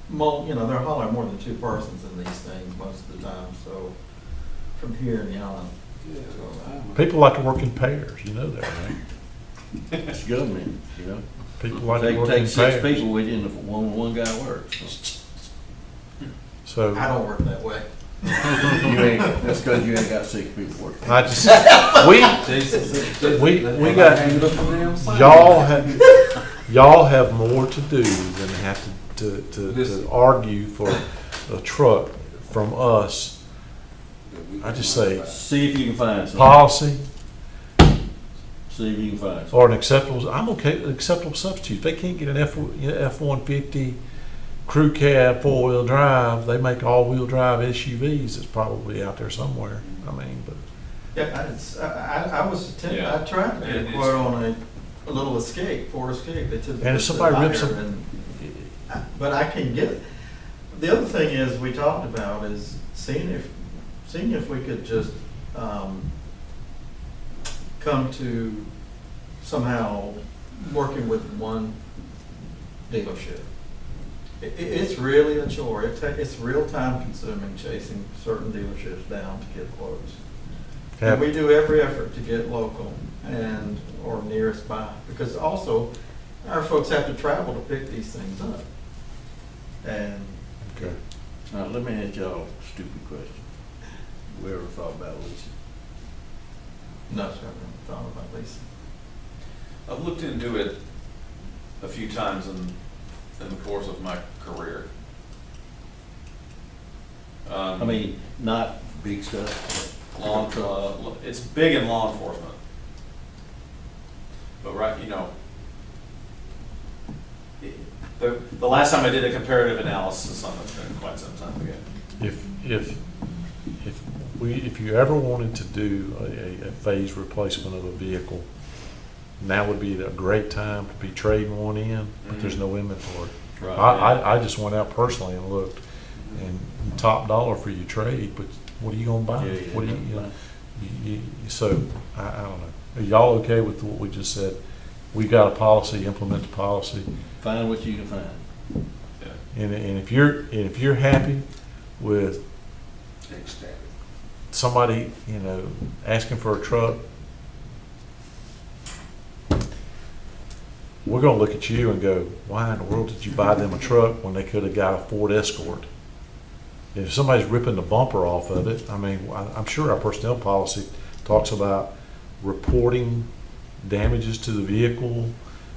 they're hauling more than 2 persons in these things most of the time, so from here and beyond. People like to work in pairs, you know that, right? It's government, People like to work in Take 6 pairs. people with you and if one guy works. So, I don't work that way. That's because you ain't got 6 people working. I just, we got, y'all have, y'all have more to do than have to argue for a truck from us. I just say See if you can find some. policy See if you can find some. or an acceptable, I'm okay with acceptable substitute. If they can't get an F-150 crew cab, four-wheel drive, they make all-wheel drive SUVs. It's probably out there somewhere. I mean, but Yeah, I was attending, I tried to get a And quote on a little Escape, Ford Escape. They took And if somebody rips them. them- But I can get it. The other thing is, we talked about is seeing if we could just, come to somehow working with one dealership. It's really a chore. It's real time consuming chasing certain dealerships down to get quotes. And we do every effort to get local and, or nearest by, because also our folks have to travel to pick these things up. And okay. Now, let me ask y'all a stupid question. We ever thought about leasing? no, sir, I haven't thought about leasing. I've looked into it a few times in the course of my career. I mean, not big stuff. It's big in law enforcement. But right, you know, the last time I did a comparative analysis on it's been quite some time ago. If you ever wanted to do a phase replacement of a vehicle, now would be a great time to be trading one in, but there's no inventory. Right. I just went out personally and looked, and top dollar for your trade, but what are you gonna buy? Yeah, What do yeah. you know? So I don't know. Are y'all okay with what we just said? We got a policy, implement the policy, Find what you can find. and if you're happy with somebody, asking for a truck, we're gonna look at you and go, why in the world did you buy them a truck when they could have got a Ford Escort? If somebody's ripping the bumper off of it, I mean, I'm sure our personnel policy talks about reporting damages to the vehicle,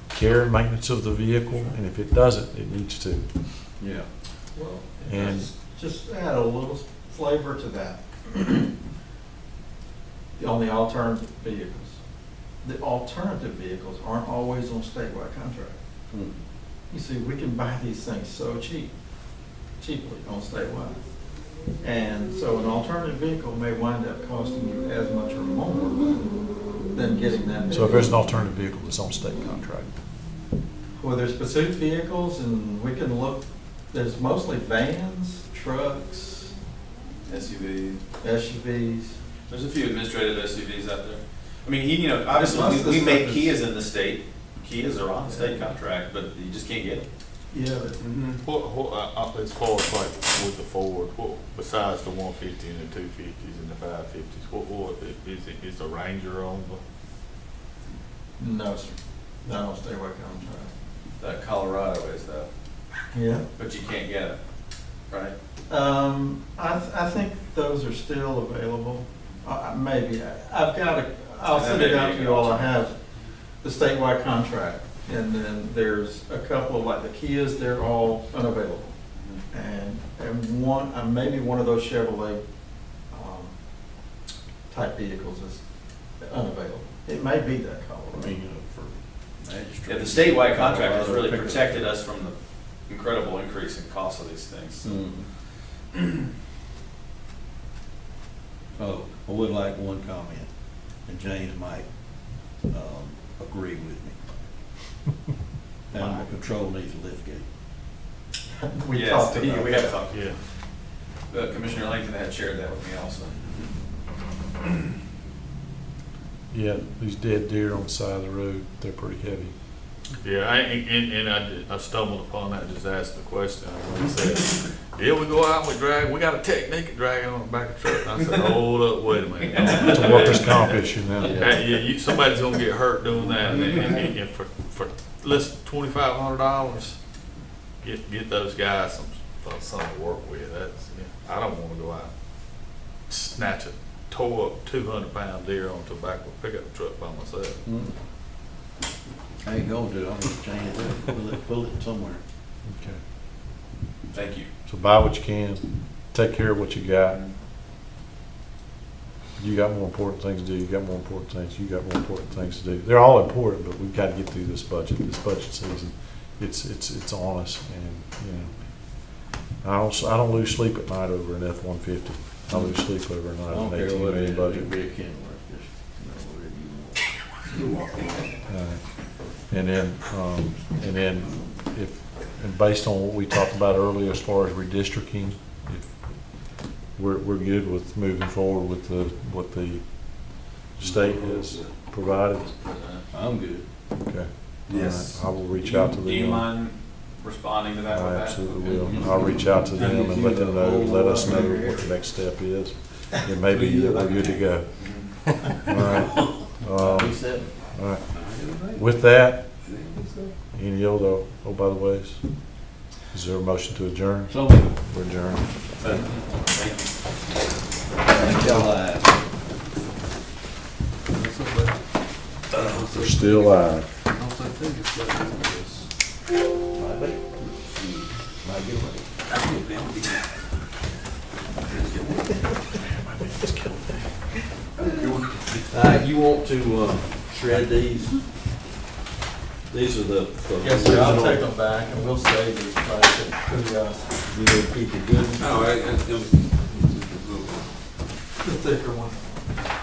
care and maintenance of the vehicle, and if it doesn't, it needs to. Yeah. Well, And- just add a little flavor to that. On the alternative vehicles. The alternative vehicles aren't always on statewide contract. Hmm. You see, we can buy these things so cheaply on statewide. And so an alternative vehicle may wind up costing you as much or more than getting that. So if there's an alternative vehicle that's on state contract, Well, there's pursuit vehicles, and we can look, there's mostly vans, trucks, SUVs. There's a few administrative SUVs out there. I mean, obviously, Most of the we make stuff is- Kias in the state. Kias are on the state contract, but you just can't get them. Yeah, but As far as like with the Ford, besides the 150 and the 250s and the 550s, what is the Ranger on the? no, sir, not on statewide contract. That Colorado is though, Yeah. but you can't get it, right? I think those are still available. Maybe, I'll That send may it be out a to good you all. I alternative. have the statewide contract, and then there's a couple of, like the Kias, they're all unavailable. And maybe one of those Chevrolet, type vehicles is unavailable. It may be that I Colorado. mean, for magistrate. Yeah, the statewide contract has Colorado really pickup. protected us from the incredible increase in cost of these things. Mhm. Oh, I would like one comment, and James might, agree with me. Animal control needs a lift gate. We Yes, talked about we that. have talked, yeah. Commissioner Langton had shared that with me also. yeah, these dead deer on the side of the road, they're pretty heavy. Yeah, I stumbled upon that, just asked the question. When he said, yeah, we go out and we got a technique of dragging on the back of the truck. I said, hold up, wait a minute. It's a workers' comp issue now. Somebody's gonna get hurt doing that, and for less than $2,500, get those guys something to work with. I don't wanna go out, snatch a tore up 200-pound deer onto the back of a pickup truck by myself. I ain't going to, I'm gonna change it, pull it somewhere. Okay. Thank you. So buy what you can, take care of what you got. You got more important things to do, you got more important things, you got more important things to do. They're all important, but we've got to get through this budget season. It's on us, and, you know, I don't lose sleep at night over an F-150. I lose sleep over a I night don't an care 18 what it million is, budget. it can work, just, you know, whatever you want. And then and based on what we talked about earlier as far as redistricting, if we're good with moving forward with what the state has provided. I'm good. Okay. Yes. All right. I will reach out to them. Do you mind responding to that with I that? absolutely will. I'll reach out to them and let them know, let us know what the next step is. It may be that we're good to go. All right. Reset. All right. With that, any other, oh, by the way, is there a motion to adjourn? So, We're adjourned. Thank you. thank y'all live. We're still live. You want to shred these? These are the Yes, sir, I'll original. take them back and we'll save these plastic for you guys. You gonna keep it good? No, The thicker one.